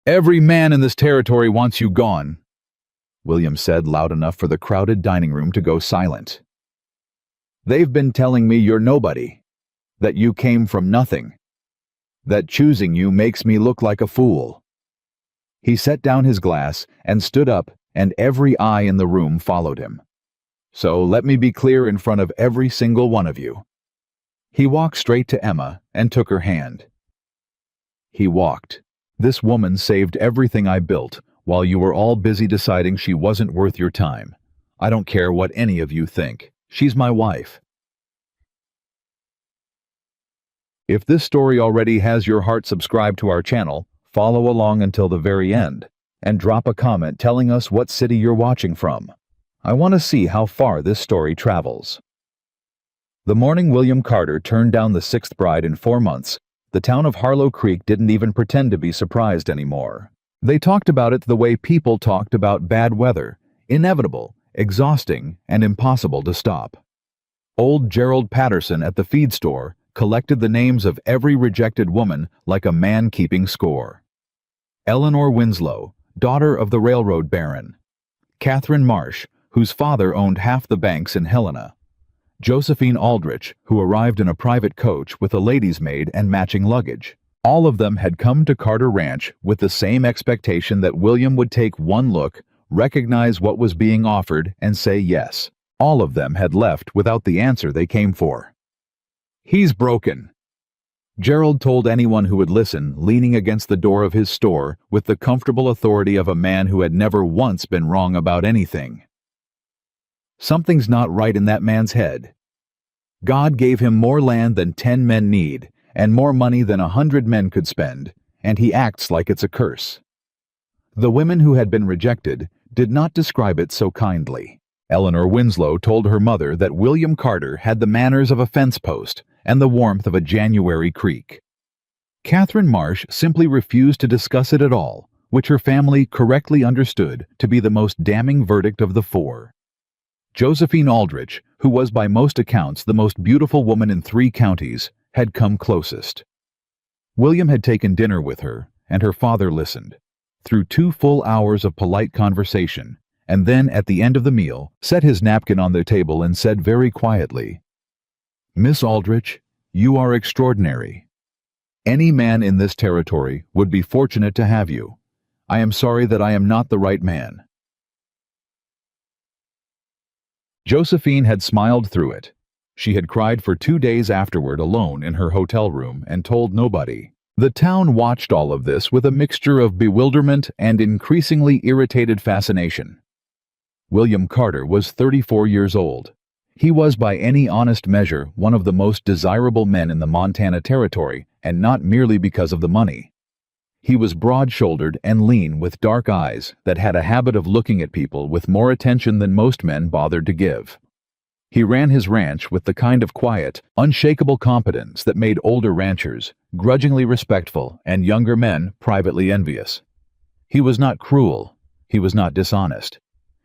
Every man in this territory wants you gone, William said loud enough for the crowded dining room to go silent. They've been telling me you're nobody, that you came from nothing, that choosing you makes me look like a fool. He set down his glass and stood up, and every eye in the room followed him. So let me be clear in front of every single one of you. He walked straight to Emma and took her hand. He walked. This woman saved everything I built while you were all busy deciding she wasn't worth your time. I don't care what any of you think. She's my wife. If this story already has your heart subscribed to our channel, follow along until the very end, and drop a comment telling us what city you're watching from. I want to see how far this story travels. The morning William Carter turned down the sixth bride in 4 months, the town of Harlow Creek didn't even pretend to be surprised anymore. They talked about it the way people talked about bad weather, inevitable, exhausting, and impossible to stop. Old Gerald Patterson at the feed store collected the names of every rejected woman like a man keeping score. Eleanor Winslow, daughter of the railroad baron. Catherine Marsh, whose father owned half the banks in Helena. Josephine Aldrich, who arrived in a private coach with a lady's maid and matching luggage. All of them had come to Carter Ranch with the same expectation that William would take one look, recognize what was being offered, and say yes. All of them had left without the answer they came for. He's broken, Gerald told anyone who would listen, leaning against the door of his store with the comfortable authority of a man who had never once been wrong about anything. Something's not right in that man's head. God gave him more land than 10 men need, and more money than 100 men could spend, and he acts like it's a curse. The women who had been rejected did not describe it so kindly. Eleanor Winslow told her mother that William Carter had the manners of a fence post and the warmth of a January creek. Catherine Marsh simply refused to discuss it at all, which her family correctly understood to be the most damning verdict of the 4. Josephine Aldrich, who was by most accounts the most beautiful woman in 3 counties, had come closest. William had taken dinner with her, and her father listened, through 2 full hours of polite conversation, and then at the end of the meal set his napkin on the table and said very quietly, "Miss Aldrich, you are extraordinary. Any man in this territory would be fortunate to have you. I am sorry that I am not the right man." Josephine had smiled through it. She had cried for 2 days afterward alone in her hotel room and told nobody. The town watched all of this with a mixture of bewilderment and increasingly irritated fascination. William Carter was 34 years old. He was by any honest measure one of the most desirable men in the Montana Territory, and not merely because of the money. He was broad-shouldered and lean with dark eyes that had a habit of looking at people with more attention than most men bothered to give. He ran his ranch with the kind of quiet, unshakable competence that made older ranchers grudgingly respectful and younger men privately envious. He was not cruel. He was not dishonest.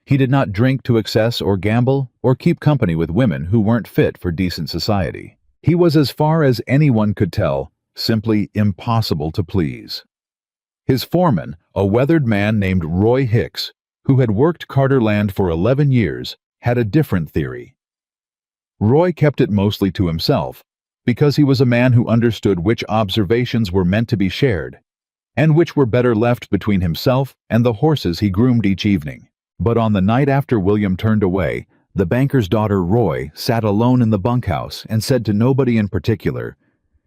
He did not drink to excess or gamble or keep company with women who weren't fit for decent society. He was, as far as anyone could tell, simply impossible to please. His foreman, a weathered man named Roy Hicks, who had worked Carter land for 11 years, had a different theory. Roy kept it mostly to himself, because he was a man who understood which observations were meant to be shared, and which were better left between himself and the horses he groomed each evening. But on the night after William turned away, the banker's daughter Roy sat alone in the bunkhouse and said to nobody in particular,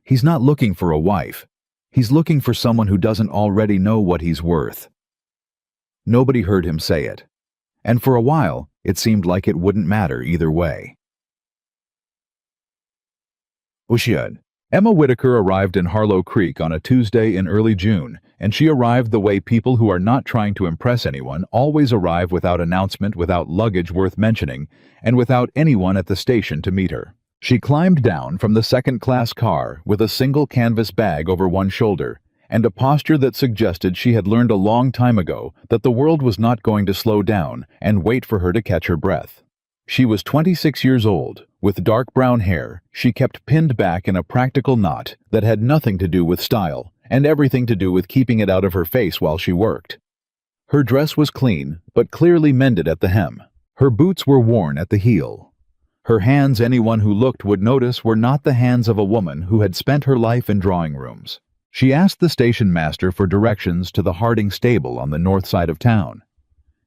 "He's not looking for a wife. He's looking for someone who doesn't already know what he's worth." Nobody heard him say it, and for a while it seemed like it wouldn't matter either way. Emma Whitaker arrived in Harlow Creek on a Tuesday in early June, and she arrived the way people who are not trying to impress anyone always arrive, without announcement, without luggage worth mentioning, and without anyone at the station to meet her. She climbed down from the second-class car with a single canvas bag over one shoulder, and a posture that suggested she had learned a long time ago that the world was not going to slow down and wait for her to catch her breath. She was 26 years old. With dark brown hair, she kept pinned back in a practical knot that had nothing to do with style and everything to do with keeping it out of her face while she worked. Her dress was clean, but clearly mended at the hem. Her boots were worn at the heel. Her hands, anyone who looked would notice, were not the hands of a woman who had spent her life in drawing rooms. She asked the station master for directions to the Harding stable on the north side of town.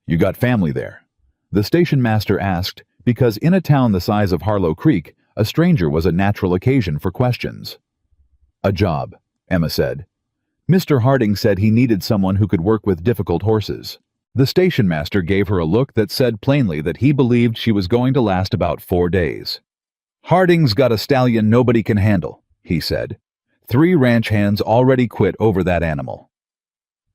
"You got family there?" The station master asked, because in a town the size of Harlow Creek, a stranger was a natural occasion for questions. "A job," Emma said. "Mr. Harding said he needed someone who could work with difficult horses." The station master gave her a look that said plainly that he believed she was going to last about 4 days. "Harding's got a stallion nobody can handle," he said. 3 ranch hands already quit over that animal."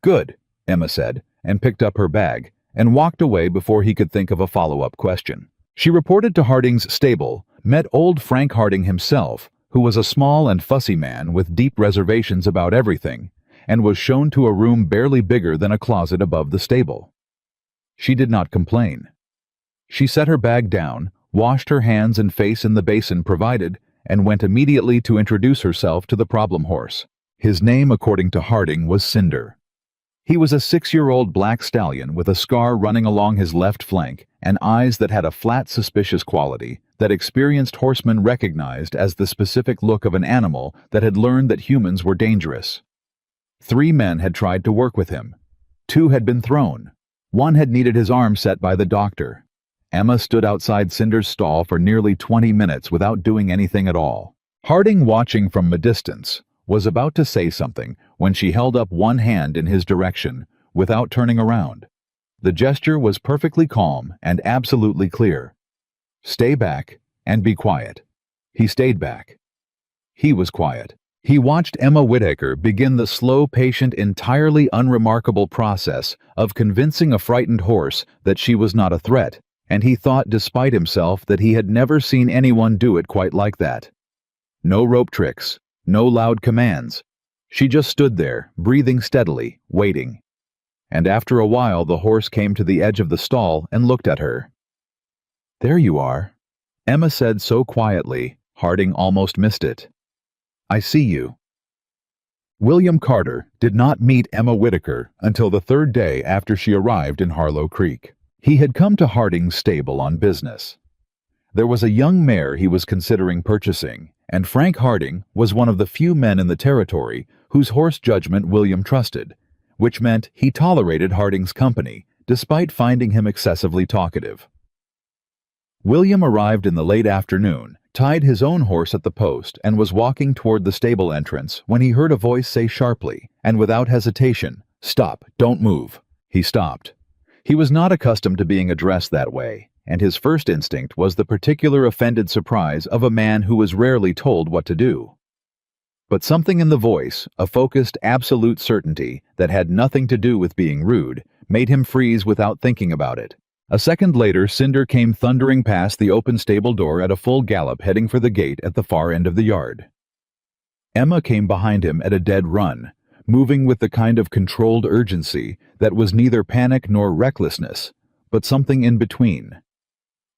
"Good," Emma said, and picked up her bag, and walked away before he could think of a follow-up question. She reported to Harding's stable, met old Frank Harding himself, who was a small and fussy man with deep reservations about everything, and was shown to a room barely bigger than a closet above the stable. She did not complain. She set her bag down, washed her hands and face in the basin provided, and went immediately to introduce herself to the problem horse. His name, according to Harding, was Cinder. He was a 6-year-old black stallion with a scar running along his left flank and eyes that had a flat, suspicious quality that experienced horsemen recognized as the specific look of an animal that had learned that humans were dangerous. 3 men had tried to work with him. 2 had been thrown. 1 had needed his arm set by the doctor. Emma stood outside Cinder's stall for nearly 20 minutes without doing anything at all. Harding, watching from a distance, was about to say something when she held up one hand in his direction without turning around. The gesture was perfectly calm and absolutely clear. "Stay back and be quiet." He stayed back. He was quiet. He watched Emma Whittaker begin the slow, patient, entirely unremarkable process of convincing a frightened horse that she was not a threat, and he thought despite himself that he had never seen anyone do it quite like that. No rope tricks, no loud commands. She just stood there, breathing steadily, waiting. And after a while the horse came to the edge of the stall and looked at her. "There you are," Emma said so quietly, Harding almost missed it. "I see you." William Carter did not meet Emma Whittaker until the 3rd day after she arrived in Harlow Creek. He had come to Harding's stable on business. There was a young mare he was considering purchasing, and Frank Harding was one of the few men in the territory whose horse judgment William trusted, which meant he tolerated Harding's company, despite finding him excessively talkative. William arrived in the late afternoon, tied his own horse at the post, and was walking toward the stable entrance when he heard a voice say sharply, and without hesitation, "Stop, don't move." He stopped. He was not accustomed to being addressed that way, and his first instinct was the particular offended surprise of a man who was rarely told what to do. But something in the voice, a focused, absolute certainty that had nothing to do with being rude, made him freeze without thinking about it. A second later, Cinder came thundering past the open stable door at a full gallop, heading for the gate at the far end of the yard. Emma came behind him at a dead run, moving with the kind of controlled urgency that was neither panic nor recklessness, but something in between.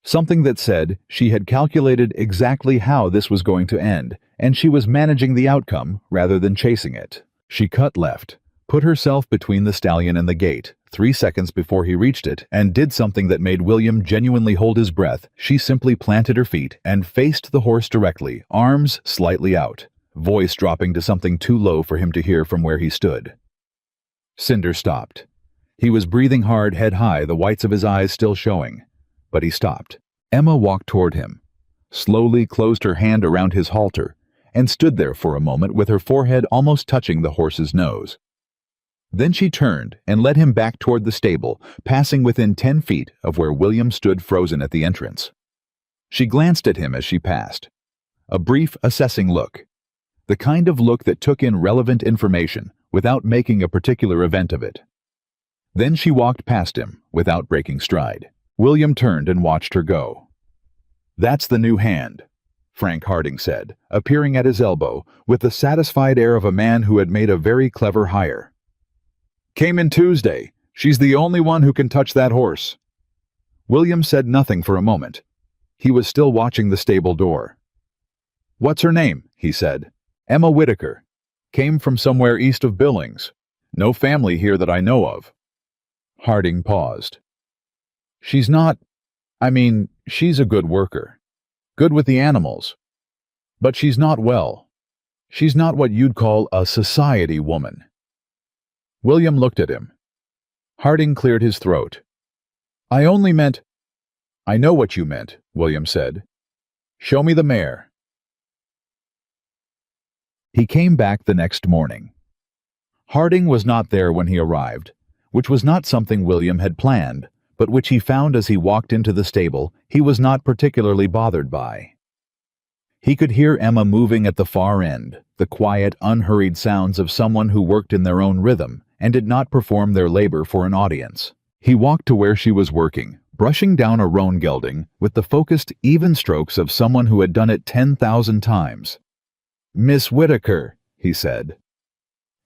Something that said she had calculated exactly how this was going to end, and she was managing the outcome rather than chasing it. She cut left, put herself between the stallion and the gate, 3 seconds before he reached it, and did something that made William genuinely hold his breath. She simply planted her feet and faced the horse directly, arms slightly out, voice dropping to something too low for him to hear from where he stood. Cinder stopped. He was breathing hard, head high, the whites of his eyes still showing. But he stopped. Emma walked toward him, slowly closed her hand around his halter, and stood there for a moment with her forehead almost touching the horse's nose. Then she turned and led him back toward the stable, passing within 10 feet of where William stood frozen at the entrance. She glanced at him as she passed. A brief, assessing look. The kind of look that took in relevant information without making a particular event of it. Then she walked past him without breaking stride. William turned and watched her go. "That's the new hand," Frank Harding said, appearing at his elbow with the satisfied air of a man who had made a very clever hire. "Came in Tuesday. She's the only one who can touch that horse." William said nothing for a moment. He was still watching the stable door. "What's her name?" he said. "Emma Whittaker." Came from somewhere east of Billings. No family here that I know of. Harding paused. She's not... she's a good worker. Good with the animals. But she's not well. She's not what you'd call a society woman. William looked at him. Harding cleared his throat. I only meant... I know what you meant, William said. Show me the mare. He came back the next morning. Harding was not there when he arrived, which was not something William had planned, but which he found as he walked into the stable he was not particularly bothered by. He could hear Emma moving at the far end, the quiet, unhurried sounds of someone who worked in their own rhythm and did not perform their labor for an audience. He walked to where she was working, brushing down a roan gelding with the focused, even strokes of someone who had done it 10,000 times. Miss Whitaker, he said.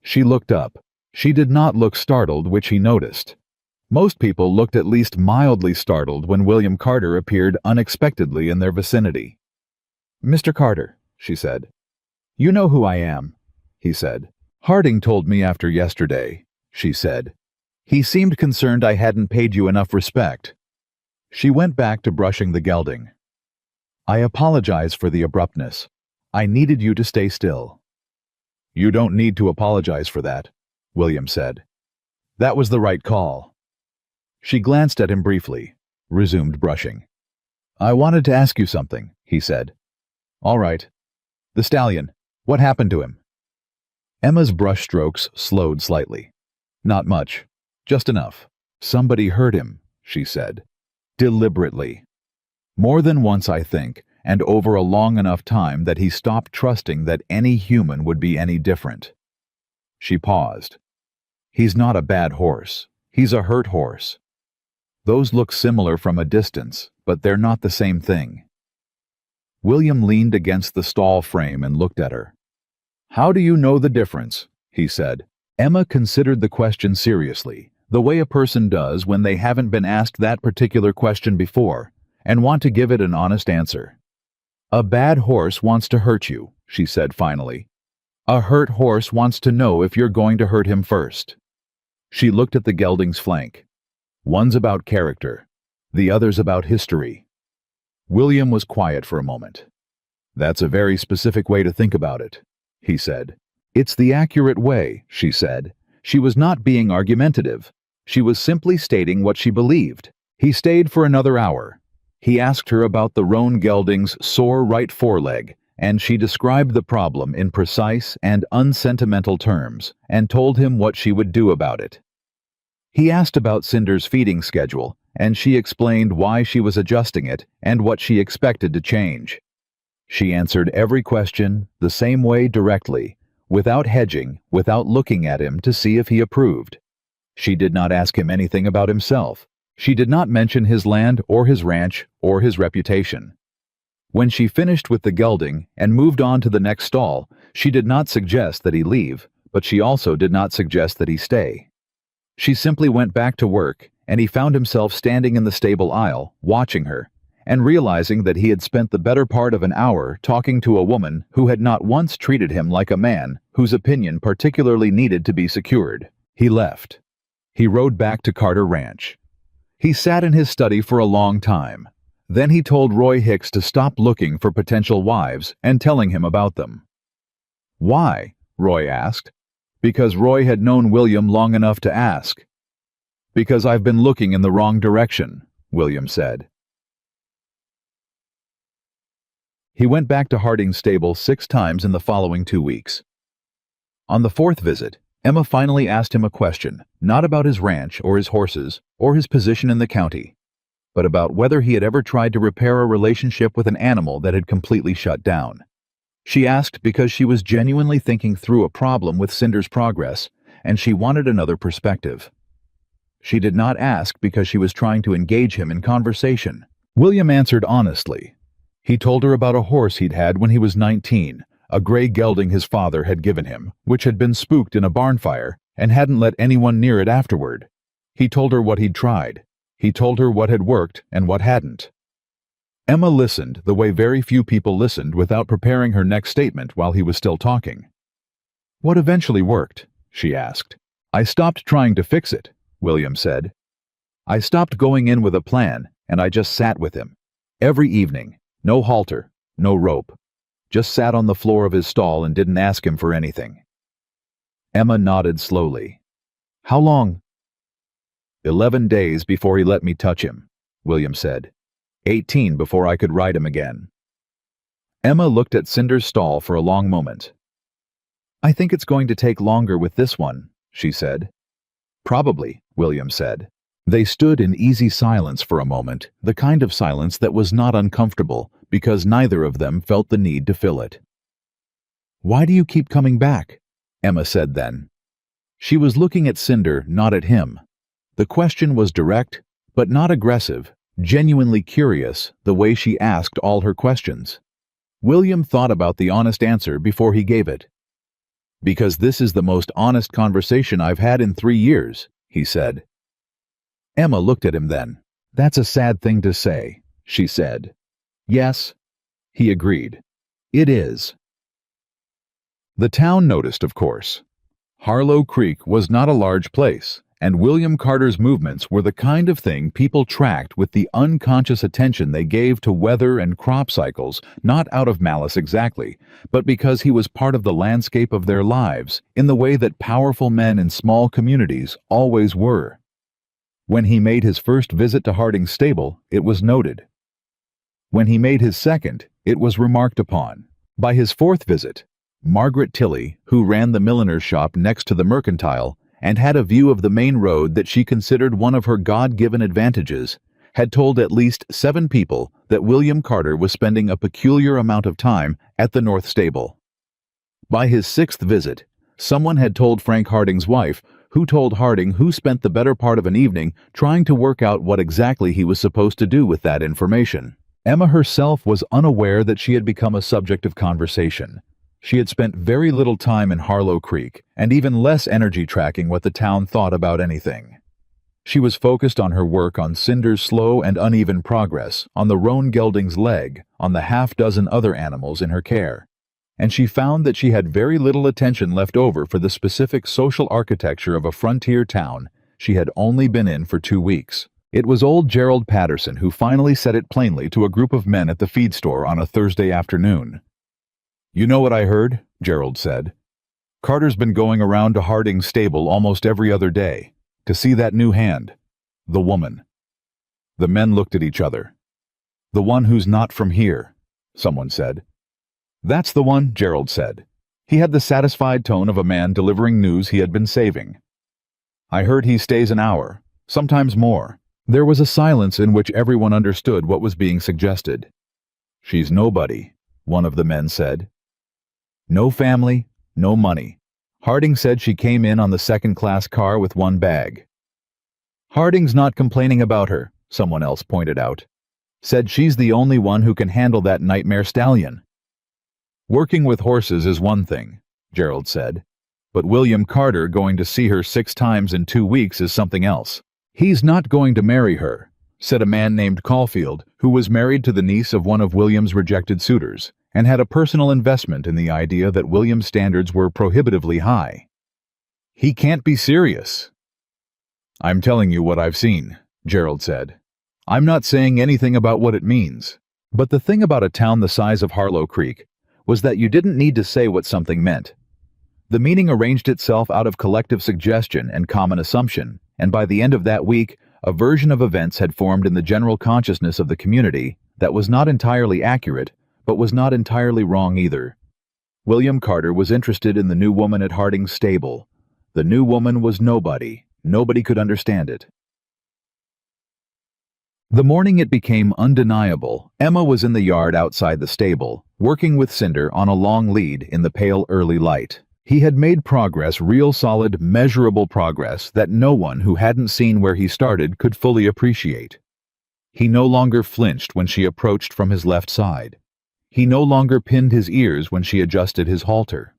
She looked up. She did not look startled, which he noticed. Most people looked at least mildly startled when William Carter appeared unexpectedly in their vicinity. Mr. Carter, she said. You know who I am, he said. Harding told me after yesterday, she said. He seemed concerned I hadn't paid you enough respect. She went back to brushing the gelding. I apologize for the abruptness. I needed you to stay still. You don't need to apologize for that, William said. That was the right call. She glanced at him briefly, resumed brushing. I wanted to ask you something, he said. All right. The stallion, what happened to him? Emma's brush strokes slowed slightly. Not much, just enough. Somebody hurt him, she said. Deliberately. More than once, I think, and over a long enough time that he stopped trusting that any human would be any different. She paused. He's not a bad horse. He's a hurt horse. Those look similar from a distance, but they're not the same thing. William leaned against the stall frame and looked at her. How do you know the difference? He said. Emma considered the question seriously, the way a person does when they haven't been asked that particular question before, and want to give it an honest answer. A bad horse wants to hurt you, she said finally. A hurt horse wants to know if you're going to hurt him first. She looked at the gelding's flank. One's about character, the other's about history. William was quiet for a moment. That's a very specific way to think about it, he said. It's the accurate way, she said. She was not being argumentative. She was simply stating what she believed. He stayed for another hour. He asked her about the roan gelding's sore right foreleg, and she described the problem in precise and unsentimental terms, and told him what she would do about it. He asked about Cinder's feeding schedule, and she explained why she was adjusting it and what she expected to change. She answered every question the same way directly, without hedging, without looking at him to see if he approved. She did not ask him anything about himself. She did not mention his land or his ranch or his reputation. When she finished with the gelding and moved on to the next stall, she did not suggest that he leave, but she also did not suggest that he stay. She simply went back to work, and he found himself standing in the stable aisle, watching her, and realizing that he had spent the better part of an hour talking to a woman who had not once treated him like a man whose opinion particularly needed to be secured. He left. He rode back to Carter Ranch. He sat in his study for a long time. Then he told Roy Hicks to stop looking for potential wives and telling him about them. Why? Roy asked. Because Roy had known William long enough to ask. Because I've been looking in the wrong direction, William said. He went back to Harding's stable 6 times in the following 2 weeks. On the 4th visit, Emma finally asked him a question, not about his ranch or his horses or his position in the county, but about whether he had ever tried to repair a relationship with an animal that had completely shut down. She asked because she was genuinely thinking through a problem with Cinder's progress, and she wanted another perspective. She did not ask because she was trying to engage him in conversation. William answered honestly. He told her about a horse he'd had when he was 19, a gray gelding his father had given him, which had been spooked in a barn fire and hadn't let anyone near it afterward. He told her what he'd tried. He told her what had worked and what hadn't. Emma listened the way very few people listened without preparing her next statement while he was still talking. "What eventually worked?" she asked. "I stopped trying to fix it," William said. "I stopped going in with a plan, and I just sat with him. Every evening. No halter, no rope. Just sat on the floor of his stall and didn't ask him for anything." Emma nodded slowly. "How long?" 11 days before he let me touch him," William said. 18 before I could ride him again." Emma looked at Cinder's stall for a long moment. "I think it's going to take longer with this one," she said. "Probably," William said. They stood in easy silence for a moment, the kind of silence that was not uncomfortable, because neither of them felt the need to fill it. "Why do you keep coming back?" Emma said then. She was looking at Cinder, not at him. The question was direct, but not aggressive, genuinely curious, the way she asked all her questions. William thought about the honest answer before he gave it. "Because this is the most honest conversation I've had in 3 years," he said. Emma looked at him then. "That's a sad thing to say," she said. "Yes," he agreed. "It is." The town noticed, of course. Harlow Creek was not a large place, and William Carter's movements were the kind of thing people tracked with the unconscious attention they gave to weather and crop cycles, not out of malice exactly, but because he was part of the landscape of their lives, in the way that powerful men in small communities always were. When he made his first visit to Harding's stable, it was noted. When he made his second, it was remarked upon. By his fourth visit, Margaret Tilley, who ran the milliner's shop next to the mercantile, and had a view of the main road that she considered one of her God-given advantages, had told at least 7 people that William Carter was spending a peculiar amount of time at the North Stable. By his 6th visit, someone had told Frank Harding's wife, who told Harding who spent the better part of an evening trying to work out what exactly he was supposed to do with that information. Emma herself was unaware that she had become a subject of conversation. She had spent very little time in Harlow Creek, and even less energy tracking what the town thought about anything. She was focused on her work on Cinder's slow and uneven progress, on the roan gelding's leg, on the half-dozen other animals in her care. And she found that she had very little attention left over for the specific social architecture of a frontier town she had only been in for 2 weeks. It was old Gerald Patterson who finally said it plainly to a group of men at the feed store on a Thursday afternoon. "You know what I heard?" Gerald said. "Carter's been going around to Harding's stable almost every other day, to see that new hand. The woman." The men looked at each other. "The one who's not from here," someone said. "That's the one," Gerald said. He had the satisfied tone of a man delivering news he had been saving. "I heard he stays an hour, sometimes more." There was a silence in which everyone understood what was being suggested. "She's nobody," one of the men said. "No family, no money. Harding said she came in on the second-class car with 1 bag." "Harding's not complaining about her," someone else pointed out. "Said she's the only one who can handle that nightmare stallion." "Working with horses is one thing," Gerald said. "But William Carter going to see her 6 times in 2 weeks is something else. He's not going to marry her," said a man named Caulfield, who was married to the niece of one of William's rejected suitors, and had a personal investment in the idea that William's standards were prohibitively high. "He can't be serious." "I'm telling you what I've seen," Gerald said. "I'm not saying anything about what it means." But the thing about a town the size of Harlow Creek was that you didn't need to say what something meant. The meaning arranged itself out of collective suggestion and common assumption, and by the end of that week, a version of events had formed in the general consciousness of the community that was not entirely accurate, but was not entirely wrong either. William Carter was interested in the new woman at Harding's stable. The new woman was nobody. Nobody could understand it. The morning it became undeniable, Emma was in the yard outside the stable, working with Cinder on a long lead in the pale early light. He had made progress, real solid, measurable progress that no one who hadn't seen where he started could fully appreciate. He no longer flinched when she approached from his left side. He no longer pinned his ears when she adjusted his halter.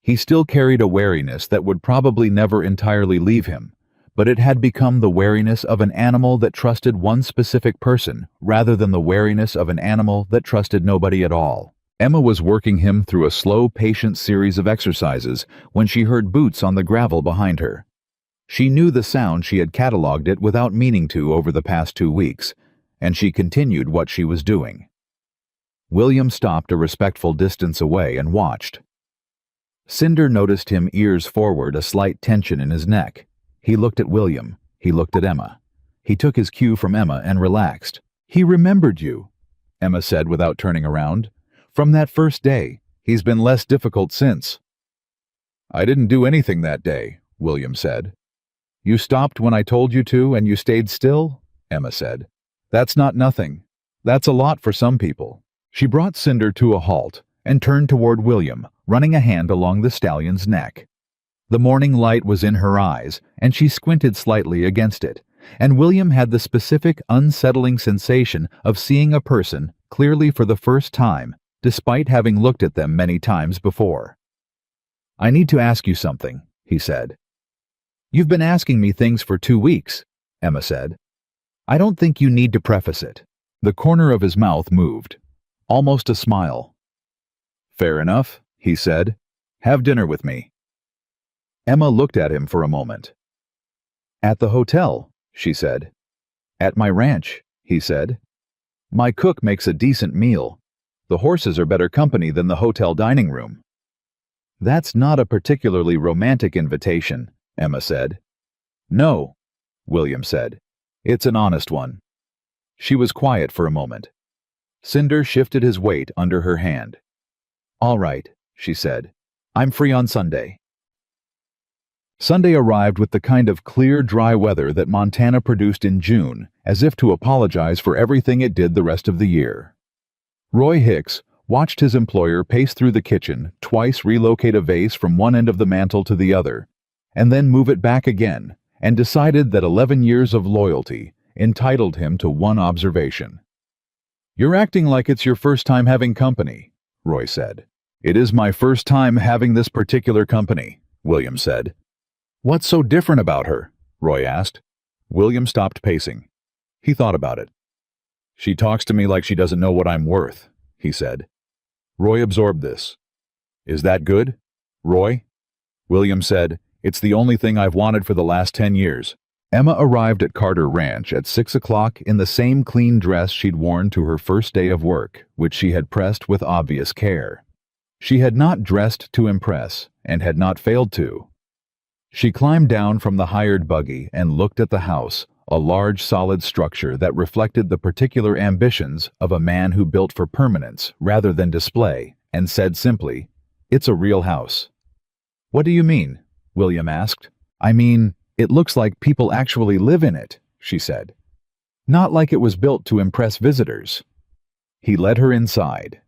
He still carried a wariness that would probably never entirely leave him, but it had become the wariness of an animal that trusted one specific person rather than the wariness of an animal that trusted nobody at all. Emma was working him through a slow, patient series of exercises when she heard boots on the gravel behind her. She knew the sound. She had cataloged it without meaning to over the past 2 weeks, and she continued what she was doing. William stopped a respectful distance away and watched. Cinder noticed him, ears forward, a slight tension in his neck. He looked at William. He looked at Emma. He took his cue from Emma and relaxed. "He remembered you," Emma said without turning around. "From that first day. He's been less difficult since." "I didn't do anything that day," William said. "You stopped when I told you to and you stayed still," Emma said. "That's not nothing. That's a lot for some people." She brought Cinder to a halt and turned toward William, running a hand along the stallion's neck. The morning light was in her eyes, and she squinted slightly against it, and William had the specific, unsettling sensation of seeing a person clearly for the first time, despite having looked at them many times before. "I need to ask you something," he said. "You've been asking me things for 2 weeks," Emma said. "I don't think you need to preface it." The corner of his mouth moved. Almost a smile. "Fair enough," he said. "Have dinner with me." Emma looked at him for a moment. "At the hotel," she said. "At my ranch," he said. "My cook makes a decent meal. The horses are better company than the hotel dining room." "That's not a particularly romantic invitation," Emma said. "No," William said. "It's an honest one." She was quiet for a moment. Cinder shifted his weight under her hand. "All right," she said. "I'm free on Sunday." Sunday arrived with the kind of clear, dry weather that Montana produced in June, as if to apologize for everything it did the rest of the year. Roy Hicks watched his employer pace through the kitchen, twice relocate a vase from one end of the mantel to the other, and then move it back again, and decided that 11 years of loyalty entitled him to one observation. "You're acting like it's your first time having company," Roy said. "It is my first time having this particular company," William said. "What's so different about her?" Roy asked. William stopped pacing. He thought about it. "She talks to me like she doesn't know what I'm worth," he said. Roy absorbed this. "Is that good, Roy?" William said, "It's the only thing I've wanted for the last 10 years. Emma arrived at Carter Ranch at 6 o'clock in the same clean dress she'd worn to her first day of work, which she had pressed with obvious care. She had not dressed to impress, and had not failed to. She climbed down from the hired buggy and looked at the house, a large solid structure that reflected the particular ambitions of a man who built for permanence rather than display, and said simply, "It's a real house." "What do you mean?" William asked. "I mean, it looks like people actually live in it," she said. "Not like it was built to impress visitors." He led her inside.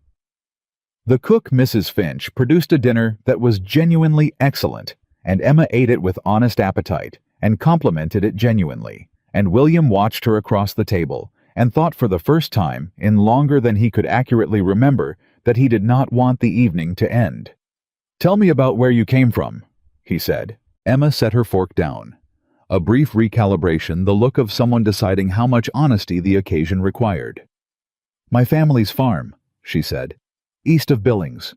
The cook, Mrs. Finch, produced a dinner that was genuinely excellent, and Emma ate it with honest appetite and complimented it genuinely, and William watched her across the table and thought for the first time in longer than he could accurately remember that he did not want the evening to end. "Tell me about where you came from," he said. Emma set her fork down. A brief recalibration, the look of someone deciding how much honesty the occasion required. "My family's farm," she said, "east of Billings.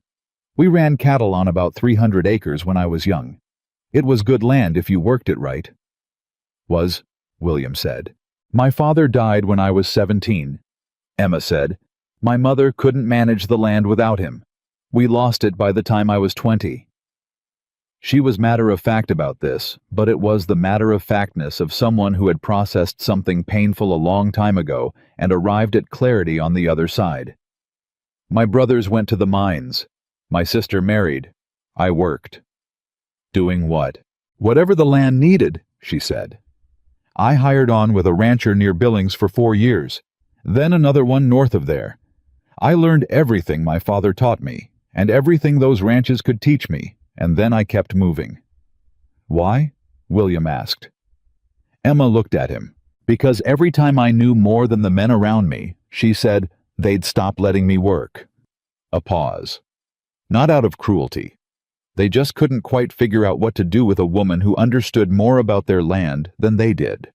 We ran cattle on about 300 acres when I was young. It was good land if you worked it right." "Was," William said. "My father died when I was 17. Emma said. "My mother couldn't manage the land without him. We lost it by the time I was 20. She was matter-of-fact about this, but it was the matter-of-factness of someone who had processed something painful a long time ago and arrived at clarity on the other side. "My brothers went to the mines. My sister married. I worked." "Doing what?" "Whatever the land needed," she said. "I hired on with a rancher near Billings for 4 years, then another one north of there. I learned everything my father taught me, and everything those ranches could teach me, and then I kept moving." "Why?" William asked. Emma looked at him. "Because every time I knew more than the men around me," she said, "they'd stop letting me work." A pause. "Not out of cruelty. They just couldn't quite figure out what to do with a woman who understood more about their land than they did."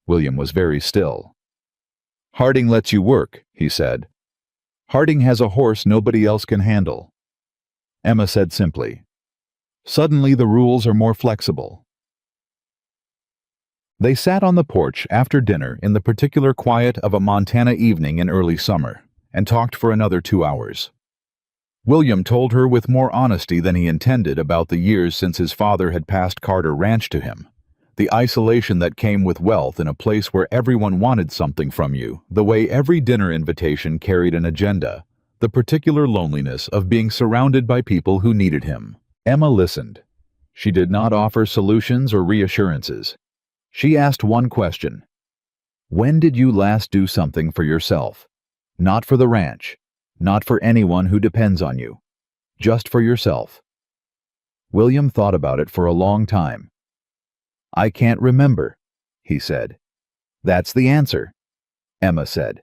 William was very still. "Harding lets you work," he said. Harding has a horse nobody else can handle," Emma said simply. "Suddenly the rules are more flexible." They sat on the porch after dinner in the particular quiet of a Montana evening in early summer, and talked for another 2 hours. William told her with more honesty than he intended about the years since his father had passed Carter Ranch to him, the isolation that came with wealth in a place where everyone wanted something from you, the way every dinner invitation carried an agenda, the particular loneliness of being surrounded by people who needed him. Emma listened. She did not offer solutions or reassurances. She asked one question. When did you last do something for yourself? Not for the ranch, not for anyone who depends on you, just for yourself. William thought about it for a long time. "I can't remember," he said. "That's the answer," Emma said.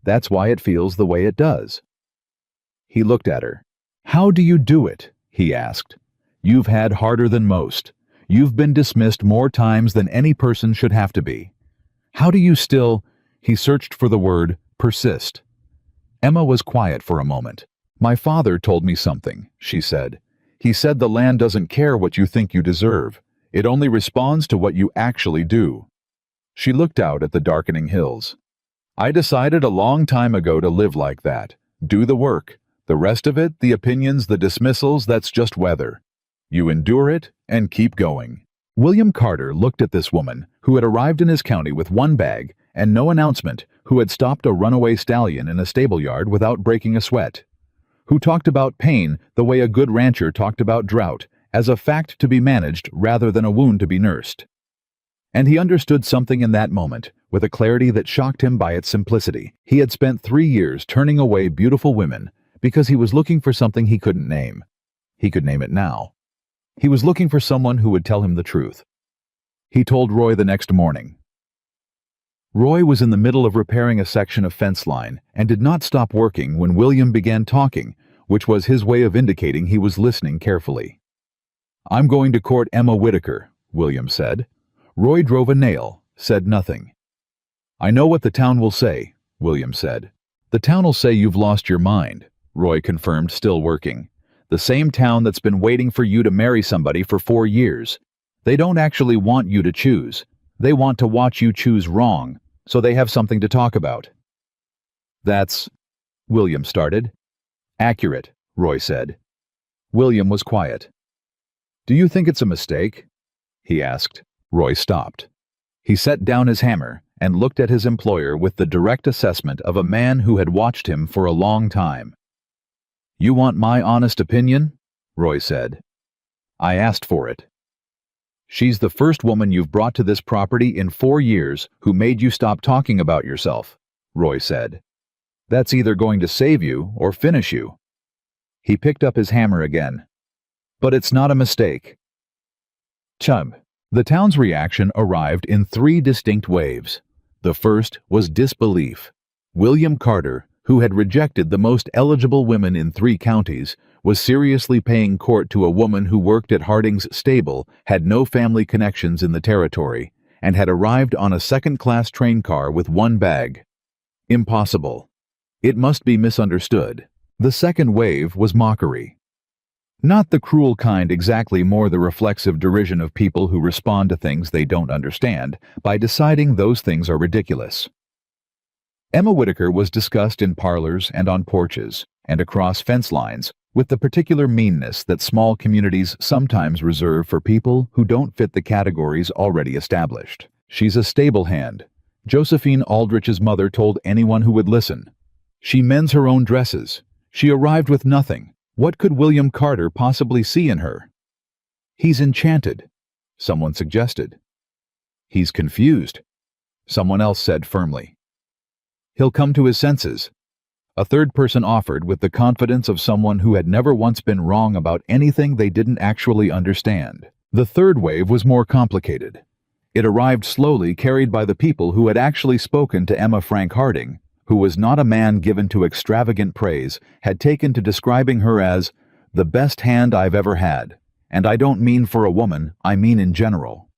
"That's why it feels the way it does." He looked at her. "How do you do it?" he asked. "You've had harder than most. You've been dismissed more times than any person should have to be. How do you still—" He searched for the word, persist. Emma was quiet for a moment. "My father told me something," she said. "He said the land doesn't care what you think you deserve. It only responds to what you actually do." She looked out at the darkening hills. "I decided a long time ago to live like that. Do the work. The rest of it, the opinions, the dismissals, that's just weather. You endure it and keep going." William Carter looked at this woman who had arrived in his county with one bag and no announcement, who had stopped a runaway stallion in a stable yard without breaking a sweat, who talked about pain the way a good rancher talked about drought, as a fact to be managed rather than a wound to be nursed. And he understood something in that moment, with a clarity that shocked him by its simplicity. He had spent 3 years turning away beautiful women because he was looking for something he couldn't name. He could name it now. He was looking for someone who would tell him the truth. He told Roy the next morning. Roy was in the middle of repairing a section of fence line and did not stop working when William began talking, which was his way of indicating he was listening carefully. "I'm going to court Emma Whitaker," William said. Roy drove a nail, said nothing. "I know what the town will say," William said. "The town will say you've lost your mind," Roy confirmed, still working. "The same town that's been waiting for you to marry somebody for 4 years. They don't actually want you to choose. They want to watch you choose wrong, so they have something to talk about." "That's—" William started. "Accurate," Roy said. William was quiet. "Do you think it's a mistake?" he asked. Roy stopped. He set down his hammer and looked at his employer with the direct assessment of a man who had watched him for a long time. "You want my honest opinion?" Roy said. "I asked for it." "She's the first woman you've brought to this property in 4 years who made you stop talking about yourself," Roy said. "That's either going to save you or finish you." He picked up his hammer again. "But it's not a mistake." Chub. The town's reaction arrived in 3 distinct waves. The first was disbelief. William Carter, who had rejected the most eligible women in 3 counties, was seriously paying court to a woman who worked at Harding's stable, had no family connections in the territory, and had arrived on a second-class train car with 1 bag. Impossible. It must be misunderstood. The second wave was mockery. Not the cruel kind exactly, more the reflexive derision of people who respond to things they don't understand by deciding those things are ridiculous. Emma Whitaker was discussed in parlors and on porches, and across fence lines, with the particular meanness that small communities sometimes reserve for people who don't fit the categories already established. "She's a stable hand," Josephine Aldrich's mother told anyone who would listen. "She mends her own dresses. She arrived with nothing. What could William Carter possibly see in her?" "He's enchanted," someone suggested. "He's confused," someone else said firmly. "He'll come to his senses," a third person offered with the confidence of someone who had never once been wrong about anything they didn't actually understand. The third wave was more complicated. It arrived slowly, carried by the people who had actually spoken to Emma Frank Harding, who was not a man given to extravagant praise, had taken to describing her as the best hand I've ever had, and I don't mean for a woman, I mean in general.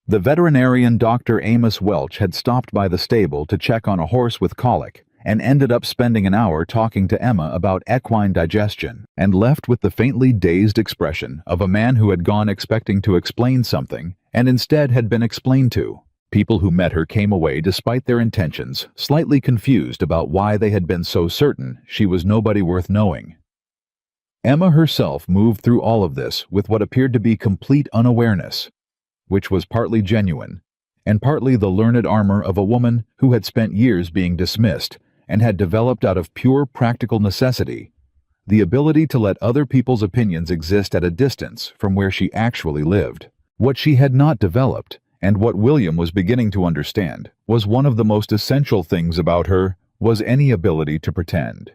The veterinarian Dr. Amos Welch had stopped by the stable to check on a horse with colic, and ended up spending an hour talking to Emma about equine digestion, and left with the faintly dazed expression of a man who had gone expecting to explain something and instead had been explained to. People who met her came away despite their intentions, slightly confused about why they had been so certain she was nobody worth knowing. Emma herself moved through all of this with what appeared to be complete unawareness, which was partly genuine, and partly the learned armor of a woman who had spent years being dismissed and had developed out of pure practical necessity the ability to let other people's opinions exist at a distance from where she actually lived. What she had not developed, and what William was beginning to understand, was one of the most essential things about her was any ability to pretend.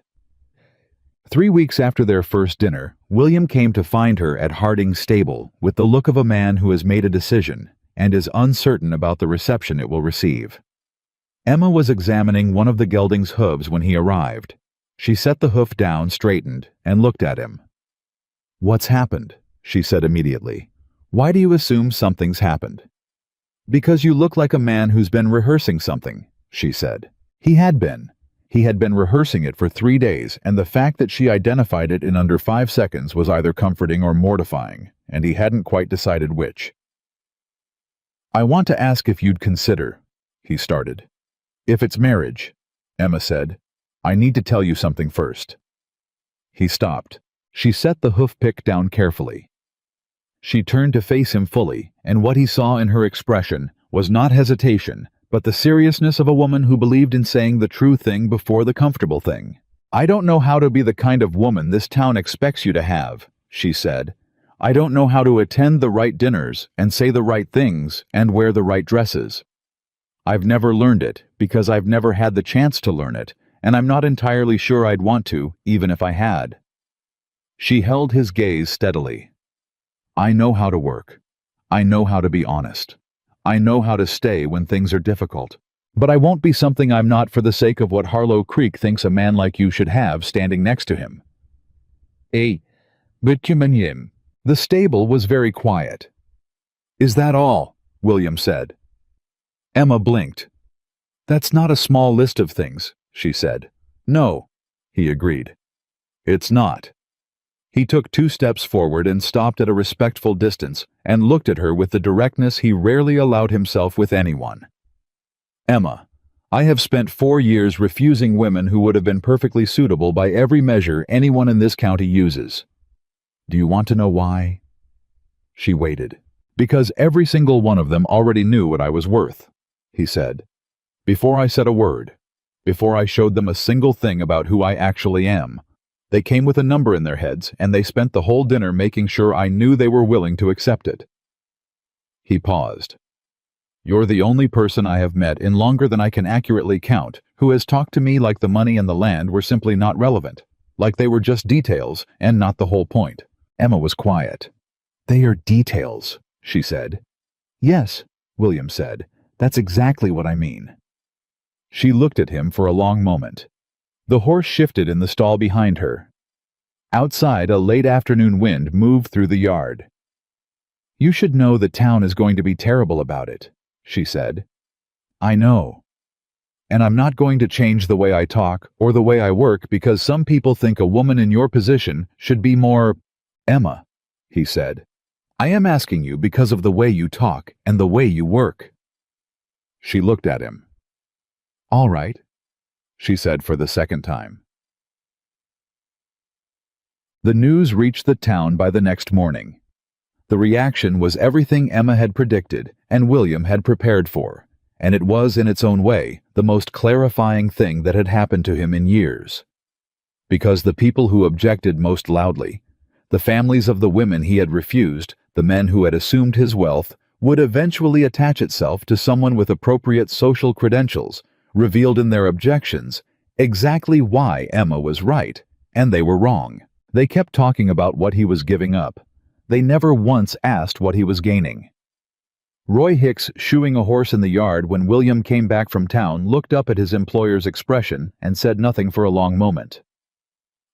3 weeks after their first dinner, William came to find her at Harding's stable with the look of a man who has made a decision and is uncertain about the reception it will receive. Emma was examining one of the gelding's hooves when he arrived. She set the hoof down, straightened, and looked at him. "What's happened?" she said immediately. "Why do you assume something's happened?" "Because you look like a man who's been rehearsing something," she said. He had been. He had been rehearsing it for 3 days, and the fact that she identified it in under 5 seconds was either comforting or mortifying, and he hadn't quite decided which. "I want to ask if you'd consider," he started. "If it's marriage," Emma said. "I need to tell you something first." He stopped. She set the hoof pick down carefully. She turned to face him fully, and what he saw in her expression was not hesitation, but the seriousness of a woman who believed in saying the true thing before the comfortable thing. "I don't know how to be the kind of woman this town expects you to have," she said. "I don't know how to attend the right dinners and say the right things and wear the right dresses. I've never learned it because I've never had the chance to learn it, and I'm not entirely sure I'd want to, even if I had." She held his gaze steadily. "I know how to work. I know how to be honest. I know how to stay when things are difficult. But I won't be something I'm not for the sake of what Harlow Creek thinks a man like you should have standing next to him." But the stable was very quiet. "Is that all?" William said. Emma blinked. "That's not a small list of things," she said. "No," he agreed. "It's not." He took 2 steps forward and stopped at a respectful distance and looked at her with the directness he rarely allowed himself with anyone. "Emma, I have spent 4 years refusing women who would have been perfectly suitable by every measure anyone in this county uses. Do you want to know why?" She waited. "Because every single one of them already knew what I was worth," he said. "Before I said a word, before I showed them a single thing about who I actually am, they came with a number in their heads, and they spent the whole dinner making sure I knew they were willing to accept it." He paused. "You're the only person I have met in longer than I can accurately count who has talked to me like the money and the land were simply not relevant, like they were just details and not the whole point." Emma was quiet. "They are details," she said. "Yes," William said. "That's exactly what I mean." She looked at him for a long moment. The horse shifted in the stall behind her. Outside, a late afternoon wind moved through the yard. "You should know the town is going to be terrible about it," she said. "I know. And I'm not going to change the way I talk or the way I work because some people think a woman in your position should be more—" "Emma," he said, "I am asking you because of the way you talk and the way you work." She looked at him. "All right," she said for the second time. The news reached the town by the next morning. The reaction was everything Emma had predicted and William had prepared for, and it was, in its own way, the most clarifying thing that had happened to him in years. Because the people who objected most loudly, the families of the women he had refused, the men who had assumed his wealth, would eventually attach itself to someone with appropriate social credentials, revealed in their objections exactly why Emma was right, and they were wrong. They kept talking about what he was giving up. They never once asked what he was gaining. Roy Hicks, shoeing a horse in the yard when William came back from town, looked up at his employer's expression and said nothing for a long moment.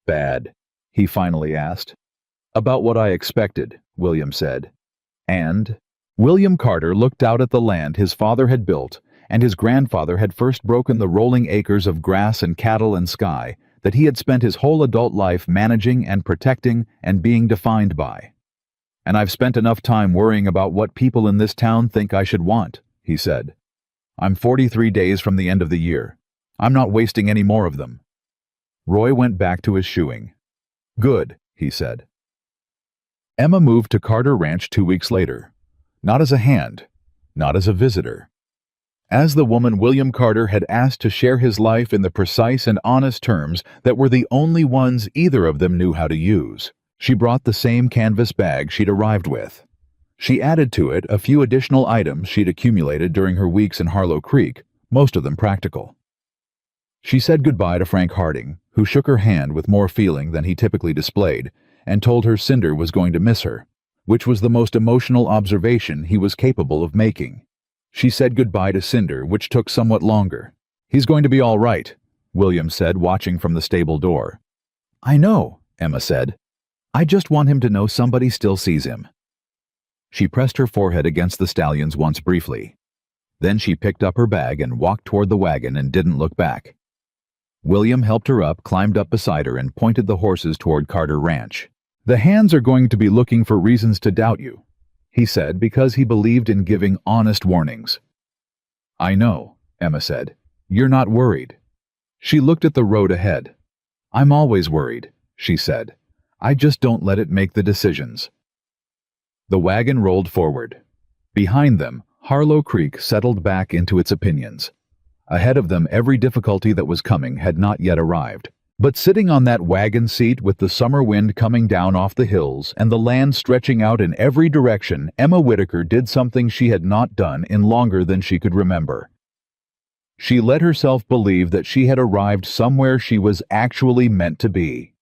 "Bad?" he finally asked. "About what I expected," William said. And William Carter looked out at the land his father had built and his grandfather had first broken the rolling acres of grass and cattle and sky that he had spent his whole adult life managing and protecting and being defined by. "And I've spent enough time worrying about what people in this town think I should want," he said. "I'm 43 days from the end of the year. I'm not wasting any more of them." Roy went back to his shoeing. "Good," he said. Emma moved to Carter Ranch 2 weeks later. Not as a hand, not as a visitor. As the woman William Carter had asked to share his life in the precise and honest terms that were the only ones either of them knew how to use. She brought the same canvas bag she'd arrived with. She added to it a few additional items she'd accumulated during her weeks in Harlow Creek, most of them practical. She said goodbye to Frank Harding, who shook her hand with more feeling than he typically displayed, and told her Cinder was going to miss her, which was the most emotional observation he was capable of making. She said goodbye to Cinder, which took somewhat longer. "He's going to be all right," William said, watching from the stable door. "I know," Emma said. "I just want him to know somebody still sees him." She pressed her forehead against the stallion's once briefly. Then she picked up her bag and walked toward the wagon and didn't look back. William helped her up, climbed up beside her, and pointed the horses toward Carter Ranch. "The hands are going to be looking for reasons to doubt you," he said, because he believed in giving honest warnings. "I know," Emma said. "You're not worried." She looked at the road ahead. "I'm always worried," she said. "I just don't let it make the decisions." The wagon rolled forward. Behind them, Harlow Creek settled back into its opinions. Ahead of them, every difficulty that was coming had not yet arrived. But sitting on that wagon seat with the summer wind coming down off the hills and the land stretching out in every direction, Emma Whitaker did something she had not done in longer than she could remember. She let herself believe that she had arrived somewhere she was actually meant to be.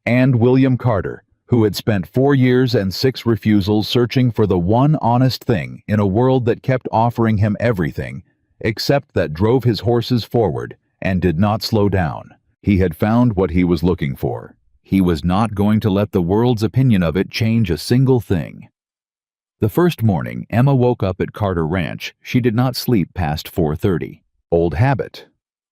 And William Carter, who had spent 4 years and 6 refusals searching for the one honest thing in a world that kept offering him everything, except that drove his horses forward and did not slow down. He had found what he was looking for. He was not going to let the world's opinion of it change a single thing. The first morning Emma woke up at Carter Ranch, she did not sleep past 4:30. Old habit.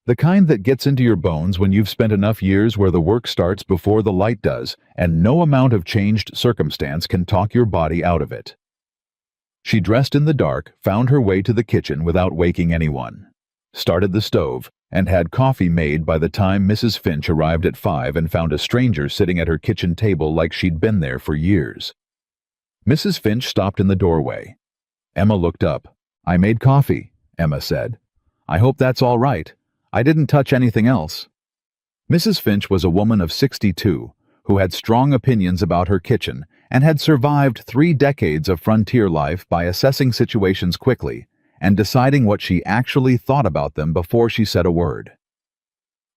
The kind that gets into your bones when you've spent enough years where the work starts before the light does, and no amount of changed circumstance can talk your body out of it. She dressed in the dark, found her way to the kitchen without waking anyone, started the stove, and had coffee made by the time Mrs. Finch arrived at 5 and found a stranger sitting at her kitchen table like she'd been there for years. Mrs. Finch stopped in the doorway. Emma looked up. "I made coffee," Emma said. "I hope that's all right. I didn't touch anything else." Mrs. Finch was a woman of 62 who had strong opinions about her kitchen and had survived 3 decades of frontier life by assessing situations quickly and deciding what she actually thought about them before she said a word.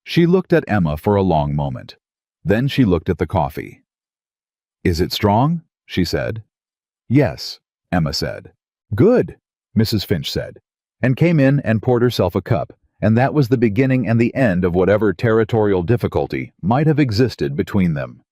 She looked at Emma for a long moment. Then she looked at the coffee. "Is it strong?" she said. "Yes," Emma said. "Good," Mrs. Finch said, and came in and poured herself a cup, and that was the beginning and the end of whatever territorial difficulty might have existed between them.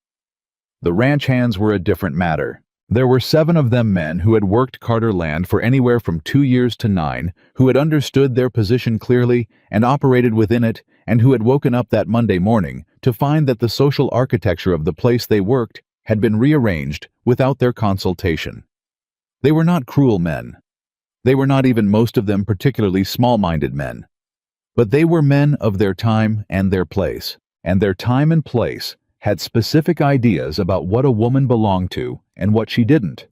The ranch hands were a different matter. There were 7 of them men who had worked Carter land for anywhere from 2 years to 9, who had understood their position clearly and operated within it, and who had woken up that Monday morning to find that the social architecture of the place they worked had been rearranged without their consultation. They were not cruel men. They were not even most of them particularly small-minded men. But they were men of their time and their place, and their time and place had specific ideas about what a woman belonged to and what she didn't.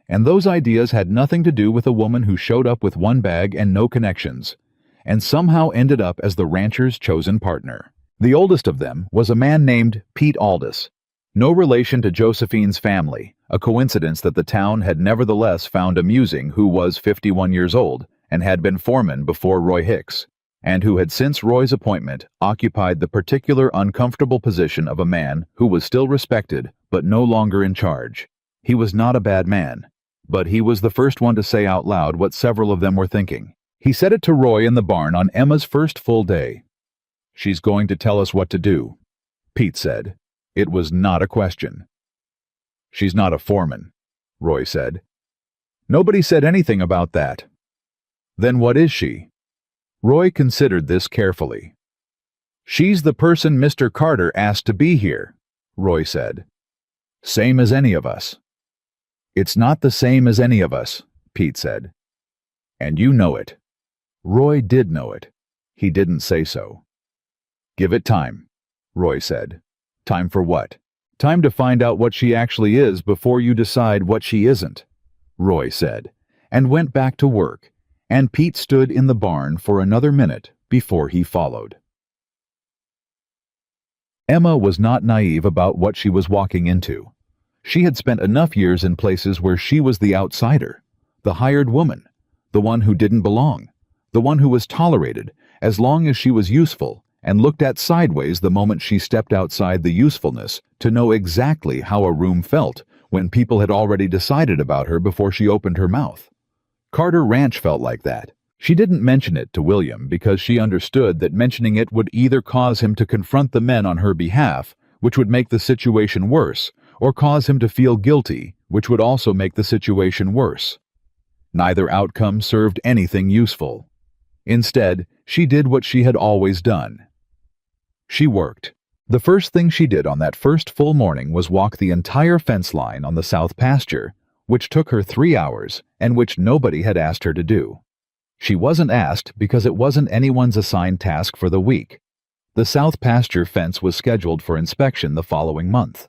And those ideas had nothing to do with a woman who showed up with one bag and no connections, and somehow ended up as the rancher's chosen partner. The oldest of them was a man named Pete Aldous, no relation to Josephine's family, a coincidence that the town had nevertheless found amusing, who was 51 years old and had been foreman before Roy Hicks, and who had since Roy's appointment occupied the particular uncomfortable position of a man who was still respected but no longer in charge. He was not a bad man, but he was the first one to say out loud what several of them were thinking. He said it to Roy in the barn on Emma's first full day. "She's going to tell us what to do," Pete said. It was not a question. "She's not a foreman," Roy said. "Nobody said anything about that." "Then what is she?" Roy considered this carefully. "She's the person Mr. Carter asked to be here," Roy said. "Same as any of us." "It's not the same as any of us," Pete said. "And you know it." Roy did know it. He didn't say so. "Give it time," Roy said. "Time for what?" "Time to find out what she actually is before you decide what she isn't," Roy said, and went back to work, and Pete stood in the barn for another minute before he followed. Emma was not naive about what she was walking into. She had spent enough years in places where she was the outsider, the hired woman, the one who didn't belong, the one who was tolerated as long as she was useful and looked at sideways the moment she stepped outside the usefulness, to know exactly how a room felt when people had already decided about her before she opened her mouth. Carter Ranch felt like that. She didn't mention it to William because she understood that mentioning it would either cause him to confront the men on her behalf, which would make the situation worse, or cause him to feel guilty, which would also make the situation worse. Neither outcome served anything useful. Instead, she did what she had always done. She worked. The first thing she did on that first full morning was walk the entire fence line on the south pasture, which took her 3 hours and which nobody had asked her to do. She wasn't asked because it wasn't anyone's assigned task for the week. The south pasture fence was scheduled for inspection the following month.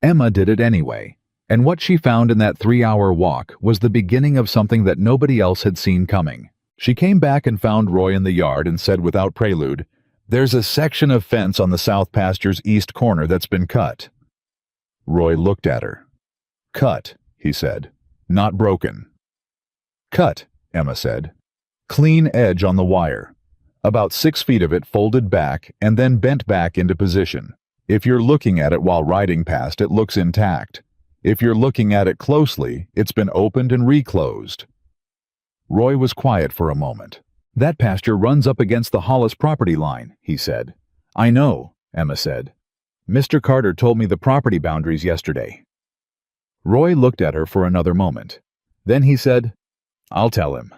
Emma did it anyway, and what she found in that 3-hour walk was the beginning of something that nobody else had seen coming. She came back and found Roy in the yard and said without prelude, "There's a section of fence on the south pasture's east corner that's been cut." Roy looked at her. "Cut," he said, "not broken." "Cut," Emma said. "Clean edge on the wire. About 6 feet of it folded back and then bent back into position. If you're looking at it while riding past, it looks intact. If you're looking at it closely, it's been opened and reclosed." Roy was quiet for a moment. "That pasture runs up against the Hollis property line," he said. "I know," Emma said. "Mr. Carter told me the property boundaries yesterday." Roy looked at her for another moment. Then he said, "I'll tell him."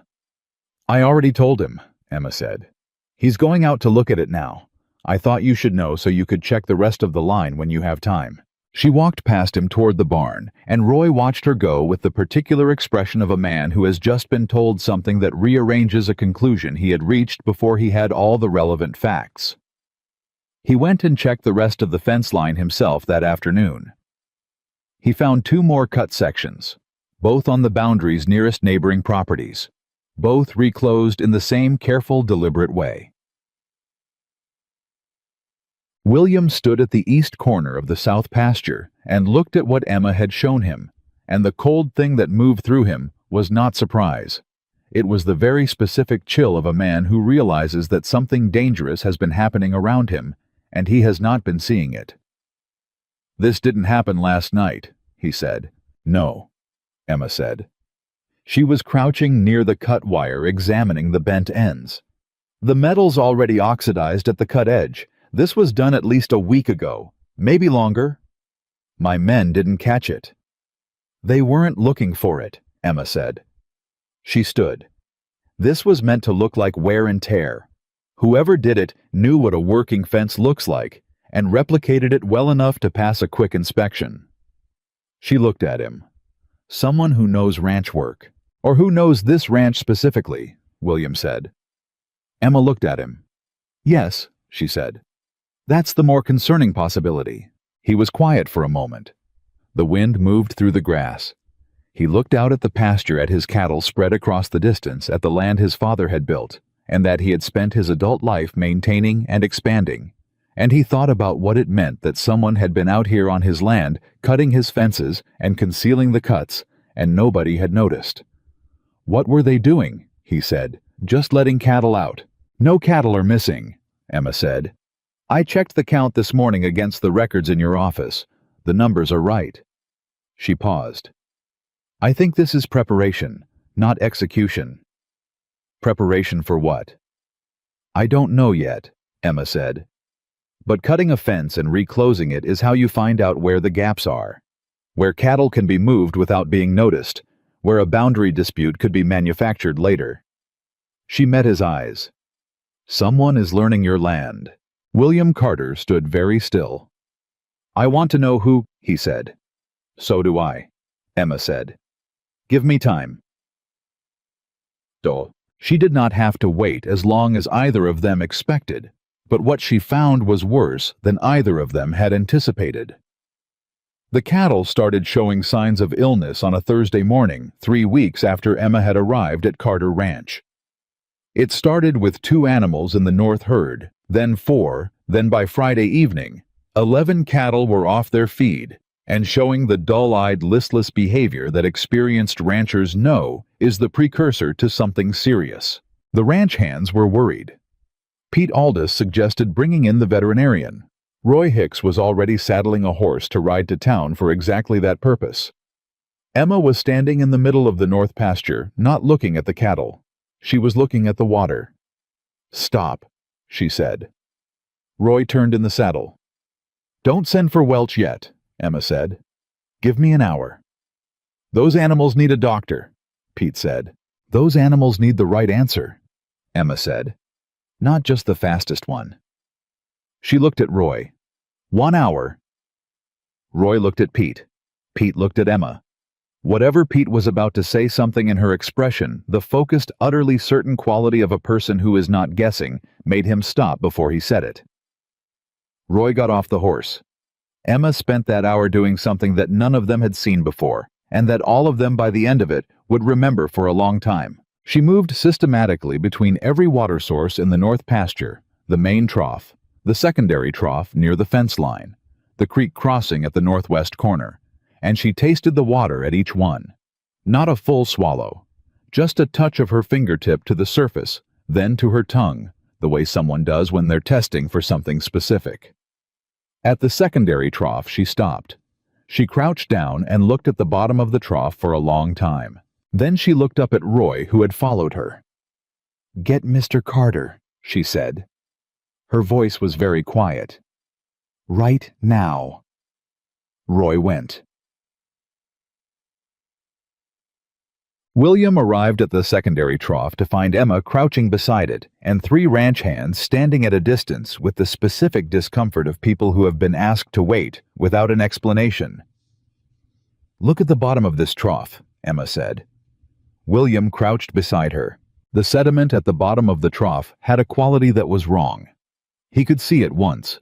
"I already told him," Emma said. "He's going out to look at it now. I thought you should know so you could check the rest of the line when you have time." She walked past him toward the barn, and Roy watched her go with the particular expression of a man who has just been told something that rearranges a conclusion he had reached before he had all the relevant facts. He went and checked the rest of the fence line himself that afternoon. He found 2 more cut sections, both on the boundaries nearest neighboring properties, both reclosed in the same careful, deliberate way. William stood at the east corner of the south pasture and looked at what Emma had shown him, and the cold thing that moved through him was not surprise. It was the very specific chill of a man who realizes that something dangerous has been happening around him, and he has not been seeing it. "This didn't happen last night," he said. "No," Emma said. She was crouching near the cut wire, examining the bent ends. "The metal's already oxidized at the cut edge. This was done at least a week ago, maybe longer." "My men didn't catch it." "They weren't looking for it," Emma said. She stood. "This was meant to look like wear and tear. Whoever did it knew what a working fence looks like, and replicated it well enough to pass a quick inspection." She looked at him. "Someone who knows ranch work, or who knows this ranch specifically," William said. Emma looked at him. "Yes," she said. "That's the more concerning possibility." He was quiet for a moment. The wind moved through the grass. He looked out at the pasture, at his cattle spread across the distance, at the land his father had built, and that he had spent his adult life maintaining and expanding. And he thought about what it meant that someone had been out here on his land, cutting his fences and concealing the cuts, and nobody had noticed. "What were they doing?" he said. "Just letting cattle out." "No cattle are missing," Emma said. "I checked the count this morning against the records in your office. The numbers are right." She paused. "I think this is preparation, not execution." "Preparation for what?" "I don't know yet," Emma said. "But cutting a fence and reclosing it is how you find out where the gaps are, where cattle can be moved without being noticed, where a boundary dispute could be manufactured later." She met his eyes. Someone is learning your land. William Carter stood very still. I want to know who, he said. So do I, Emma said. Give me time. She did not have to wait as long as either of them expected, but what she found was worse than either of them had anticipated. The cattle started showing signs of illness on a Thursday morning, 3 weeks after Emma had arrived at Carter Ranch. It started with 2 animals in the north herd, then 4, then by Friday evening, 11 cattle were off their feed and showing the dull-eyed, listless behavior that experienced ranchers know is the precursor to something serious. The ranch hands were worried. Pete Aldous suggested bringing in the veterinarian. Roy Hicks was already saddling a horse to ride to town for exactly that purpose. Emma was standing in the middle of the north pasture, not looking at the cattle. She was looking at the water. Stop, she said. Roy turned in the saddle. Don't send for Welch yet, Emma said. Give me an hour. Those animals need a doctor, Pete said. Those animals need the right answer, Emma said. Not just the fastest one. She looked at Roy. 1 hour. Roy looked at Pete. Pete looked at Emma. Whatever Pete was about to say, something in her expression, the focused, utterly certain quality of a person who is not guessing, made him stop before he said it. Roy got off the horse. Emma spent that hour doing something that none of them had seen before, and that all of them by the end of it would remember for a long time. She moved systematically between every water source in the north pasture, the main trough, the secondary trough near the fence line, the creek crossing at the northwest corner, and she tasted the water at each one. Not a full swallow, just a touch of her fingertip to the surface, then to her tongue, the way someone does when they're testing for something specific. At the secondary trough, she stopped. She crouched down and looked at the bottom of the trough for a long time. Then she looked up at Roy, who had followed her. "Get Mr. Carter," she said. Her voice was very quiet. "Right now." Roy went. William arrived at the secondary trough to find Emma crouching beside it and 3 ranch hands standing at a distance with the specific discomfort of people who have been asked to wait without an explanation. "Look at the bottom of this trough," Emma said. William crouched beside her. The sediment at the bottom of the trough had a quality that was wrong. He could see it once.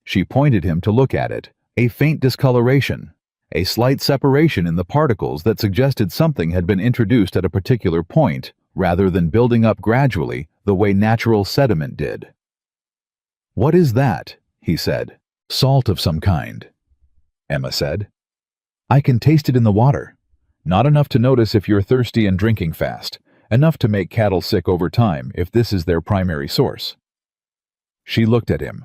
She pointed him to look at it, a faint discoloration, a slight separation in the particles that suggested something had been introduced at a particular point, rather than building up gradually the way natural sediment did. "What is that?" he said. "Salt of some kind," Emma said. "I can taste it in the water. Not enough to notice if you're thirsty and drinking fast, enough to make cattle sick over time if this is their primary source." She looked at him.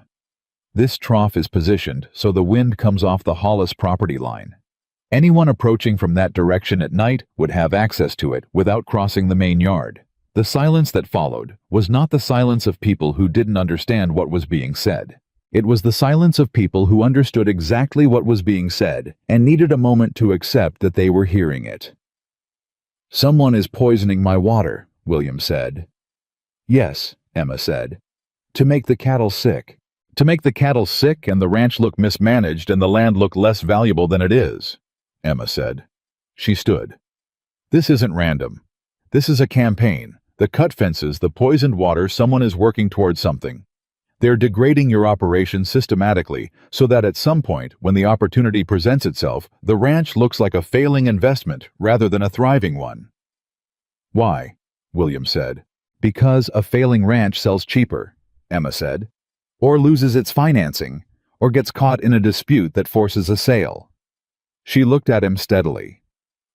This trough is positioned so the wind comes off the Hollis property line. Anyone approaching from that direction at night would have access to it without crossing the main yard. The silence that followed was not the silence of people who didn't understand what was being said. It was the silence of people who understood exactly what was being said and needed a moment to accept that they were hearing it. "Someone is poisoning my water," William said. "Yes," Emma said. "To make the cattle sick. To make the cattle sick and the ranch look mismanaged and the land look less valuable than it is," Emma said. She stood. "This isn't random. This is a campaign. The cut fences, the poisoned water, someone is working towards something. They're degrading your operation systematically so that at some point, when the opportunity presents itself, the ranch looks like a failing investment rather than a thriving one." "Why?" William said. "Because a failing ranch sells cheaper," Emma said, "or loses its financing, or gets caught in a dispute that forces a sale." She looked at him steadily.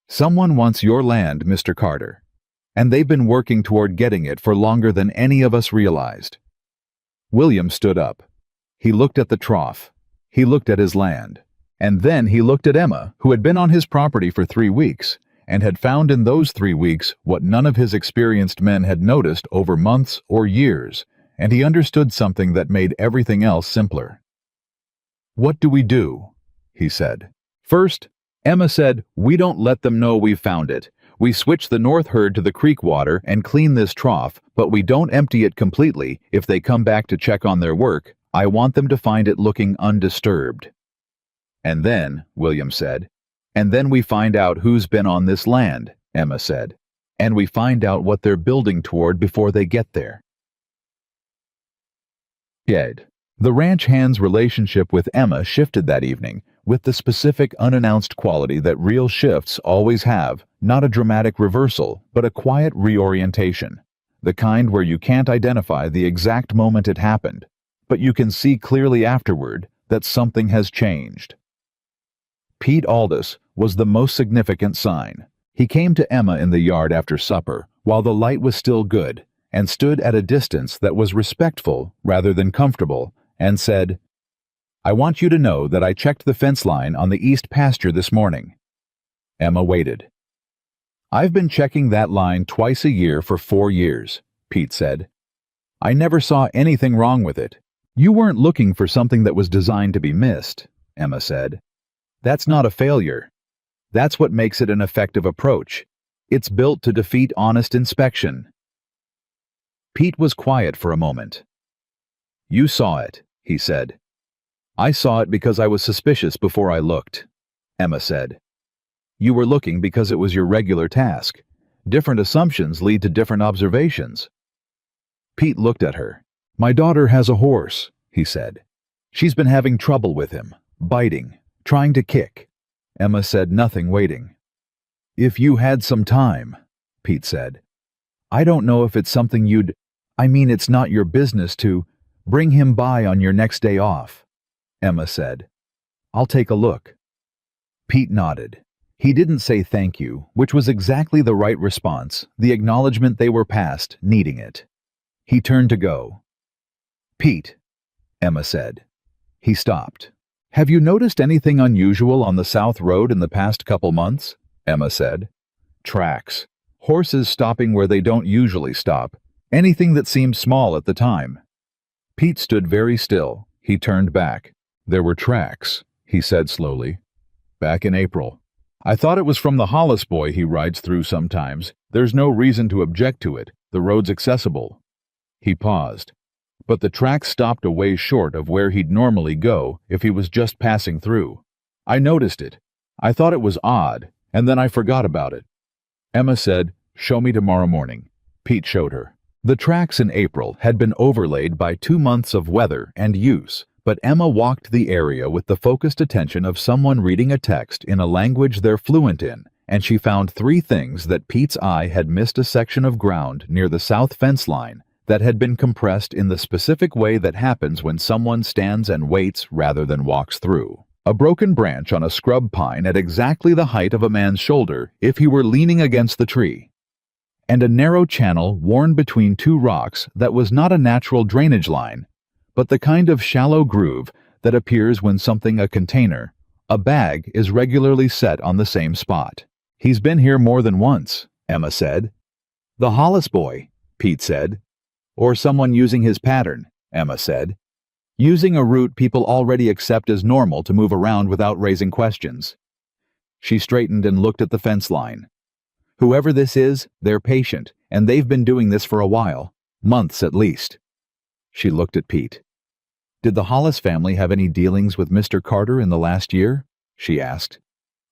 "Someone wants your land, Mr. Carter, and they've been working toward getting it for longer than any of us realized." William stood up. He looked at the trough. He looked at his land. And then he looked at Emma, who had been on his property for 3 weeks, and had found in those 3 weeks what none of his experienced men had noticed over months or years, and he understood something that made everything else simpler. "What do we do?" he said. "First," Emma said, "we don't let them know we've found it. We switch the north herd to the creek water and clean this trough, but we don't empty it completely. If they come back to check on their work, I want them to find it looking undisturbed." "And then," William said, "and then we find out who's been on this land," Emma said. "And we find out what they're building toward before they get there." Ed. The ranch hand's relationship with Emma shifted that evening, with the specific unannounced quality that real shifts always have, not a dramatic reversal, but a quiet reorientation. The kind where you can't identify the exact moment it happened, but you can see clearly afterward that something has changed. Pete Aldous was the most significant sign. He came to Emma in the yard after supper, while the light was still good, and stood at a distance that was respectful rather than comfortable, and said, "I want you to know that I checked the fence line on the east pasture this morning." Emma waited. "I've been checking that line twice a year for 4 years," Pete said. "I never saw anything wrong with it." "You weren't looking for something that was designed to be missed," Emma said. "That's not a failure. That's what makes it an effective approach. It's built to defeat honest inspection." Pete was quiet for a moment. "You saw it," he said. "I saw it because I was suspicious before I looked," Emma said. "You were looking because it was your regular task. Different assumptions lead to different observations." Pete looked at her. "My daughter has a horse," he said. "She's been having trouble with him, biting, trying to kick." Emma said nothing, waiting. "If you had some time," Pete said. "I don't know if it's something it's not your business to bring him by on your next day off," Emma said. "I'll take a look." Pete nodded. He didn't say thank you, which was exactly the right response, the acknowledgement they were past needing it. He turned to go. "Pete," Emma said. He stopped. "Have you noticed anything unusual on the South Road in the past couple months?" Emma said. "Tracks. Horses stopping where they don't usually stop. Anything that seemed small at the time." Pete stood very still. He turned back. "There were tracks," he said slowly. "Back in April. I thought it was from the Hollis boy he rides through sometimes. There's no reason to object to it. The road's accessible." He paused. "But the tracks stopped a ways short of where he'd normally go if he was just passing through. I noticed it. I thought it was odd, and then I forgot about it." Emma said, "Show me tomorrow morning." Pete showed her. The tracks in April had been overlaid by 2 months of weather and use, but Emma walked the area with the focused attention of someone reading a text in a language they're fluent in, and she found 3 things that Pete's eye had missed: a section of ground near the south fence line that had been compressed in the specific way that happens when someone stands and waits rather than walks through. A broken branch on a scrub pine at exactly the height of a man's shoulder if he were leaning against the tree. And a narrow channel worn between 2 rocks that was not a natural drainage line, but the kind of shallow groove that appears when a container, a bag, is regularly set on the same spot. "He's been here more than once," Emma said. "The Hollis boy," Pete said. "Or someone using his pattern," Emma said. "Using a route people already accept as normal to move around without raising questions." She straightened and looked at the fence line. "Whoever this is, they're patient, and they've been doing this for a while, months at least." She looked at Pete. "Did the Hollis family have any dealings with Mr. Carter in the last year?" she asked.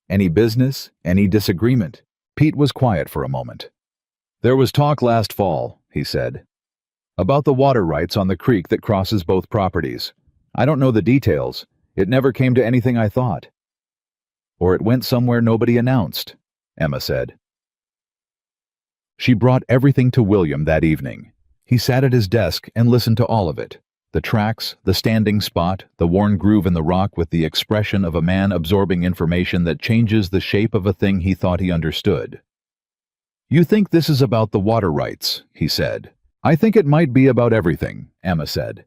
"Any business, any disagreement?" Pete was quiet for a moment. "There was talk last fall," he said, "about the water rights on the creek that crosses both properties. I don't know the details. It never came to anything, I thought." "Or it went somewhere nobody announced," Emma said. She brought everything to William that evening. He sat at his desk and listened to all of it. The tracks, the standing spot, the worn groove in the rock with the expression of a man absorbing information that changes the shape of a thing he thought he understood. "You think this is about the water rights," he said. "I think it might be about everything," Emma said.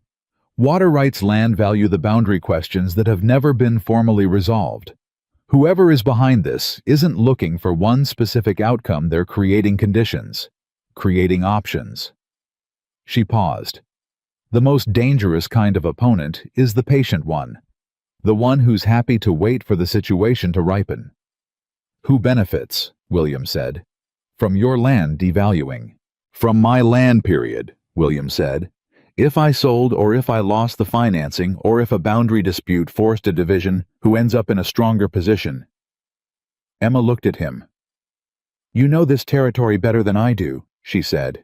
"Water rights land value the boundary questions that have never been formally resolved. Whoever is behind this isn't looking for one specific outcome, they're creating conditions, creating options." She paused. "The most dangerous kind of opponent is the patient one, the one who's happy to wait for the situation to ripen." "Who benefits?" William said. From your land devaluing. From my land period, William said. If I sold or if I lost the financing or if a boundary dispute forced a division, who ends up in a stronger position? Emma looked at him. You know this territory better than I do, she said.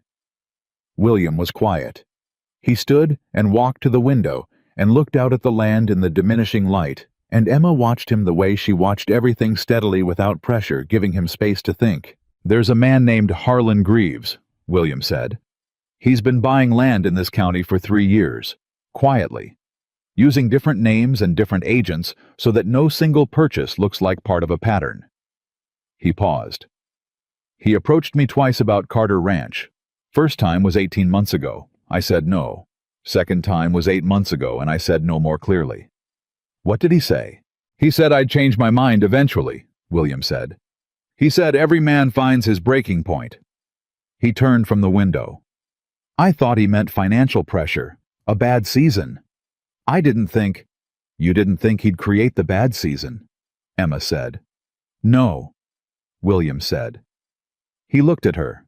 William was quiet. He stood and walked to the window and looked out at the land in the diminishing light, and Emma watched him the way she watched everything steadily without pressure, giving him space to think. There's a man named Harlan Greaves, William said. He's been buying land in this county for 3 years, quietly, using different names and different agents so that no single purchase looks like part of a pattern. He paused. He approached me twice about Carter Ranch. First time was 18 months ago. I said no. Second time was 8 months ago, and I said no more clearly. What did he say? He said I'd change my mind eventually, William said. He said every man finds his breaking point. He turned from the window. I thought he meant financial pressure, a bad season. I didn't think... You didn't think he'd create the bad season, Emma said. No, William said. He looked at her.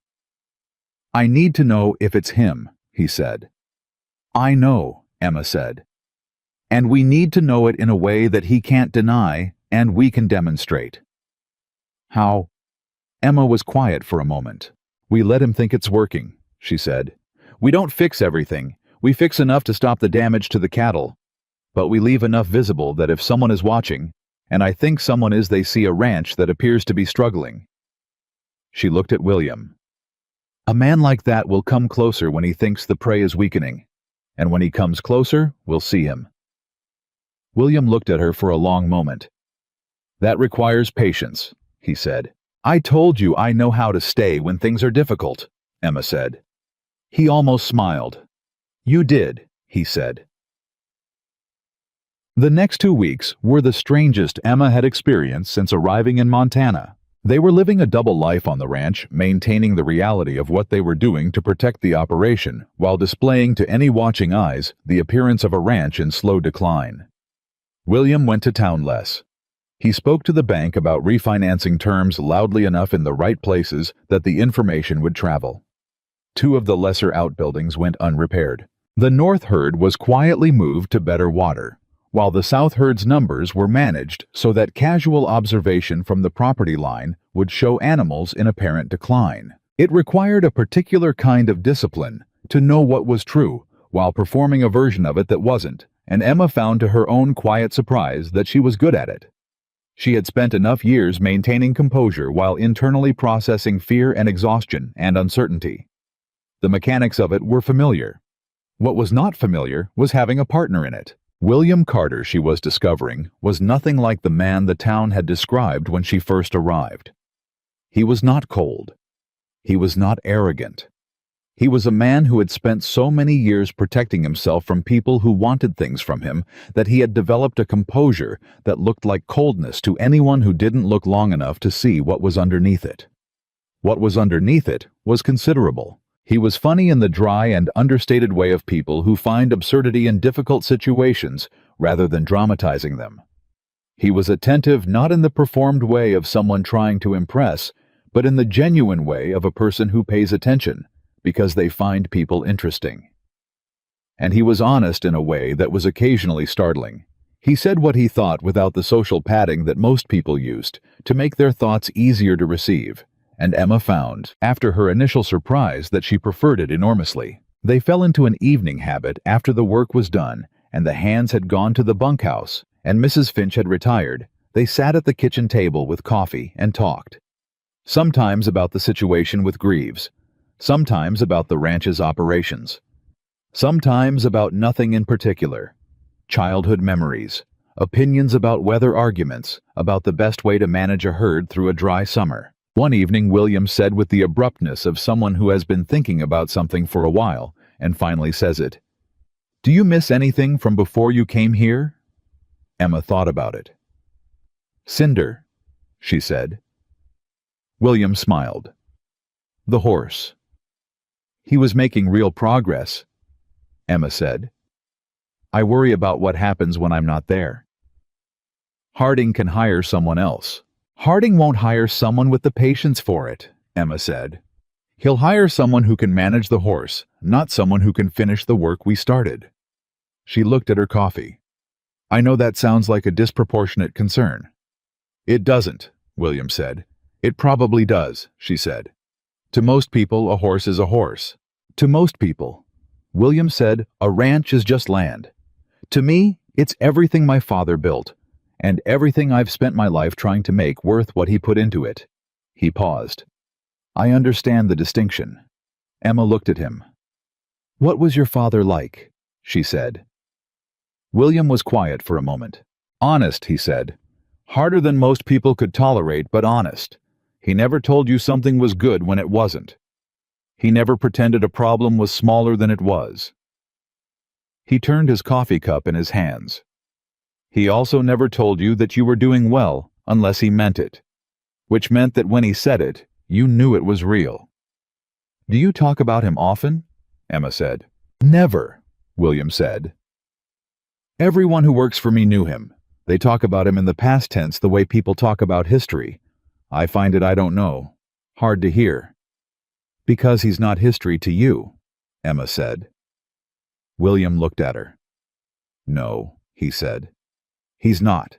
I need to know if it's him, he said. I know, Emma said. And we need to know it in a way that he can't deny and we can demonstrate. How? Emma was quiet for a moment. We let him think it's working, she said. We don't fix everything. We fix enough to stop the damage to the cattle. But we leave enough visible that if someone is watching, and I think someone is, they see a ranch that appears to be struggling. She looked at William. A man like that will come closer when he thinks the prey is weakening, and when he comes closer, we'll see him. William looked at her for a long moment. That requires patience, he said. I told you I know how to stay when things are difficult, Emma said. He almost smiled. You did, he said. The next 2 weeks were the strangest Emma had experienced since arriving in Montana. They were living a double life on the ranch, maintaining the reality of what they were doing to protect the operation, while displaying to any watching eyes the appearance of a ranch in slow decline. William went to town less. He spoke to the bank about refinancing terms loudly enough in the right places that the information would travel. 2 of the lesser outbuildings went unrepaired. The north herd was quietly moved to better water, while the south herd's numbers were managed so that casual observation from the property line would show animals in apparent decline. It required a particular kind of discipline to know what was true while performing a version of it that wasn't, and Emma found to her own quiet surprise that she was good at it. She had spent enough years maintaining composure while internally processing fear and exhaustion and uncertainty. The mechanics of it were familiar. What was not familiar was having a partner in it. William Carter, she was discovering, was nothing like the man the town had described when she first arrived. He was not cold. He was not arrogant. He was a man who had spent so many years protecting himself from people who wanted things from him that he had developed a composure that looked like coldness to anyone who didn't look long enough to see what was underneath it. What was underneath it was considerable. He was funny in the dry and understated way of people who find absurdity in difficult situations rather than dramatizing them. He was attentive not in the performed way of someone trying to impress, but in the genuine way of a person who pays attention because they find people interesting. And he was honest in a way that was occasionally startling. He said what he thought without the social padding that most people used to make their thoughts easier to receive. And Emma found, after her initial surprise, that she preferred it enormously. They fell into an evening habit after the work was done, and the hands had gone to the bunkhouse, and Mrs. Finch had retired. They sat at the kitchen table with coffee and talked. Sometimes about the situation with Greaves, sometimes about the ranch's operations, sometimes about nothing in particular. Childhood memories, opinions about weather, arguments about the best way to manage a herd through a dry summer. One evening, William said with the abruptness of someone who has been thinking about something for a while and finally says it, "Do you miss anything from before you came here?" Emma thought about it. "Cinder," she said. William smiled. "The horse." "He was making real progress," Emma said. "I worry about what happens when I'm not there." "Harding can hire someone else." "Harding won't hire someone with the patience for it," Emma said. He'll hire someone who can manage the horse, not someone who can finish the work we started. She looked at her coffee. I know that sounds like a disproportionate concern. It doesn't, William said. It probably does, she said. To most people, a horse is a horse. To most people, William said, a ranch is just land. To me, it's everything my father built, and everything I've spent my life trying to make worth what he put into it. He paused. I understand the distinction. Emma looked at him. What was your father like? She said. William was quiet for a moment. Honest, he said. Harder than most people could tolerate, but honest. He never told you something was good when it wasn't. He never pretended a problem was smaller than it was. He turned his coffee cup in his hands. He also never told you that you were doing well unless he meant it, which meant that when he said it, you knew it was real. Do you talk about him often? Emma said. Never, William said. Everyone who works for me knew him. They talk about him in the past tense the way people talk about history. I find it I don't know. Hard to hear. Because he's not history to you, Emma said. William looked at her. No, he said. He's not.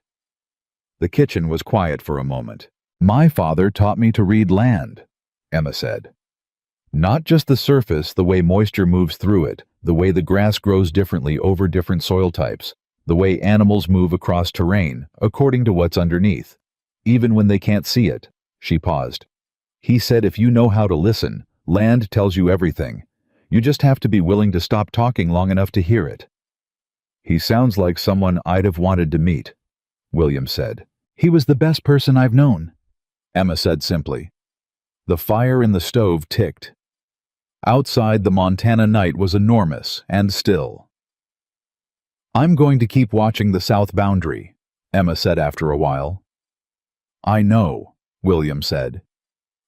The kitchen was quiet for a moment. My father taught me to read land, Emma said. Not just the surface, the way moisture moves through it, the way the grass grows differently over different soil types, the way animals move across terrain, according to what's underneath. Even when they can't see it. She paused. He said if you know how to listen, land tells you everything. You just have to be willing to stop talking long enough to hear it. He sounds like someone I'd have wanted to meet, William said. He was the best person I've known, Emma said simply. The fire in the stove ticked. Outside, the Montana night was enormous and still. I'm going to keep watching the south boundary, Emma said after a while. I know, William said.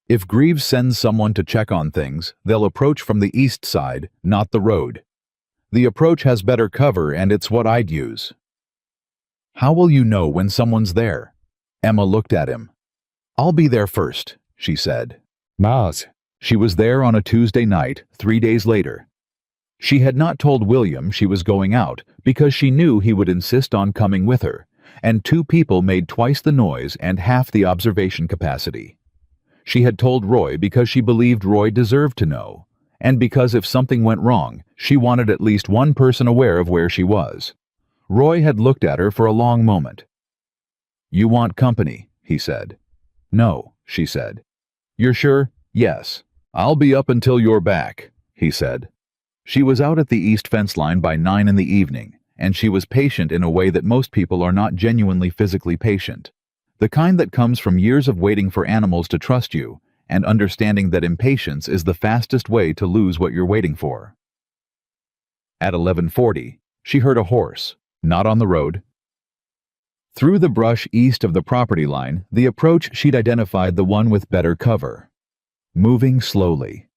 If Greaves sends someone to check on things, they'll approach from the east side, not the road. The approach has better cover, and it's what I'd use. How will you know when someone's there? Emma looked at him. I'll be there first, she said. Mars. She was there on a Tuesday night, 3 days later. She had not told William she was going out because she knew he would insist on coming with her, and 2 people made twice the noise and half the observation capacity. She had told Roy because she believed Roy deserved to know, and because if something went wrong, she wanted at least one person aware of where she was. Roy had looked at her for a long moment. You want company, he said. No, she said. You're sure? Yes. I'll be up until you're back, he said. She was out at the east fence line by 9 in the evening, and she was patient in a way that most people are not genuinely physically patient. The kind that comes from years of waiting for animals to trust you, and understanding that impatience is the fastest way to lose what you're waiting for. At 11:40, she heard a horse, not on the road. Through the brush east of the property line, the approach she'd identified the one with better cover. Moving slowly.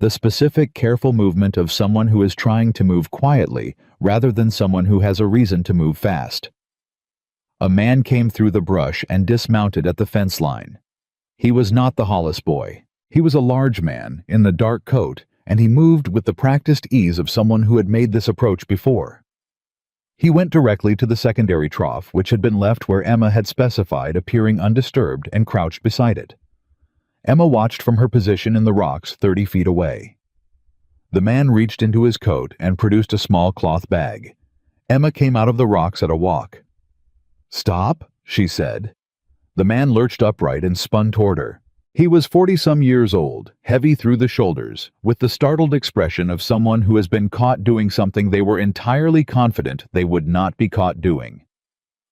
The specific, careful movement of someone who is trying to move quietly rather than someone who has a reason to move fast. A man came through the brush and dismounted at the fence line. He was not the Hollis boy. He was a large man in a dark coat, and he moved with the practiced ease of someone who had made this approach before. He went directly to the secondary trough, which had been left where Emma had specified, appearing undisturbed, and crouched beside it. Emma watched from her position in the rocks 30 feet away. The man reached into his coat and produced a small cloth bag. Emma came out of the rocks at a walk. Stop, she said. The man lurched upright and spun toward her. He was 40-some years old, heavy through the shoulders, with the startled expression of someone who has been caught doing something they were entirely confident they would not be caught doing.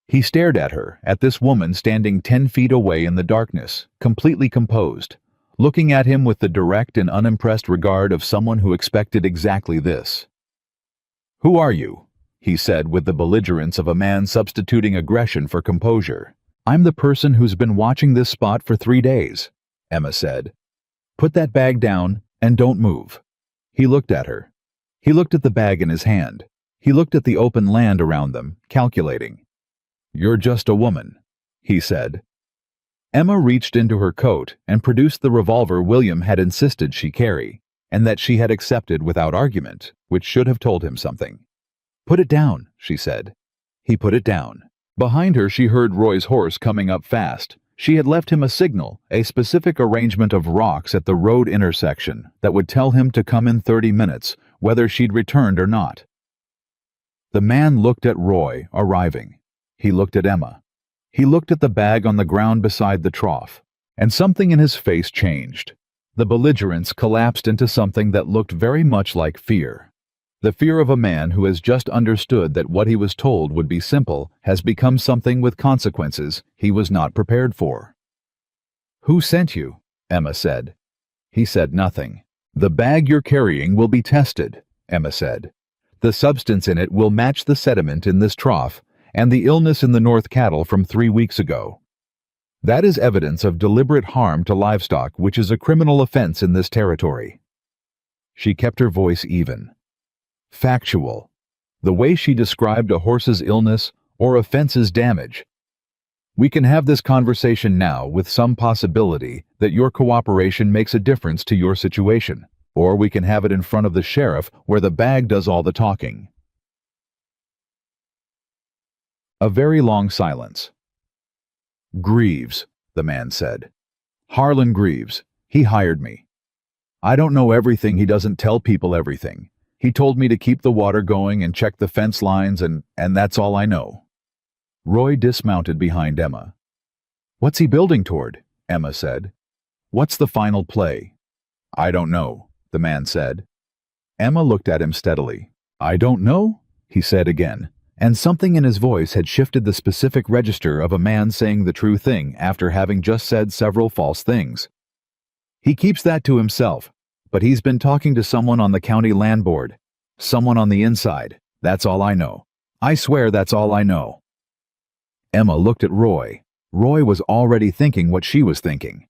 He stared at her, at this woman standing 10 feet away in the darkness, completely composed, looking at him with the direct and unimpressed regard of someone who expected exactly this. Who are you? He said with the belligerence of a man substituting aggression for composure. I'm the person who's been watching this spot for 3 days, Emma said. Put that bag down and don't move. He looked at her. He looked at the bag in his hand. He looked at the open land around them, calculating. You're just a woman, he said. Emma reached into her coat and produced the revolver William had insisted she carry, and that she had accepted without argument, which should have told him something. "Put it down," she said. He put it down. Behind her she heard Roy's horse coming up fast. She had left him a signal, a specific arrangement of rocks at the road intersection that would tell him to come in 30 minutes, whether she'd returned or not. The man looked at Roy, arriving. He looked at Emma. He looked at the bag on the ground beside the trough, and something in his face changed. The belligerence collapsed into something that looked very much like fear. The fear of a man who has just understood that what he was told would be simple has become something with consequences he was not prepared for. "Who sent you?" Emma said. He said nothing. "The bag you're carrying will be tested," Emma said. "The substance in it will match the sediment in this trough and the illness in the North cattle from 3 weeks ago. That is evidence of deliberate harm to livestock, which is a criminal offense in this territory." She kept her voice even. Factual. The way she described a horse's illness or a fence's damage. "We can have this conversation now with some possibility that your cooperation makes a difference to your situation, or we can have it in front of the sheriff where the bag does all the talking." A very long silence. "Greaves," the man said. "Harlan Greaves. He hired me. I don't know everything. He doesn't tell people everything. He told me to keep the water going and check the fence lines, and that's all I know." Roy dismounted behind Emma. "What's he building toward?" Emma said. "What's the final play?" "I don't know," the man said. Emma looked at him steadily. "I don't know?" he said again, and something in his voice had shifted the specific register of a man saying the true thing after having just said several false things. "He keeps that to himself. But he's been talking to someone on the county land board. Someone on the inside. That's all I know. I swear that's all I know." Emma looked at Roy. Roy was already thinking what she was thinking.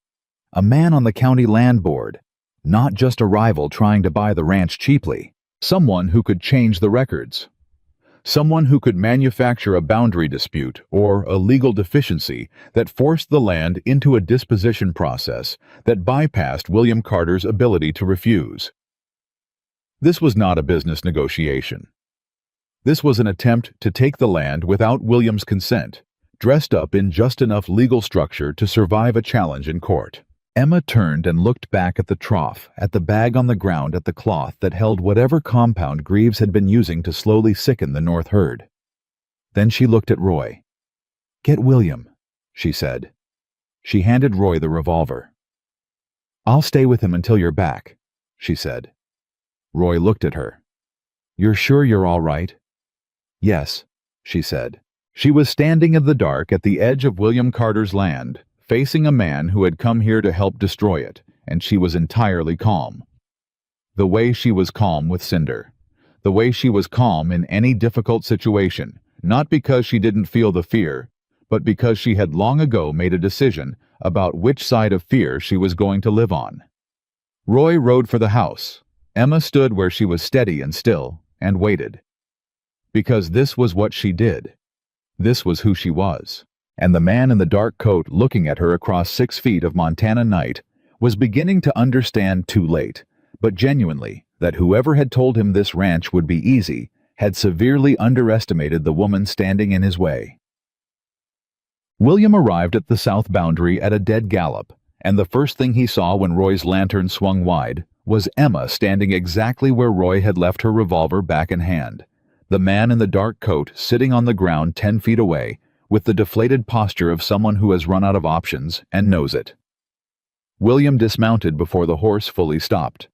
A man on the county land board. Not just a rival trying to buy the ranch cheaply. Someone who could change the records. Someone who could manufacture a boundary dispute or a legal deficiency that forced the land into a disposition process that bypassed William Carter's ability to refuse. This was not a business negotiation. This was an attempt to take the land without William's consent, dressed up in just enough legal structure to survive a challenge in court. Emma turned and looked back at the trough, at the bag on the ground, at the cloth that held whatever compound Greaves had been using to slowly sicken the North herd. Then she looked at Roy. "Get William," she said. She handed Roy the revolver. "I'll stay with him until you're back," she said. Roy looked at her. "You're sure you're all right?" "Yes," she said. She was standing in the dark at the edge of William Carter's land, facing a man who had come here to help destroy it, and she was entirely calm. The way she was calm with Cinder. The way she was calm in any difficult situation, not because she didn't feel the fear, but because she had long ago made a decision about which side of fear she was going to live on. Roy rode for the house. Emma stood where she was steady and still, and waited. Because this was what she did. This was who she was. And the man in the dark coat looking at her across 6 feet of Montana night was beginning to understand too late, but genuinely, that whoever had told him this ranch would be easy had severely underestimated the woman standing in his way. William arrived at the south boundary at a dead gallop, and the first thing he saw when Roy's lantern swung wide was Emma standing exactly where Roy had left her revolver back in hand, the man in the dark coat sitting on the ground 10 feet away, with the deflated posture of someone who has run out of options and knows it. William dismounted before the horse fully stopped.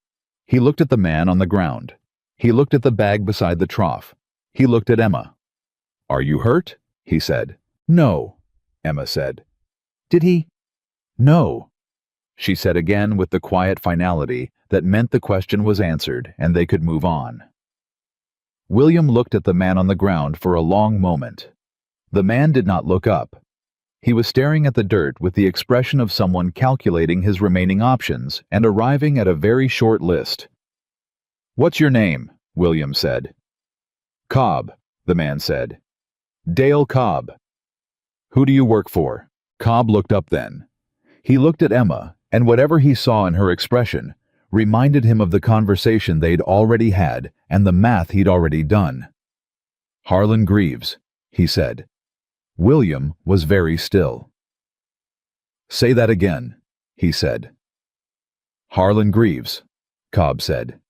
He looked at the man on the ground. He looked at the bag beside the trough. He looked at Emma. "Are you hurt?" he said. "No," Emma said. "Did he?" "No," she said again with the quiet finality that meant the question was answered and they could move on. William looked at the man on the ground for a long moment. The man did not look up. He was staring at the dirt with the expression of someone calculating his remaining options and arriving at a very short list. "What's your name?" William said. "Cobb," the man said. "Dale Cobb." "Who do you work for?" Cobb looked up then. He looked at Emma, and whatever he saw in her expression reminded him of the conversation they'd already had and the math he'd already done. "Harlan Greaves," he said. William was very still. "Say that again," he said. "Harlan Greaves," Cobb said.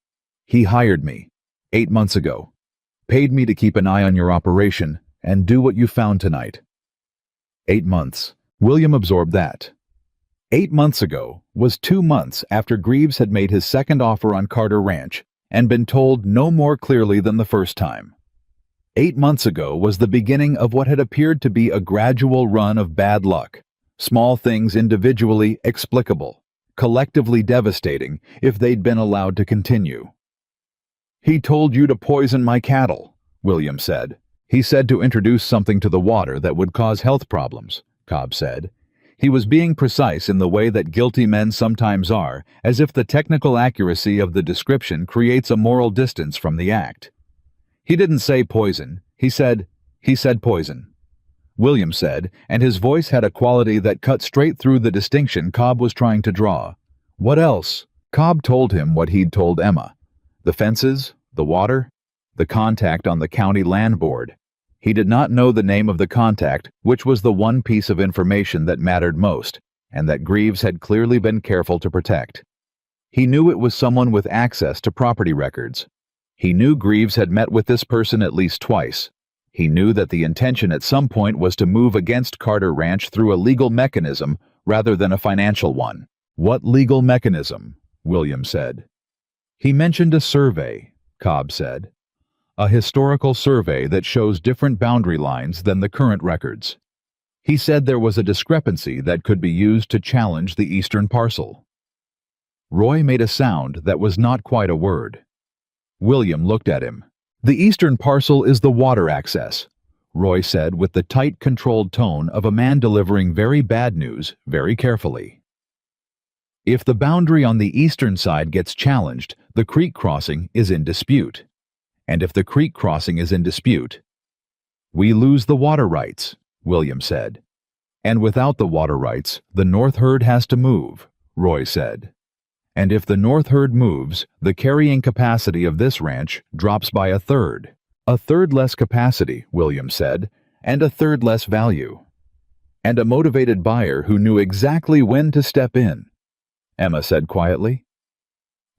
"He hired me 8 months ago, paid me to keep an eye on your operation and do what you found tonight." 8 months. William absorbed that. 8 months ago was 2 months after Greaves had made his second offer on Carter Ranch and been told no more clearly than the first time. 8 months ago was the beginning of what had appeared to be a gradual run of bad luck, small things individually explicable, collectively devastating if they'd been allowed to continue. "He told you to poison my cattle," William said. "He said to introduce something to the water that would cause health problems," Cobb said. He was being precise in the way that guilty men sometimes are, as if the technical accuracy of the description creates a moral distance from the act. "He didn't say poison. He said poison," William said, and his voice had a quality that cut straight through the distinction Cobb was trying to draw. "What else?" Cobb told him what he'd told Emma. The fences, the water, the contact on the county land board. He did not know the name of the contact, which was the one piece of information that mattered most, and that Greaves had clearly been careful to protect. He knew it was someone with access to property records. He knew Greaves had met with this person at least twice. He knew that the intention at some point was to move against Carter Ranch through a legal mechanism rather than a financial one. "What legal mechanism?" William said. "He mentioned a survey," Cobb said. "A historical survey that shows different boundary lines than the current records. He said there was a discrepancy that could be used to challenge the eastern parcel." Roy made a sound that was not quite a word. William looked at him. "The eastern parcel is the water access," Roy said with the tight, controlled tone of a man delivering very bad news very carefully. "If the boundary on the eastern side gets challenged, the creek crossing is in dispute. And if the creek crossing is in dispute, we lose the water rights," William said. "And without the water rights, the north herd has to move," Roy said. "And if the north herd moves, the carrying capacity of this ranch drops by a third. A third less capacity," William said, "and a third less value. And a motivated buyer who knew exactly when to step in," Emma said quietly.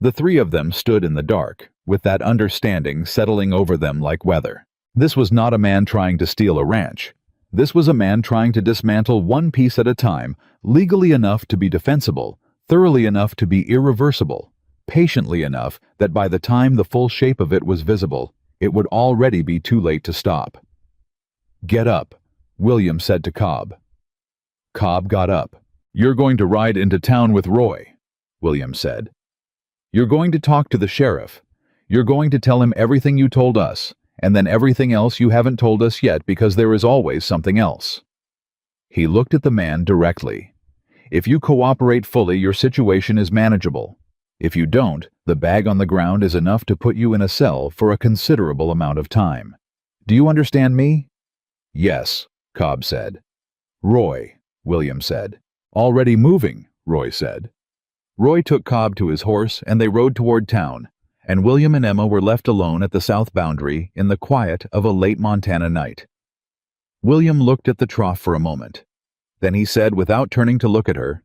The three of them stood in the dark, with that understanding settling over them like weather. This was not a man trying to steal a ranch. This was a man trying to dismantle one piece at a time, legally enough to be defensible, thoroughly enough to be irreversible, patiently enough that by the time the full shape of it was visible, it would already be too late to stop. "Get up," William said to Cobb. Cobb got up. "You're going to ride into town with Roy," William said. "You're going to talk to the sheriff. You're going to tell him everything you told us, and then everything else you haven't told us yet because there is always something else." He looked at the man directly. "If you cooperate fully, your situation is manageable. If you don't, the bag on the ground is enough to put you in a cell for a considerable amount of time. Do you understand me?" "Yes," Cobb said. "Roy," William said. "Already moving," Roy said. Roy took Cobb to his horse and they rode toward town, and William and Emma were left alone at the south boundary in the quiet of a late Montana night. William looked at the trough for a moment. Then he said without turning to look at her,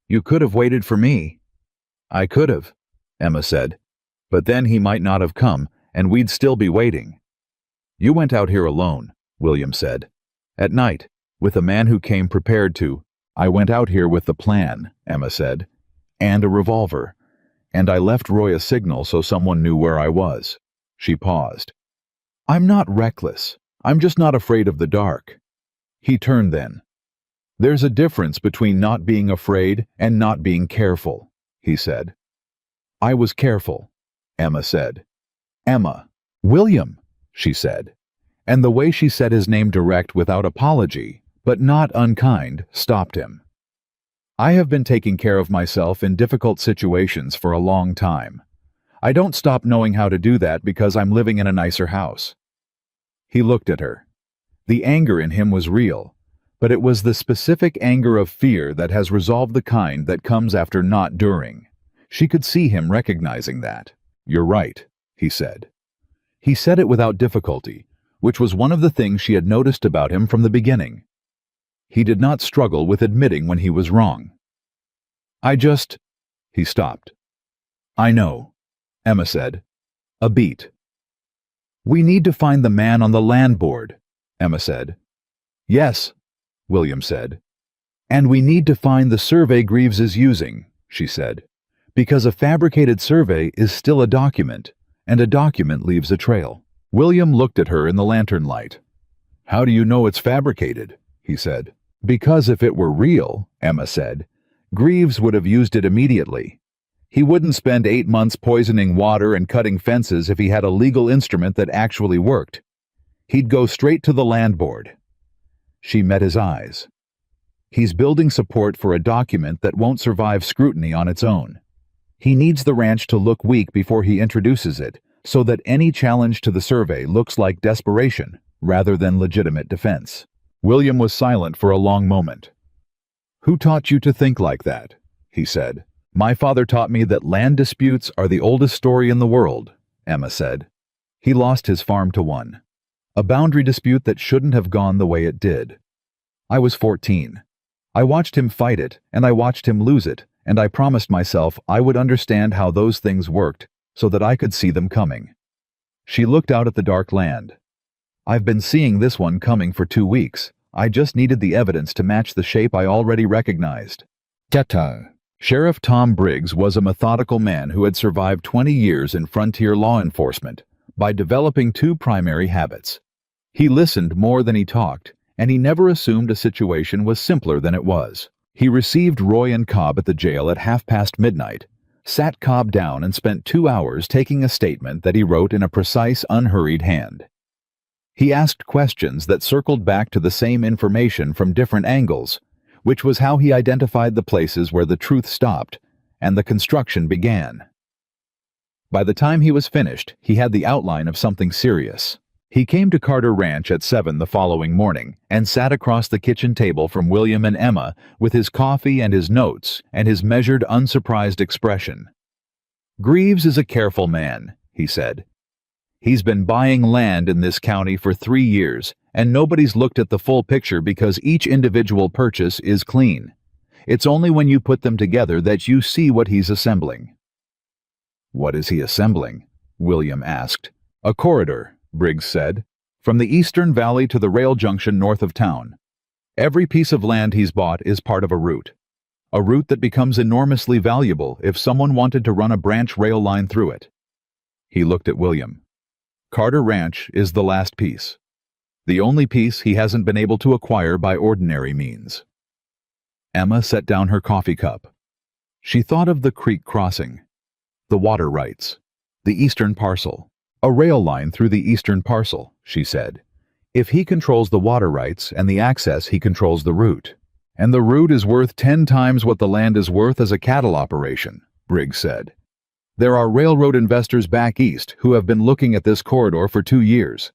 "You could have waited for me." "I could have," Emma said. "But then he might not have come, and we'd still be waiting." "You went out here alone," William said. "At night, with a man who came prepared to—" "I went out here with the plan," Emma said. "And a revolver. And I left Roy a signal so someone knew where I was." She paused. "I'm not reckless. I'm just not afraid of the dark." He turned then. "There's a difference between not being afraid and not being careful," he said. "I was careful," Emma said. "Emma." "William," she said. And the way she said his name direct without apology, but not unkind, stopped him. "I have been taking care of myself in difficult situations for a long time. I don't stop knowing how to do that because I'm living in a nicer house." He looked at her. The anger in him was real, But it was the specific anger of fear that has resolved the kind that comes after not during. She could see him recognizing that. "You're right," he said. He said it without difficulty, which was one of the things she had noticed about him from the beginning. He did not struggle with admitting when he was wrong. He stopped. "I know," Emma said. "A beat." "We need to find the man on the land board," Emma said. "Yes," William said. "And we need to find the survey Greaves is using," she said, "because a fabricated survey is still a document, and a document leaves a trail." William looked at her in the lantern light. "How do you know it's fabricated?" he said. "Because if it were real," Emma said, "Greaves would have used it immediately. He wouldn't spend 8 months poisoning water and cutting fences if he had a legal instrument that actually worked. He'd go straight to the land board." She met his eyes. "He's building support for a document that won't survive scrutiny on its own. He needs the ranch to look weak before he introduces it, so that any challenge to the survey looks like desperation rather than legitimate defense." William was silent for a long moment. "Who taught you to think like that?" he said. "My father taught me that land disputes are the oldest story in the world," Emma said. "He lost his farm to one. A boundary dispute that shouldn't have gone the way it did. I was 14. I watched him fight it, and I watched him lose it, and I promised myself I would understand how those things worked so that I could see them coming." She looked out at the dark land. "I've been seeing this one coming for 2 weeks. I just needed the evidence to match the shape I already recognized." Tata. Sheriff Tom Briggs was a methodical man who had survived 20 years in frontier law enforcement by developing 2 primary habits. He listened more than he talked, and he never assumed a situation was simpler than it was. He received Roy and Cobb at the jail at midnight, sat Cobb down and spent 2 hours taking a statement that he wrote in a precise, unhurried hand. He asked questions that circled back to the same information from different angles, which was how he identified the places where the truth stopped and the construction began. By the time he was finished, he had the outline of something serious. He came to Carter Ranch at 7 the following morning and sat across the kitchen table from William and Emma with his coffee and his notes and his measured, unsurprised expression. "Greaves is a careful man," he said. "He's been buying land in this county for 3 years, and nobody's looked at the full picture because each individual purchase is clean. It's only when you put them together that you see what he's assembling." "What is he assembling?" William asked. "A corridor," Briggs said, "from the eastern valley to the rail junction north of town. Every piece of land he's bought is part of a route that becomes enormously valuable if someone wanted to run a branch rail line through it." He looked at William. "Carter Ranch is the last piece. The only piece he hasn't been able to acquire by ordinary means." Emma set down her coffee cup. She thought of the creek crossing, the water rights, the eastern parcel. "A rail line through the eastern parcel," she said. "If he controls the water rights and the access, he controls the route. And the route is worth 10 times what the land is worth as a cattle operation," Briggs said. "There are railroad investors back east who have been looking at this corridor for 2 years.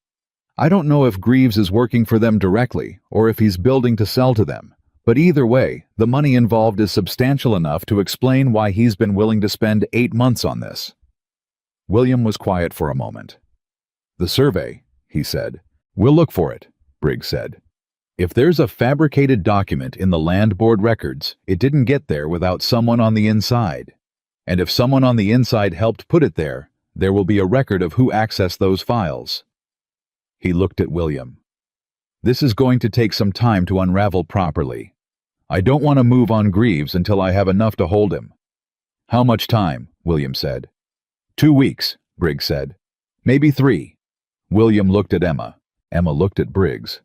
I don't know if Greaves is working for them directly or if he's building to sell to them, but either way, the money involved is substantial enough to explain why he's been willing to spend 8 months on this." William was quiet for a moment. "The survey," he said. "We'll look for it," Briggs said. "If there's a fabricated document in the land board records, it didn't get there without someone on the inside. And if someone on the inside helped put it there, there will be a record of who accessed those files." He looked at William. "This is going to take some time to unravel properly. I don't want to move on Greaves until I have enough to hold him." "How much time?" William said. 2 weeks, Briggs said. "Maybe 3. William looked at Emma. Emma looked at Briggs.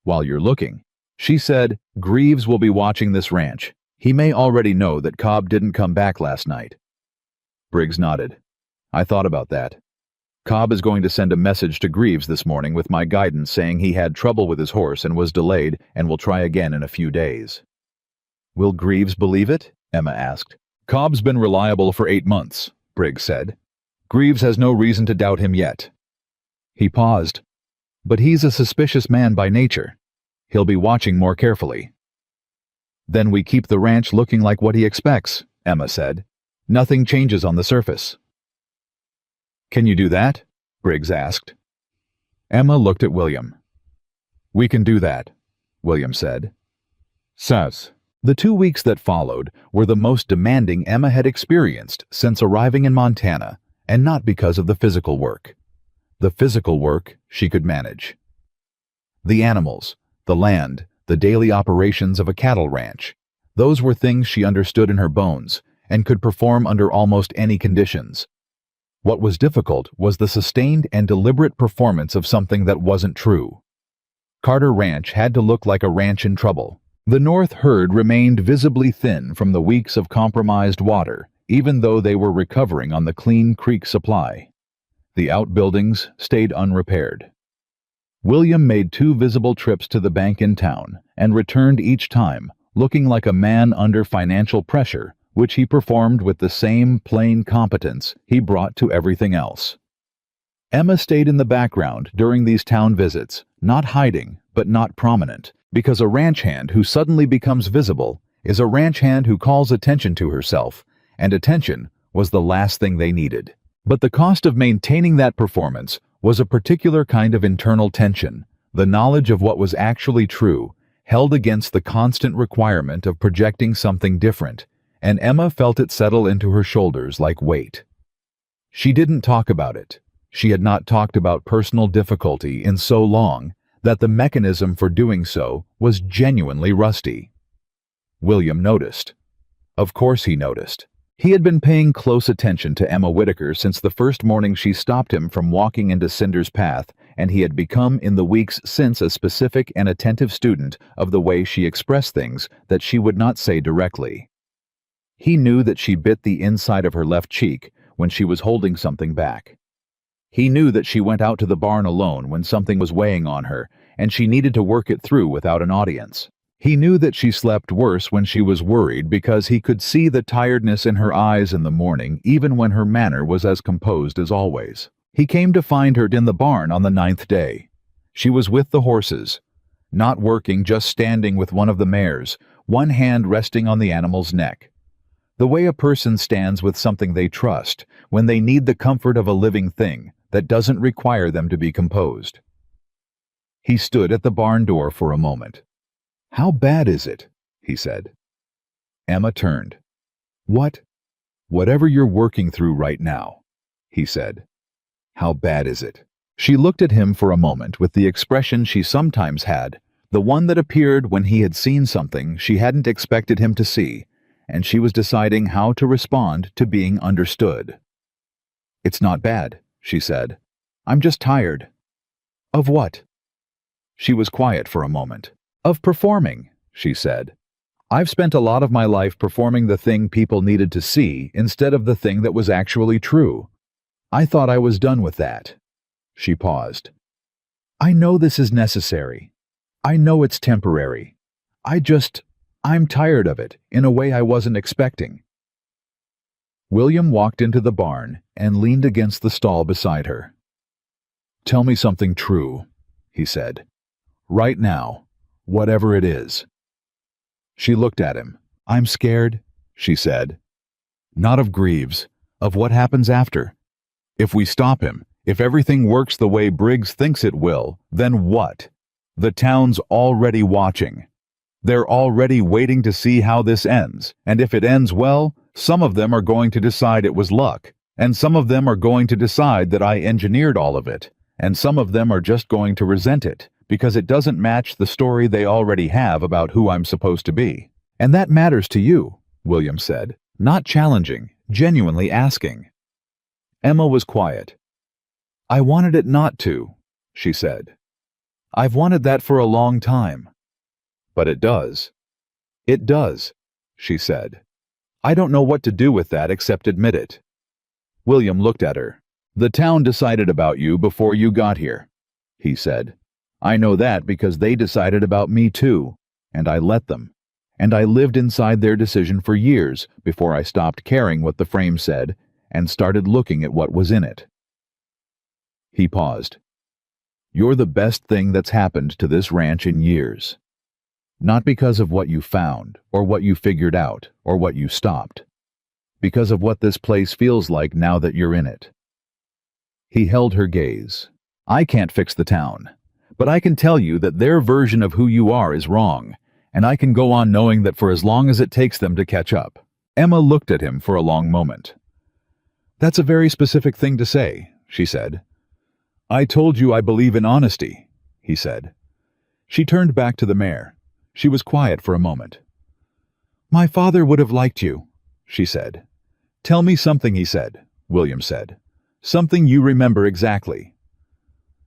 "While you're looking," she said, "Greaves will be watching this ranch. He may already know that Cobb didn't come back last night." Briggs nodded. "I thought about that. Cobb is going to send a message to Greaves this morning with my guidance saying he had trouble with his horse and was delayed and will try again in a few days." "Will Greaves believe it?" Emma asked. "Cobb's been reliable for 8 months, Briggs said. "Greaves has no reason to doubt him yet." He paused. "But he's a suspicious man by nature. He'll be watching more carefully. Then we keep the ranch looking like what he expects, Emma said. Nothing changes on the surface. Can you do that? Briggs asked. Emma looked at William. We can do that, William said. Says. The 2 weeks that followed were the most demanding Emma had experienced since arriving in Montana, and not because of the physical work. The physical work she could manage. The animals, the land, the daily operations of a cattle ranch, those were things she understood in her bones and could perform under almost any conditions. What was difficult was the sustained and deliberate performance of something that wasn't true. Carter Ranch had to look like a ranch in trouble. The North herd remained visibly thin from the weeks of compromised water, even though they were recovering on the clean creek supply. The outbuildings stayed unrepaired. William made 2 visible trips to the bank in town and returned each time, looking like a man under financial pressure, which he performed with the same plain competence he brought to everything else. Emma stayed in the background during these town visits, not hiding, but not prominent, because a ranch hand who suddenly becomes visible is a ranch hand who calls attention to herself, and attention was the last thing they needed. But the cost of maintaining that performance was a particular kind of internal tension, the knowledge of what was actually true, held against the constant requirement of projecting something different, and Emma felt it settle into her shoulders like weight. She didn't talk about it. She had not talked about personal difficulty in so long that the mechanism for doing so was genuinely rusty. William noticed. Of course he noticed. He had been paying close attention to Emma Whitaker since the first morning she stopped him from walking into Cinder's path, and he had become in the weeks since a specific and attentive student of the way she expressed things that she would not say directly. He knew that she bit the inside of her left cheek when she was holding something back. He knew that she went out to the barn alone when something was weighing on her, and she needed to work it through without an audience. He knew that she slept worse when she was worried because he could see the tiredness in her eyes in the morning even when her manner was as composed as always. He came to find her in the barn on the 9th day. She was with the horses, not working, just standing with one of the mares, one hand resting on the animal's neck. The way a person stands with something they trust when they need the comfort of a living thing that doesn't require them to be composed. He stood at the barn door for a moment. "How bad is it?" he said. Emma turned. Whatever you're working through right now," he said. "How bad is it?" She looked at him for a moment with the expression she sometimes had, the one that appeared when he had seen something she hadn't expected him to see, and she was deciding how to respond to being understood. "It's not bad," she said. "I'm just tired." "Of what?" She was quiet for a moment. "Of performing," she said. "I've spent a lot of my life performing the thing people needed to see instead of the thing that was actually true. I thought I was done with that." She paused. "I know this is necessary. I know it's temporary. I'm tired of it in a way I wasn't expecting." William walked into the barn and leaned against the stall beside her. "Tell me something true," he said. "Right now, whatever it is." She looked at him. "I'm scared," she said. "Not of Greaves, of what happens after. If we stop him, if everything works the way Briggs thinks it will, then what? The town's already watching. They're already waiting to see how this ends, and if it ends well, some of them are going to decide it was luck, and some of them are going to decide that I engineered all of it, and some of them are just going to resent it, because it doesn't match the story they already have about who I'm supposed to be. And that matters to you," William said, not challenging, genuinely asking. Emma was quiet. "I wanted it not to," she said. "I've wanted that for a long time." "But it does." "It does," she said. "I don't know what to do with that except admit it." William looked at her. "The town decided about you before you got here," he said. "I know that because they decided about me too, and I let them. And I lived inside their decision for years before I stopped caring what the frame said and started looking at what was in it." He paused. You're the best thing that's happened to this ranch in years. Not because of what you found, or what you figured out, or what you stopped. Because of what this place feels like now that you're in it." He held her gaze. "I can't fix the town, but I can tell you that their version of who you are is wrong, and I can go on knowing that for as long as it takes them to catch up." Emma looked at him for a long moment. "That's a very specific thing to say," she said. "I told you I believe in honesty," he said. She turned back to the mare. She was quiet for a moment. "My father would have liked you," she said. "Tell me something," he said. William said. "Something you remember exactly."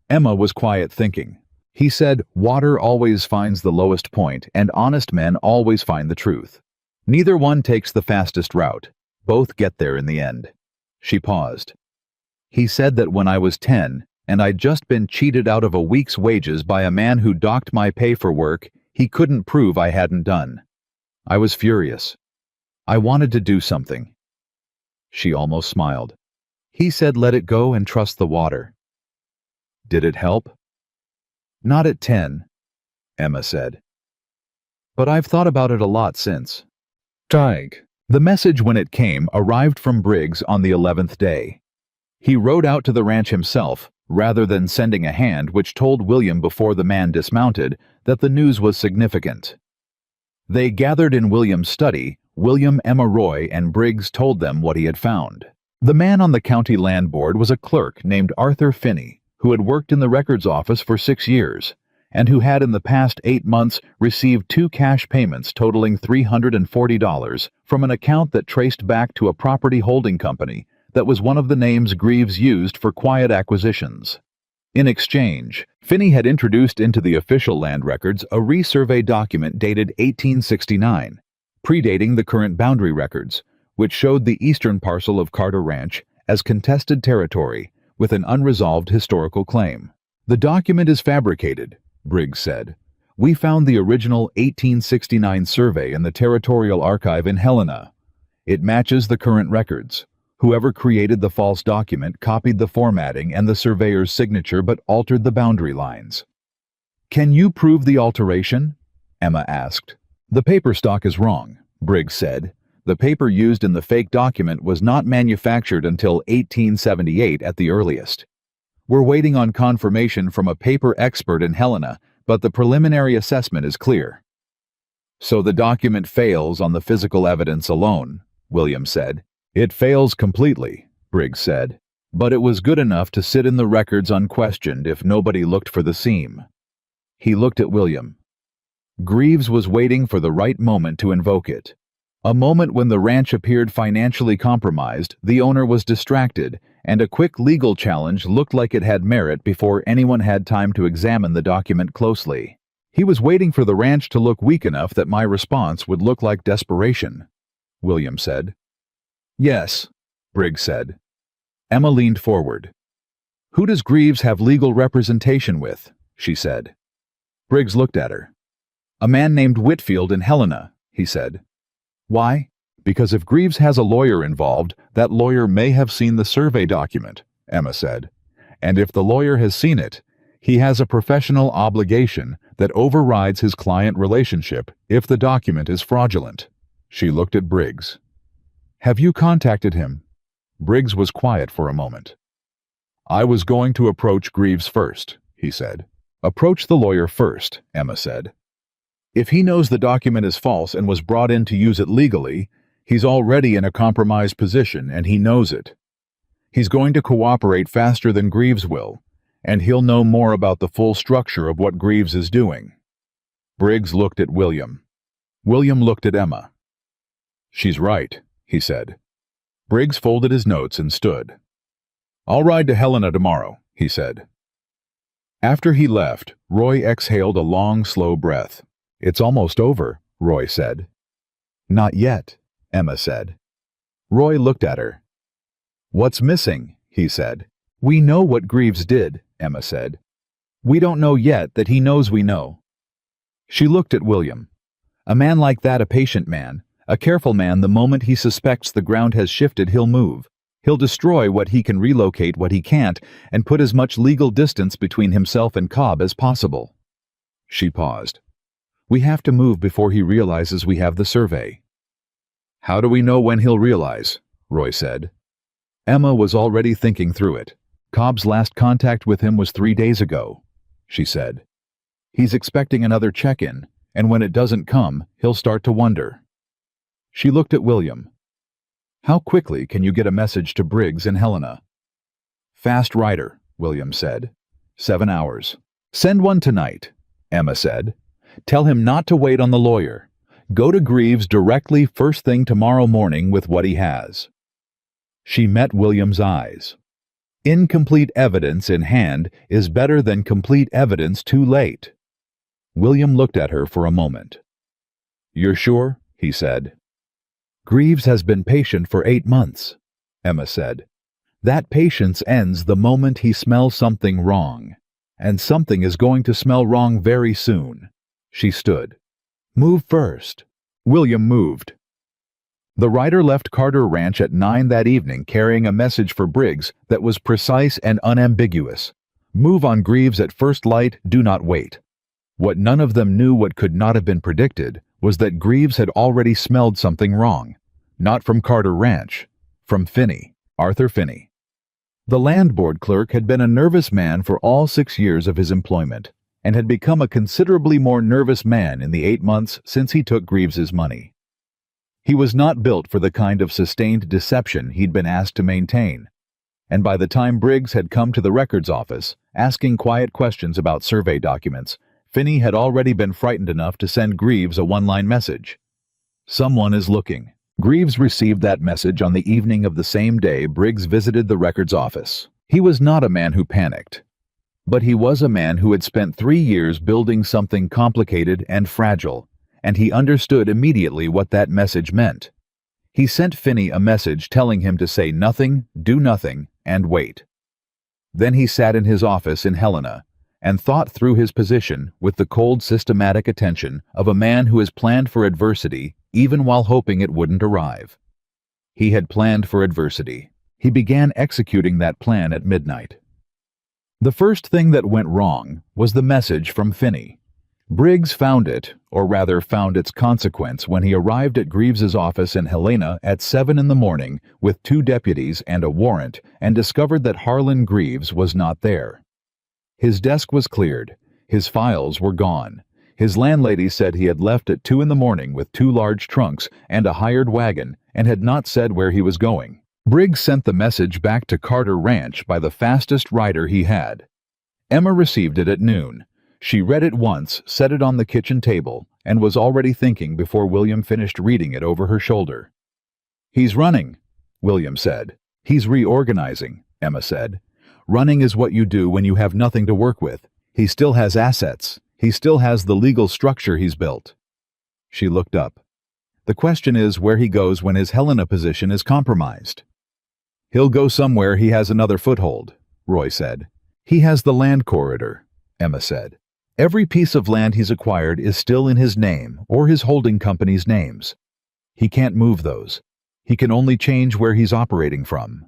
Emma was quiet, thinking. He said, "Water always finds the lowest point, and honest men always find the truth. Neither one takes the fastest route. Both get there in the end." She paused. "He said that when I was 10, and I'd just been cheated out of a week's wages by a man who docked my pay for work he couldn't prove I hadn't done. I was furious. I wanted to do something." She almost smiled. "He said let it go and trust the water." "Did it help?" "Not at 10, Emma said. "But I've thought about it a lot since." The message, when it came, arrived from Briggs on the 11th day. He rode out to the ranch himself, rather than sending a hand, which told William before the man dismounted that the news was significant. They gathered in William's study. William, Emma, Roy, and Briggs told them what he had found. The man on the county land board was a clerk named Arthur Finney, who had worked in the records office for 6 years, and who had in the past 8 months received 2 cash payments totaling $340 from an account that traced back to a property holding company that was one of the names Greaves used for quiet acquisitions. In exchange, Finney had introduced into the official land records a resurvey document dated 1869, predating the current boundary records, which showed the eastern parcel of Carter Ranch as contested territory with an unresolved historical claim. "The document is fabricated," Briggs said. "We found the original 1869 survey in the Territorial Archive in Helena. It matches the current records. Whoever created the false document copied the formatting and the surveyor's signature but altered the boundary lines." "Can you prove the alteration?" Emma asked. "The paper stock is wrong," Briggs said. "The paper used in the fake document was not manufactured until 1878 at the earliest. We're waiting on confirmation from a paper expert in Helena, but the preliminary assessment is clear." "So the document fails on the physical evidence alone," William said. "It fails completely," Briggs said. "But it was good enough to sit in the records unquestioned if nobody looked for the seam." He looked at William. Greaves was waiting for the right moment to invoke it. A moment when the ranch appeared financially compromised, the owner was distracted, and a quick legal challenge looked like it had merit before anyone had time to examine the document closely. "He was waiting for the ranch to look weak enough that my response would look like desperation," William said. "Yes," Briggs said. Emma leaned forward. "Who does Greaves have legal representation with?" she said. Briggs looked at her. "A man named Whitfield in Helena," he said. "Why?" "Because if Greaves has a lawyer involved, that lawyer may have seen the survey document," Emma said. "And if the lawyer has seen it, he has a professional obligation that overrides his client relationship if the document is fraudulent." She looked at Briggs. "Have you contacted him?" Briggs was quiet for a moment. "I was going to approach Greaves first," he said. "Approach the lawyer first," Emma said. "If he knows the document is false and was brought in to use it legally, he's already in a compromised position and he knows it. He's going to cooperate faster than Greaves will, and he'll know more about the full structure of what Greaves is doing." Briggs looked at William. William looked at Emma. "She's right," he said. Briggs folded his notes and stood. "I'll ride to Helena tomorrow," he said. After he left, Roy exhaled a long, slow breath. "It's almost over," Roy said. "Not yet," Emma said. Roy looked at her. "What's missing?" he said. "We know what Greaves did," Emma said. "We don't know yet that he knows we know." She looked at William. "A man like that, a patient man, a careful man, the moment he suspects the ground has shifted, he'll move. He'll destroy what he can, relocate what he can't, and put as much legal distance between himself and Cobb as possible. She paused. We have to move before he realizes we have the survey. How do we know when he'll realize? Roy said. Emma was already thinking through it. Cobb's last contact with him was 3 days ago, she said. He's expecting another check-in, and when it doesn't come, he'll start to wonder. She looked at William. How quickly can you get a message to Briggs and Helena? Fast writer, William said. 7 hours. Send one tonight, Emma said. Tell him not to wait on the lawyer. Go to Greaves directly first thing tomorrow morning with what he has. She met William's eyes. Incomplete evidence in hand is better than complete evidence too late. William looked at her for a moment. You're sure? He said. Greaves has been patient for 8 months, Emma said. That patience ends the moment he smells something wrong, and something is going to smell wrong very soon. She stood. Move first. William moved. The rider left Carter Ranch at 9 that evening carrying a message for Briggs that was precise and unambiguous. Move on Greaves at first light, do not wait. What none of them knew, what could not have been predicted, was that Greaves had already smelled something wrong. Not from Carter Ranch, from Finney, Arthur Finney. The land board clerk had been a nervous man for all 6 years of his employment, and had become a considerably more nervous man in the 8 months since he took Greaves's money. He was not built for the kind of sustained deception he'd been asked to maintain, and by the time Briggs had come to the records office, asking quiet questions about survey documents, Finney had already been frightened enough to send Greaves a one-line message. Someone is looking. Greaves received that message on the evening of the same day Briggs visited the records office. He was not a man who panicked, but he was a man who had spent 3 years building something complicated and fragile, and he understood immediately what that message meant. He sent Finney a message telling him to say nothing, do nothing, and wait. Then he sat in his office in Helena and thought through his position with the cold, systematic attention of a man who has planned for adversity even while hoping it wouldn't arrive. He had planned for adversity. He began executing that plan at midnight. The first thing that went wrong was the message from Finney. Briggs found it, or rather found its consequence, when he arrived at Greaves's office in Helena at 7 in the morning with 2 deputies and a warrant and discovered that Harlan Greaves was not there. His desk was cleared. His files were gone. His landlady said he had left at 2 in the morning with 2 large trunks and a hired wagon and had not said where he was going. Briggs sent the message back to Carter Ranch by the fastest rider he had. Emma received it at noon. She read it once, set it on the kitchen table, and was already thinking before William finished reading it over her shoulder. He's running, William said. He's reorganizing, Emma said. Running is what you do when you have nothing to work with. He still has assets. He still has the legal structure he's built. She looked up. The question is where he goes when his Helena position is compromised. He'll go somewhere he has another foothold, Roy said. He has the land corridor, Emma said. Every piece of land he's acquired is still in his name or his holding company's names. He can't move those. He can only change where he's operating from.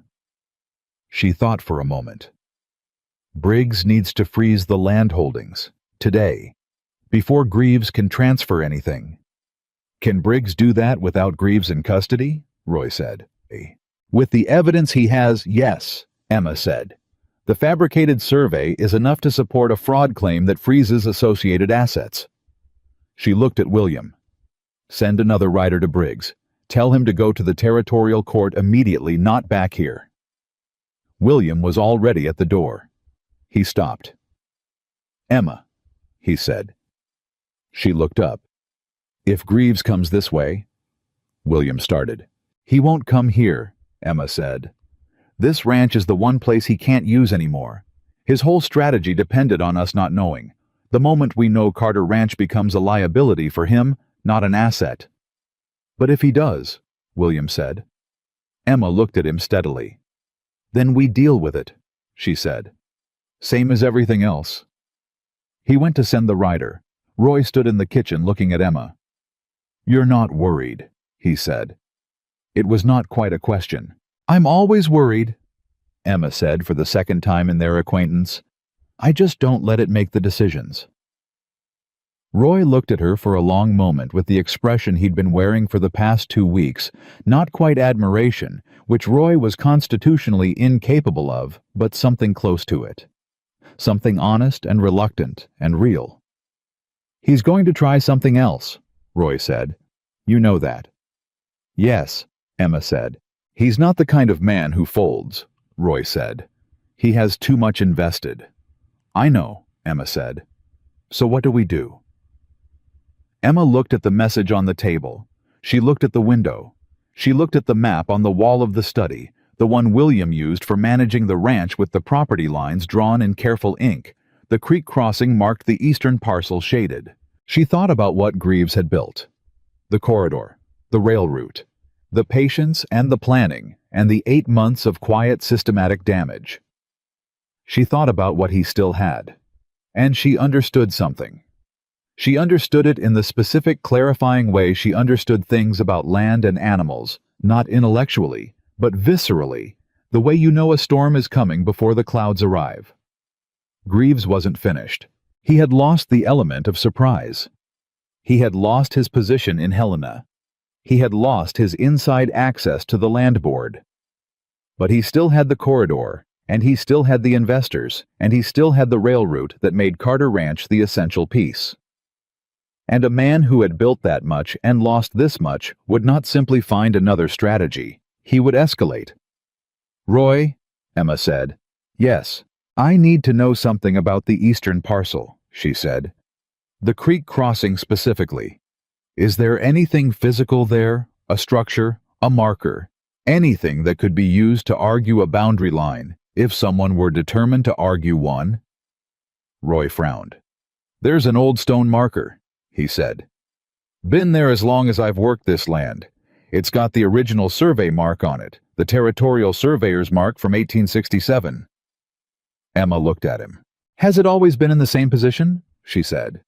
She thought for a moment. Briggs needs to freeze the land holdings, today, before Greaves can transfer anything. Can Briggs do that without Greaves in custody? Roy said. With the evidence he has, yes, Emma said. The fabricated survey is enough to support a fraud claim that freezes associated assets. She looked at William. Send another rider to Briggs. Tell him to go to the territorial court immediately, not back here. William was already at the door. He stopped. Emma, he said. She looked up. If Greaves comes this way, William started. He won't come here, Emma said. This ranch is the one place he can't use anymore. His whole strategy depended on us not knowing. The moment we know, Carter Ranch becomes a liability for him, not an asset. But if he does, William said. Emma looked at him steadily. Then we deal with it, she said. Same as everything else. He went to send the rider. Roy stood in the kitchen looking at Emma. You're not worried, he said. It was not quite a question. I'm always worried, Emma said for the second time in their acquaintance. I just don't let it make the decisions. Roy looked at her for a long moment with the expression he'd been wearing for the past 2 weeks, not quite admiration, which Roy was constitutionally incapable of, but something close to it. Something honest and reluctant and real. He's going to try something else, Roy said. You know that. Yes, Emma said. He's not the kind of man who folds, Roy said. He has too much invested. I know, Emma said. So what do we do? Emma looked at the message on the table. She looked at the window. She looked at the map on the wall of the study, the one William used for managing the ranch with the property lines drawn in careful ink. The creek crossing marked the eastern parcel shaded. She thought about what Greaves had built. The corridor, the rail route, the patience and the planning, and the 8 months of quiet systematic damage. She thought about what he still had. And she understood something. She understood it in the specific clarifying way she understood things about land and animals, not intellectually, but viscerally, the way you know a storm is coming before the clouds arrive. Greaves wasn't finished. He had lost the element of surprise. He had lost his position in Helena. He had lost his inside access to the land board. But he still had the corridor, and he still had the investors, and he still had the rail route that made Carter Ranch the essential piece. And a man who had built that much and lost this much would not simply find another strategy. He would escalate. Roy, Emma said. Yes, I need to know something about the eastern parcel, she said. The creek crossing specifically. Is there anything physical there, a structure, a marker, anything that could be used to argue a boundary line, if someone were determined to argue one? Roy frowned. There's an old stone marker, he said. Been there as long as I've worked this land. It's got the original survey mark on it, the territorial surveyor's mark from 1867. Emma looked at him. Has it always been in the same position? She said.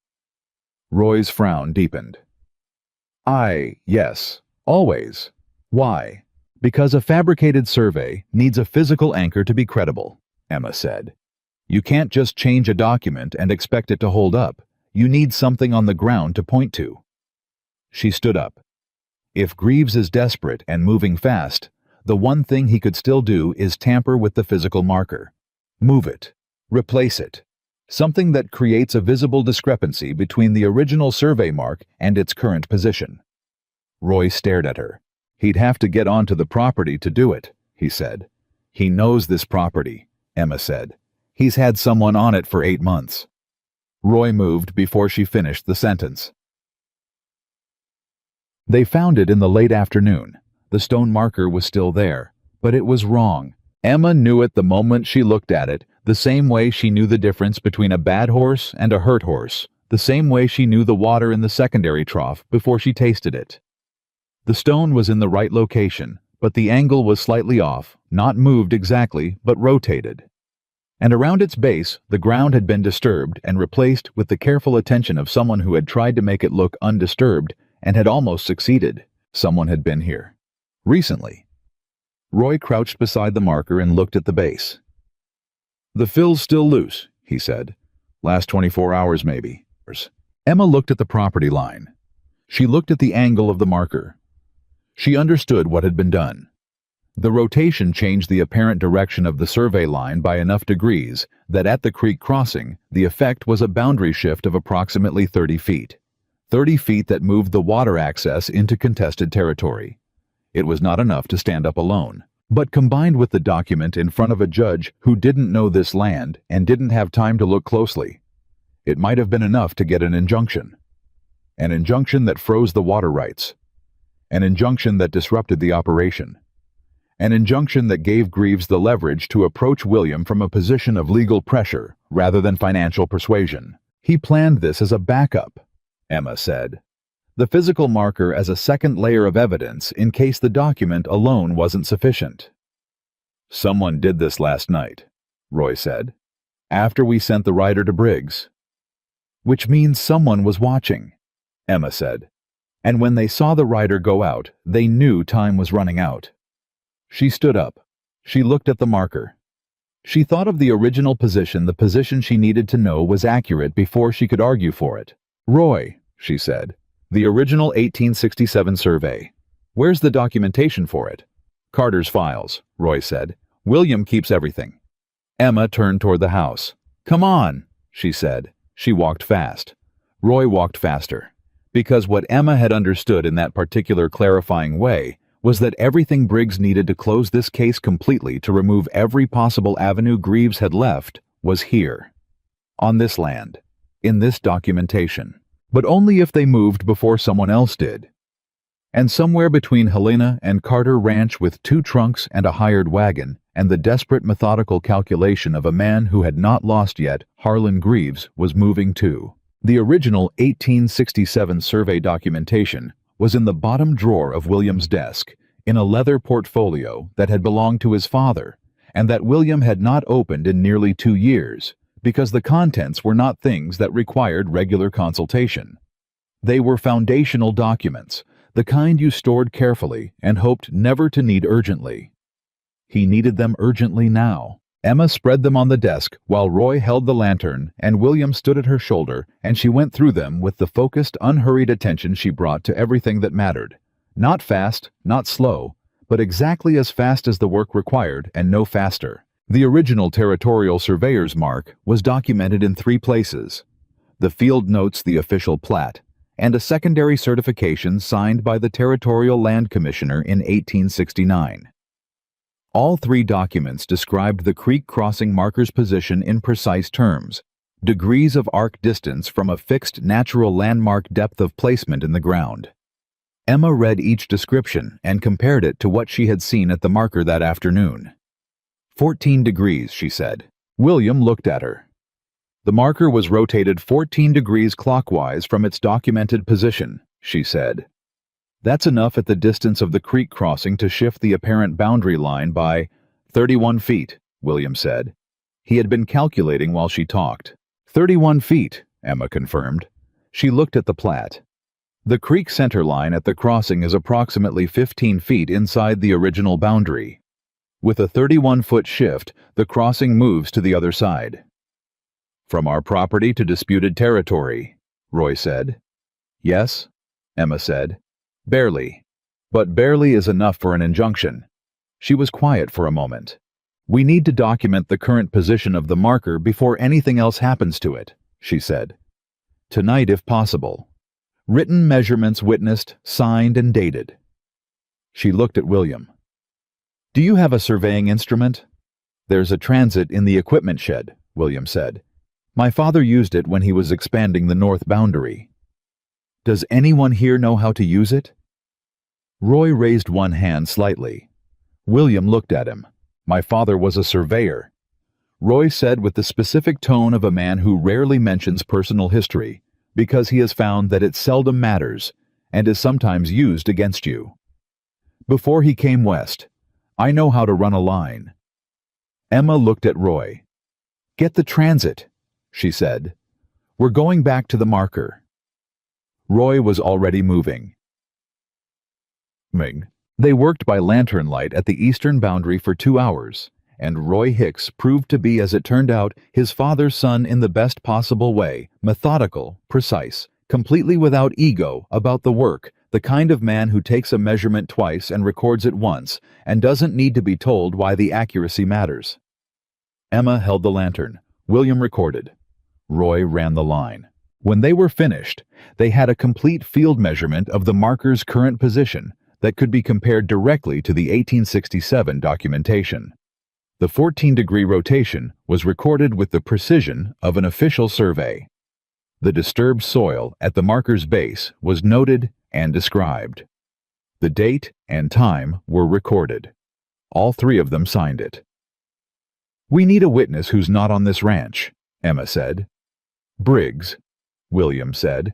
Roy's frown deepened. Yes, always. Why? Because a fabricated survey needs a physical anchor to be credible, Emma said. You can't just change a document and expect it to hold up. You need something on the ground to point to. She stood up. If Greaves is desperate and moving fast, the one thing he could still do is tamper with the physical marker. Move it. Replace it. Something that creates a visible discrepancy between the original survey mark and its current position. Roy stared at her. He'd have to get onto the property to do it, he said. He knows this property, Emma said. He's had someone on it for 8 months. Roy moved before she finished the sentence. They found it in the late afternoon. The stone marker was still there, but it was wrong. Emma knew it the moment she looked at it, the same way she knew the difference between a bad horse and a hurt horse, the same way she knew the water in the secondary trough before she tasted it. The stone was in the right location, but the angle was slightly off, not moved exactly, but rotated. And around its base, the ground had been disturbed and replaced with the careful attention of someone who had tried to make it look undisturbed and had almost succeeded. Someone had been here. Recently. Roy crouched beside the marker and looked at the base. The fill's still loose, he said. Last 24 hours, maybe. Emma looked at the property line. She looked at the angle of the marker. She understood what had been done. The rotation changed the apparent direction of the survey line by enough degrees that at the creek crossing, the effect was a boundary shift of approximately 30 feet. 30 feet that moved the water access into contested territory. It was not enough to stand up alone. But combined with the document in front of a judge who didn't know this land and didn't have time to look closely, it might have been enough to get an injunction. An injunction that froze the water rights. An injunction that disrupted the operation. An injunction that gave Greaves the leverage to approach William from a position of legal pressure rather than financial persuasion. He planned this as a backup, Emma said. The physical marker as a second layer of evidence in case the document alone wasn't sufficient. Someone did this last night, Roy said, after we sent the rider to Briggs. Which means someone was watching, Emma said. And when they saw the rider go out, they knew time was running out. She stood up. She looked at the marker. She thought of the original position. The position she needed to know was accurate before she could argue for it. "Roy," she said, "the original 1867 survey. Where's the documentation for it?" "Carter's files," Roy said. "William keeps everything." Emma turned toward the house. "Come on," she said. She walked fast. Roy walked faster. Because what Emma had understood in that particular clarifying way was that everything Briggs needed to close this case completely, to remove every possible avenue Greaves had left, was here. On this land. In this documentation. But only if they moved before someone else did. And somewhere between Helena and Carter Ranch, with 2 trunks and a hired wagon, and the desperate methodical calculation of a man who had not lost yet, Harlan Greaves was moving too. The original 1867 survey documentation was in the bottom drawer of William's desk, in a leather portfolio that had belonged to his father, and that William had not opened in nearly 2 years, because the contents were not things that required regular consultation. They were foundational documents, the kind you stored carefully and hoped never to need urgently. He needed them urgently now. Emma spread them on the desk while Roy held the lantern, and William stood at her shoulder, and she went through them with the focused, unhurried attention she brought to everything that mattered. Not fast, not slow, but exactly as fast as the work required, and no faster. The original territorial surveyor's mark was documented in 3 places: the field notes, the official plat, and a secondary certification signed by the Territorial Land Commissioner in 1869. All 3 documents described the creek crossing marker's position in precise terms, degrees of arc distance from a fixed natural landmark, depth of placement in the ground. Emma read each description and compared it to what she had seen at the marker that afternoon. 14 degrees, she said. William looked at her. The marker was rotated 14 degrees clockwise from its documented position, she said. That's enough at the distance of the creek crossing to shift the apparent boundary line by 31 feet, William said. He had been calculating while she talked. 31 feet, Emma confirmed. She looked at the plat. The creek center line at the crossing is approximately 15 feet inside the original boundary. With a 31-foot shift, the crossing moves to the other side. From our property to disputed territory, Roy said. Yes, Emma said. Barely. But barely is enough for an injunction. She was quiet for a moment. We need to document the current position of the marker before anything else happens to it, she said. Tonight, if possible. Written measurements witnessed, signed, and dated. She looked at William. Do you have a surveying instrument? There's a transit in the equipment shed, William said. My father used it when he was expanding the north boundary. Does anyone here know how to use it? Roy raised one hand slightly. William looked at him. My father was a surveyor. Roy said with the specific tone of a man who rarely mentions personal history, because he has found that it seldom matters and is sometimes used against you. Before he came west, I know how to run a line. Emma looked at Roy. Get the transit, she said. We're going back to the marker. Roy was already moving. They worked by lantern light at the eastern boundary for 2 hours, and Roy Hicks proved to be, as it turned out, his father's son in the best possible way, methodical, precise, completely without ego about the work, the kind of man who takes a measurement twice and records it once, and doesn't need to be told why the accuracy matters. Emma held the lantern. William recorded. Roy ran the line. When they were finished, they had a complete field measurement of the marker's current position that could be compared directly to the 1867 documentation. The 14-degree rotation was recorded with the precision of an official survey. The disturbed soil at the marker's base was noted and described. The date and time were recorded. All 3 of them signed it. We need a witness who's not on this ranch, Emma said. Briggs, William said.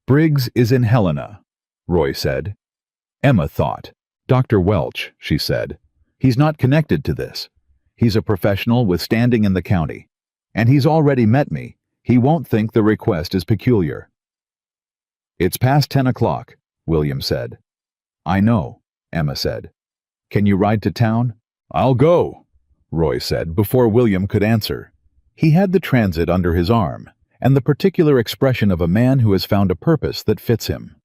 Briggs is in Helena, Roy said. Emma thought. Dr. Welch, she said. He's not connected to this. He's a professional with standing in the county. And he's already met me. He won't think the request is peculiar. It's past 10 o'clock, William said. I know, Emma said. Can you ride to town? I'll go, Roy said before William could answer. He had the transit under his arm, and the particular expression of a man who has found a purpose that fits him.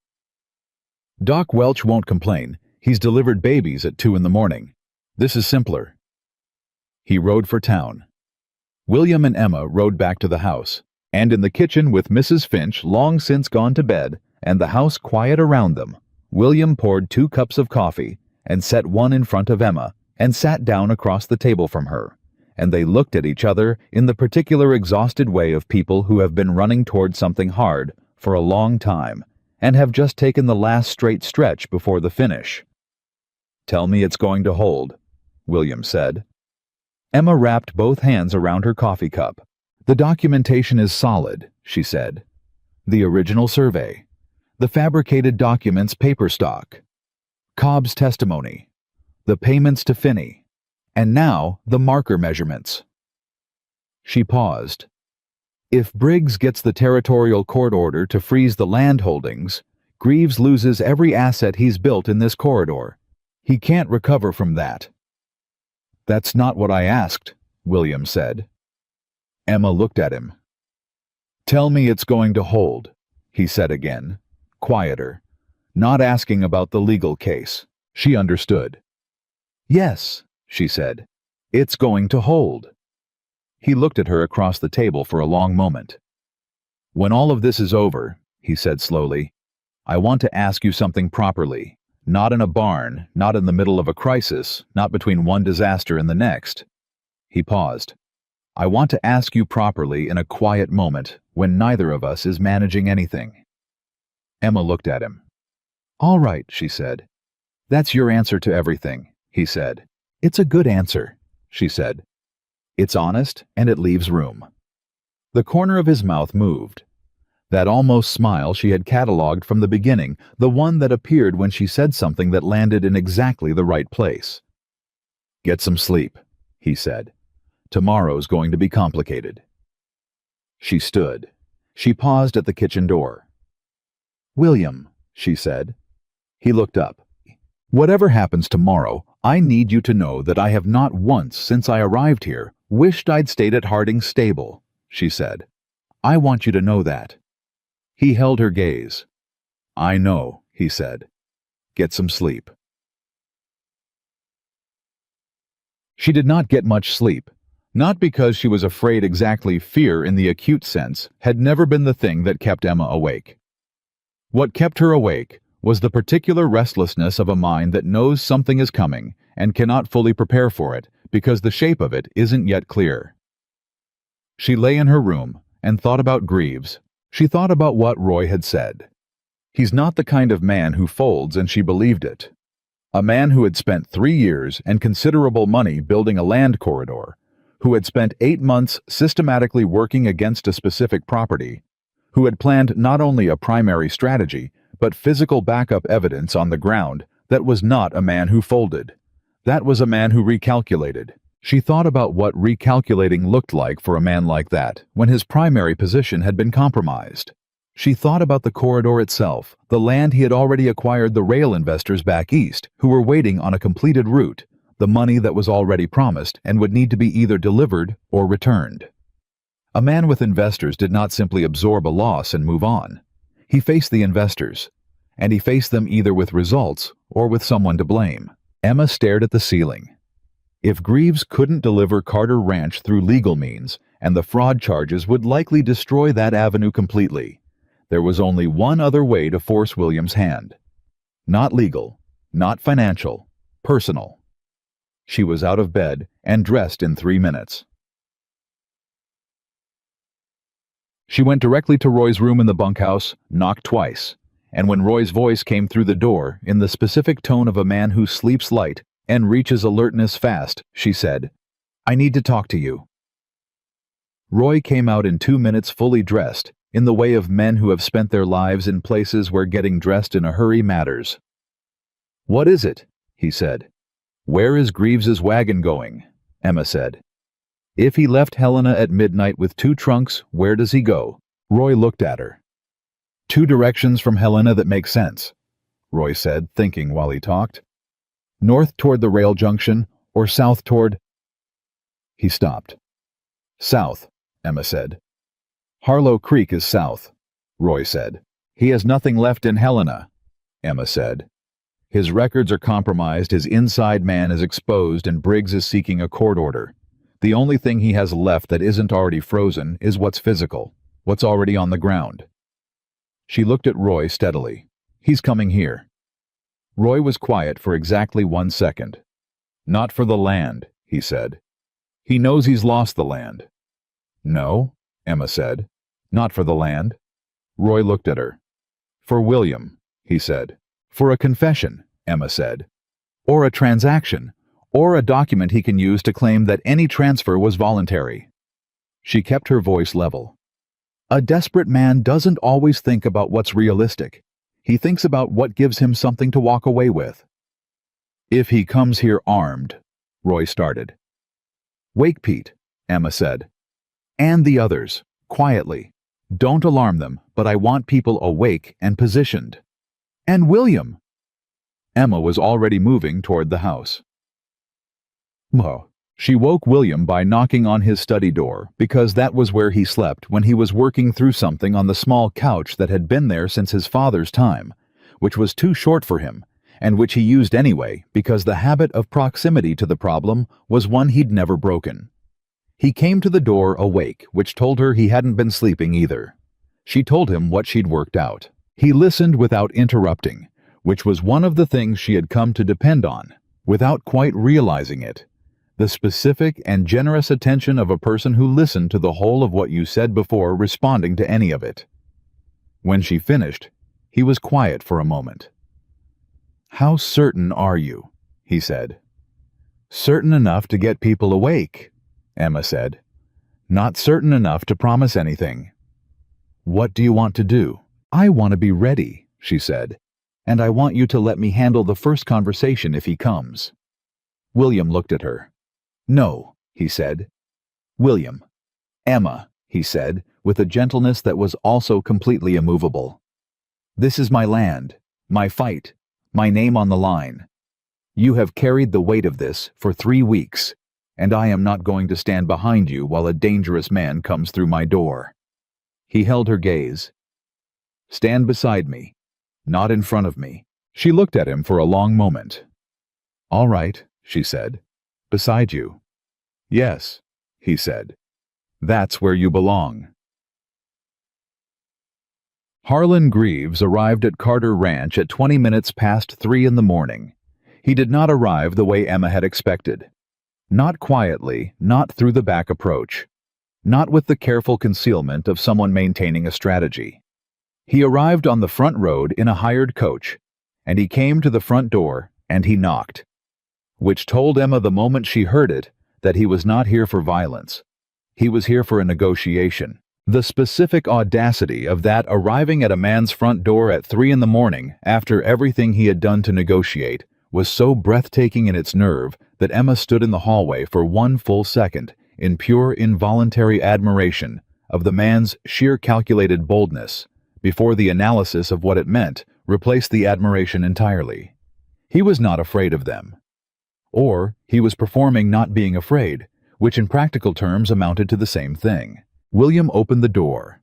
Doc Welch won't complain. He's delivered babies at 2 in the morning. This is simpler. He rode for town. William and Emma rode back to the house, and in the kitchen with Mrs. Finch long since gone to bed and the house quiet around them, William poured 2 cups of coffee and set one in front of Emma and sat down across the table from her, and they looked at each other in the particular exhausted way of people who have been running toward something hard for a long time and have just taken the last straight stretch before the finish. Tell me it's going to hold, William said. Emma wrapped both hands around her coffee cup. The documentation is solid, she said. The original survey, the fabricated documents paper stock, Cobb's testimony, the payments to Finney, and now the marker measurements. She paused. If Briggs gets the territorial court order to freeze the land holdings, Greaves loses every asset he's built in this corridor. He can't recover from that. That's not what I asked, William said. Emma looked at him. Tell me it's going to hold, he said again, quieter, not asking about the legal case. She understood. Yes, she said. It's going to hold. He looked at her across the table for a long moment. When all of this is over, he said slowly, I want to ask you something properly. Not in a barn, not in the middle of a crisis, not between one disaster and the next. He paused. I want to ask you properly in a quiet moment when neither of us is managing anything. Emma looked at him. All right, she said. That's your answer to everything, he said. It's a good answer, she said. It's honest and it leaves room. The corner of his mouth moved. That almost smile she had catalogued from the beginning, the one that appeared when she said something that landed in exactly the right place. Get some sleep, he said. Tomorrow's going to be complicated. She stood. She paused at the kitchen door. William, she said. He looked up. Whatever happens tomorrow, I need you to know that I have not once since I arrived here wished I'd stayed at Harding's stable, she said. I want you to know that. He held her gaze. I know, he said. Get some sleep. She did not get much sleep, not because she was afraid exactly. Fear in the acute sense had never been the thing that kept Emma awake. What kept her awake was the particular restlessness of a mind that knows something is coming and cannot fully prepare for it because the shape of it isn't yet clear. She lay in her room and thought about Greaves. She thought about what Roy had said. He's not the kind of man who folds, and she believed it. A man who had spent 3 years and considerable money building a land corridor, who had spent 8 months systematically working against a specific property, who had planned not only a primary strategy, but physical backup evidence on the ground, that was not a man who folded. That was a man who recalculated. She thought about what recalculating looked like for a man like that when his primary position had been compromised. She thought about the corridor itself, the land he had already acquired, the rail investors back east who were waiting on a completed route, the money that was already promised and would need to be either delivered or returned. A man with investors did not simply absorb a loss and move on. He faced the investors, and he faced them either with results or with someone to blame. Emma stared at the ceiling. If Greaves couldn't deliver Carter Ranch through legal means, and the fraud charges would likely destroy that avenue completely, there was only one other way to force William's hand. Not legal, not financial, personal. She was out of bed and dressed in 3 minutes. She went directly to Roy's room in the bunkhouse, knocked twice, and when Roy's voice came through the door in the specific tone of a man who sleeps light and reaches alertness fast, she said, I need to talk to you. Roy came out in 2 minutes fully dressed, in the way of men who have spent their lives in places where getting dressed in a hurry matters. What is it? He said. Where is Greaves's wagon going? Emma said. If he left Helena at midnight with 2 trunks, where does he go? Roy looked at her. 2 directions from Helena that make sense, Roy said, thinking while he talked. North toward the rail junction, or south toward... He stopped. South, Emma said. Harlow Creek is south, Roy said. He has nothing left in Helena, Emma said. His records are compromised, his inside man is exposed, and Briggs is seeking a court order. The only thing he has left that isn't already frozen is what's physical, what's already on the ground. She looked at Roy steadily. He's coming here. Roy was quiet for exactly 1 second. Not for the land, he said. He knows he's lost the land. No, Emma said. Not for the land. Roy looked at her. For William, he said. For a confession, Emma said. Or a transaction, or a document he can use to claim that any transfer was voluntary. She kept her voice level. A desperate man doesn't always think about what's realistic. He thinks about what gives him something to walk away with. If he comes here armed, Roy started. Wake Pete, Emma said. And the others, quietly. Don't alarm them, but I want people awake and positioned. And William! Emma was already moving toward the house. Oh. She woke William by knocking on his study door, because that was where he slept when he was working through something on the small couch that had been there since his father's time, which was too short for him, and which he used anyway because the habit of proximity to the problem was one he'd never broken. He came to the door awake, which told her he hadn't been sleeping either. She told him what she'd worked out. He listened without interrupting, which was one of the things she had come to depend on, without quite realizing it. The specific and generous attention of a person who listened to the whole of what you said before responding to any of it. When she finished, he was quiet for a moment. How certain are you? He said. Certain enough to get people awake, Emma said. Not certain enough to promise anything. What do you want to do? I want to be ready, she said, and I want you to let me handle the first conversation if he comes. William looked at her. No, he said. William. Emma, he said, with a gentleness that was also completely immovable. This is my land, my fight, my name on the line. You have carried the weight of this for 3 weeks, and I am not going to stand behind you while a dangerous man comes through my door. He held her gaze. Stand beside me, not in front of me. She looked at him for a long moment. All right, she said. Beside you. Yes, he said. That's where you belong. Harlan Greaves arrived at Carter Ranch at 20 minutes past 3 in the morning. He did not arrive the way Emma had expected. Not quietly, not through the back approach. Not with the careful concealment of someone maintaining a strategy. He arrived on the front road in a hired coach, and he came to the front door and he knocked. Which told Emma the moment she heard it that he was not here for violence. He was here for a negotiation. The specific audacity of that arriving at a man's front door at 3 in the morning after everything he had done to negotiate was so breathtaking in its nerve that Emma stood in the hallway for 1 full second in pure involuntary admiration of the man's sheer calculated boldness before the analysis of what it meant replaced the admiration entirely. He was not afraid of them. Or he was performing not being afraid, which in practical terms amounted to the same thing. William opened the door.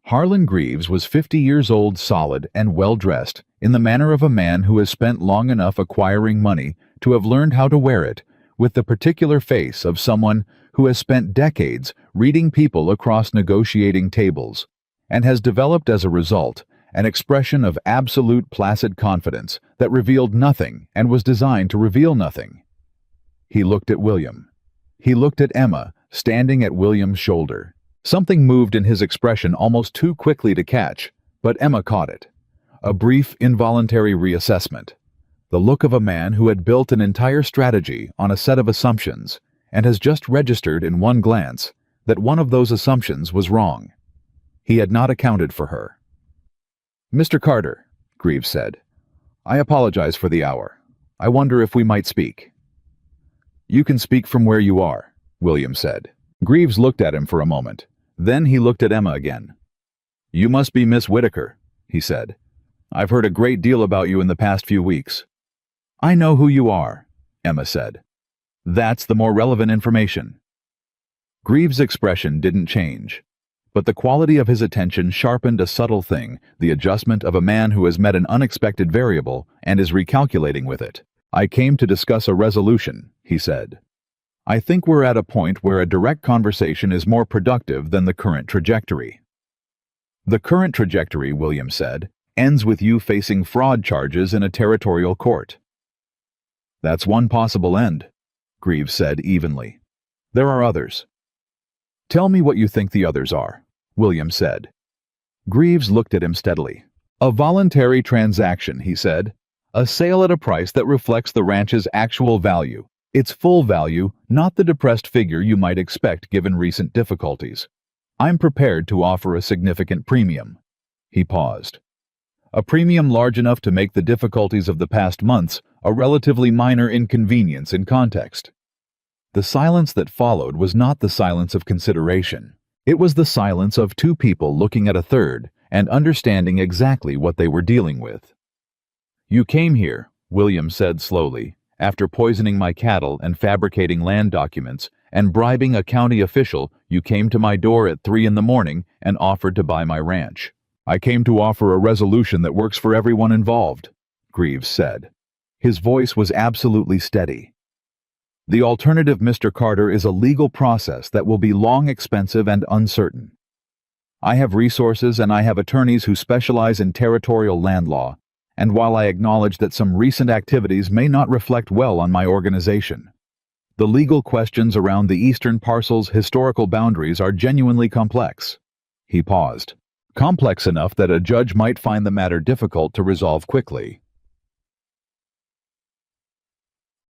Harlan Greaves was 50 years old, solid, and well-dressed, in the manner of a man who has spent long enough acquiring money to have learned how to wear it, with the particular face of someone who has spent decades reading people across negotiating tables, and has developed as a result an expression of absolute placid confidence that revealed nothing and was designed to reveal nothing. He looked at William. He looked at Emma, standing at William's shoulder. Something moved in his expression almost too quickly to catch, but Emma caught it. A brief, involuntary reassessment. The look of a man who had built an entire strategy on a set of assumptions and has just registered in one glance that one of those assumptions was wrong. He had not accounted for her. Mr. Carter, Greaves said, I apologize for the hour. I wonder if we might speak. You can speak from where you are, William said. Greaves looked at him for a moment. Then he looked at Emma again. You must be Miss Whitaker, he said. I've heard a great deal about you in the past few weeks. I know who you are, Emma said. That's the more relevant information. Greaves' expression didn't change, but the quality of his attention sharpened a subtle thing, the adjustment of a man who has met an unexpected variable and is recalculating with it. I came to discuss a resolution, he said. I think we're at a point where a direct conversation is more productive than the current trajectory. The current trajectory, William said, ends with you facing fraud charges in a territorial court. That's one possible end, Greaves said evenly. There are others. Tell me what you think the others are, William said. Greaves looked at him steadily. A voluntary transaction, he said. A sale at a price that reflects the ranch's actual value, its full value, not the depressed figure you might expect given recent difficulties. I'm prepared to offer a significant premium. He paused. A premium large enough to make the difficulties of the past months a relatively minor inconvenience in context. The silence that followed was not the silence of consideration. It was the silence of two people looking at a third and understanding exactly what they were dealing with. You came here, William said slowly, after poisoning my cattle and fabricating land documents and bribing a county official. You came to my door at 3 a.m. and offered to buy my ranch. I came to offer a resolution that works for everyone involved, Greaves said. His voice was absolutely steady. The alternative, Mr. Carter, is a legal process that will be long, expensive, and uncertain. I have resources and I have attorneys who specialize in territorial land law, and while I acknowledge that some recent activities may not reflect well on my organization, the legal questions around the eastern parcel's historical boundaries are genuinely complex. He paused. Complex enough that a judge might find the matter difficult to resolve quickly.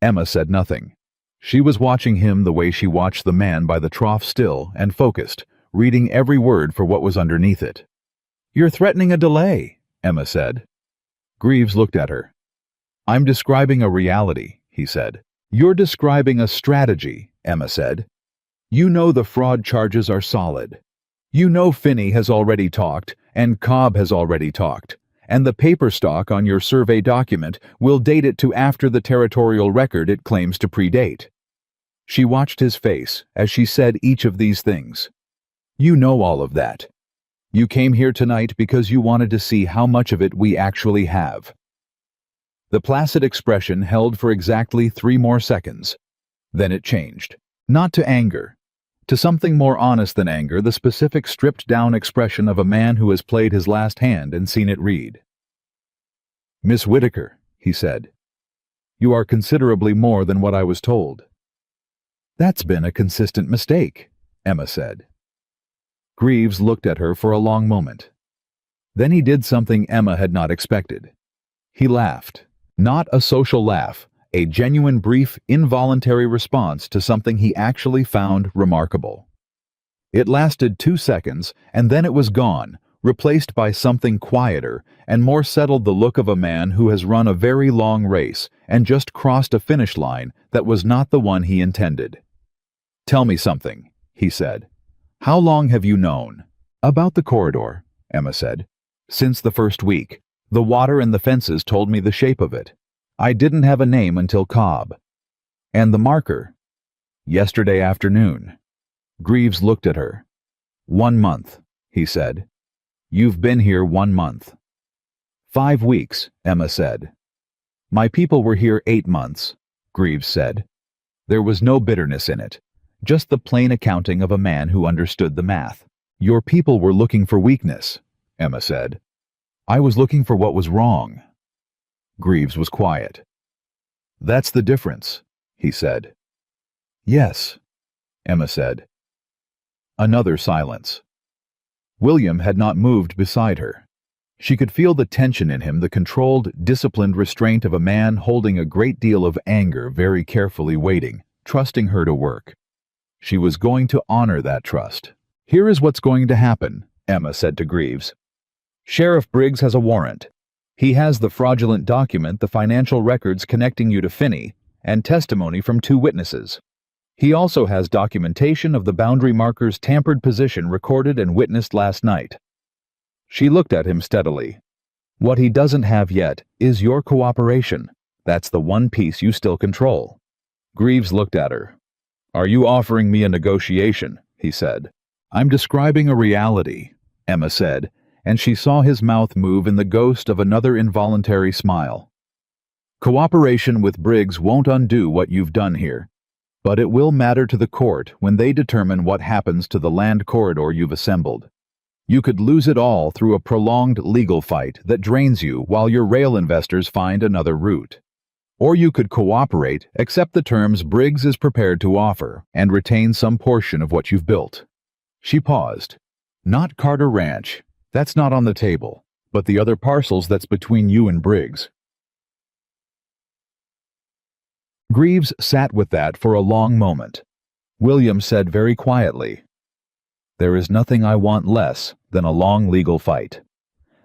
Emma said nothing. She was watching him the way she watched the man by the trough, still and focused, reading every word for what was underneath it. You're threatening a delay, Emma said. Greaves looked at her. I'm describing a reality, he said. You're describing a strategy, Emma said. You know the fraud charges are solid. You know Finney has already talked, and Cobb has already talked, and the paper stock on your survey document will date it to after the territorial record it claims to predate. She watched his face as she said each of these things. You know all of that. You came here tonight because you wanted to see how much of it we actually have. The placid expression held for exactly 3 more seconds. Then it changed. Not to anger. To something more honest than anger, the specific stripped-down expression of a man who has played his last hand and seen it read. Miss Whitaker, he said, you are considerably more than what I was told. That's been a consistent mistake, Emma said. Greaves looked at her for a long moment. Then he did something Emma had not expected. He laughed. Not a social laugh, a genuine, brief, involuntary response to something he actually found remarkable. It lasted 2 seconds, and then it was gone, replaced by something quieter and more settled, the look of a man who has run a very long race and just crossed a finish line that was not the one he intended. Tell me something, he said. How long have you known? About the corridor, Emma said. Since the first week. The water and the fences told me the shape of it. I didn't have a name until Cobb. And the marker? Yesterday afternoon. Greaves looked at her. 1 month, he said. You've been here 1 month. 5 weeks, Emma said. My people were here 8 months, Greaves said. There was no bitterness in it, just the plain accounting of a man who understood the math. Your people were looking for weakness, Emma said. I was looking for what was wrong. Greaves was quiet. That's the difference, he said. Yes, Emma said. Another silence. William had not moved beside her. She could feel the tension in him, the controlled, disciplined restraint of a man holding a great deal of anger, very carefully waiting, trusting her to work. She was going to honor that trust. Here is what's going to happen, Emma said to Greaves. Sheriff Briggs has a warrant. He has the fraudulent document, the financial records connecting you to Finney, and testimony from 2 witnesses. He also has documentation of the boundary marker's tampered position recorded and witnessed last night. She looked at him steadily. What he doesn't have yet is your cooperation. That's the one piece you still control. Greaves looked at her. Are you offering me a negotiation? He said. I'm describing a reality, Emma said, and she saw his mouth move in the ghost of another involuntary smile. Cooperation with Briggs won't undo what you've done here, but it will matter to the court when they determine what happens to the land corridor you've assembled. You could lose it all through a prolonged legal fight that drains you while your rail investors find another route. Or you could cooperate, accept the terms Briggs is prepared to offer, and retain some portion of what you've built. She paused. Not Carter Ranch. That's not on the table, but the other parcels that's between you and Briggs. Greaves sat with that for a long moment. William said very quietly, There is nothing I want less than a long legal fight.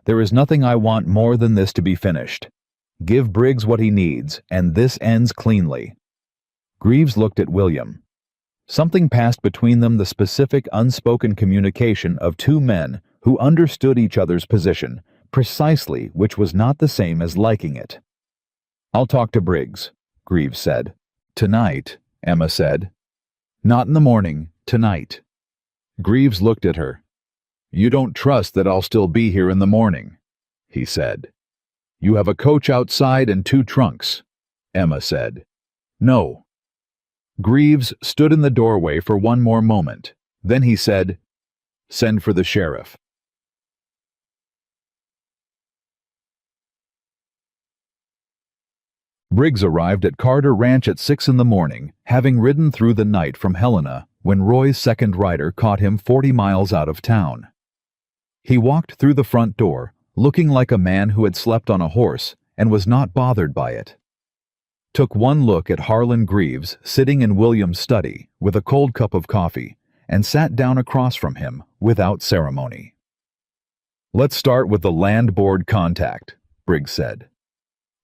There is nothing I want more than this to be finished. Give Briggs what he needs, and this ends cleanly. Greaves looked at William. Something passed between them, the specific unspoken communication of two men who understood each other's position, precisely which was not the same as liking it. I'll talk to Briggs, Greaves said. Tonight, Emma said. Not in the morning, tonight. Greaves looked at her. You don't trust that I'll still be here in the morning, he said. You have a coach outside and 2 trunks, Emma said. No. Greaves stood in the doorway for one more moment. Then he said, Send for the sheriff. Briggs arrived at Carter Ranch at 6 in the morning, having ridden through the night from Helena when Roy's second rider caught him 40 miles out of town. He walked through the front door, looking like a man who had slept on a horse and was not bothered by it. Took one look at Harlan Greaves sitting in William's study with a cold cup of coffee and sat down across from him without ceremony. Let's start with the land board contact, Briggs said.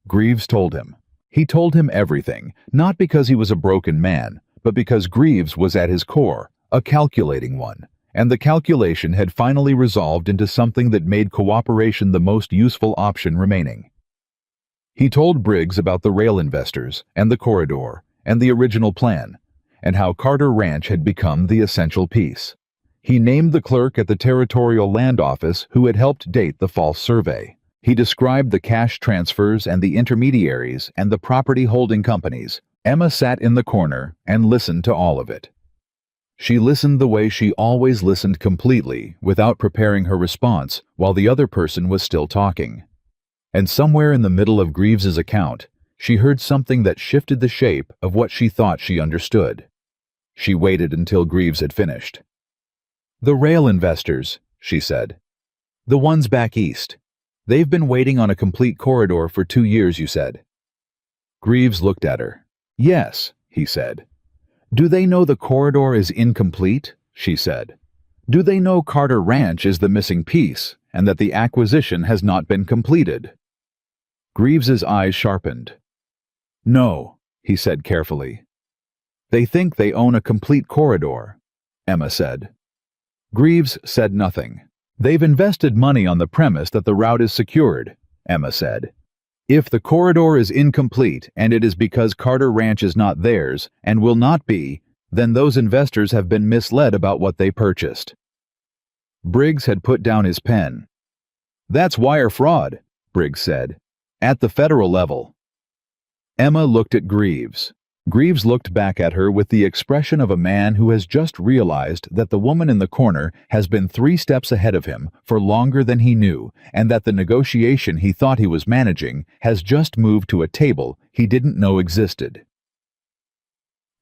Greaves told him. He told him everything, not because he was a broken man, but because Greaves was at his core, a calculating one, and the calculation had finally resolved into something that made cooperation the most useful option remaining. He told Briggs about the rail investors, and the corridor, and the original plan, and how Carter Ranch had become the essential piece. He named the clerk at the Territorial Land Office who had helped date the false survey. He described the cash transfers and the intermediaries and the property holding companies. Emma sat in the corner and listened to all of it. She listened the way she always listened, completely, without preparing her response while the other person was still talking. And somewhere in the middle of Greaves's account, she heard something that shifted the shape of what she thought she understood. She waited until Greaves had finished. The rail investors, she said. The ones back east. They've been waiting on a complete corridor for 2 years, you said. Greaves looked at her. Yes, he said. Do they know the corridor is incomplete? She said. Do they know Carter Ranch is the missing piece, and that the acquisition has not been completed? Greaves's eyes sharpened. No, he said carefully. They think they own a complete corridor, Emma said. Greaves said nothing. They've invested money on the premise that the route is secured, Emma said. If the corridor is incomplete and it is because Carter Ranch is not theirs and will not be, then those investors have been misled about what they purchased. Briggs had put down his pen. That's wire fraud, Briggs said. At the federal level. Emma looked at Greaves. Greaves looked back at her with the expression of a man who has just realized that the woman in the corner has been 3 steps ahead of him for longer than he knew, and that the negotiation he thought he was managing has just moved to a table he didn't know existed.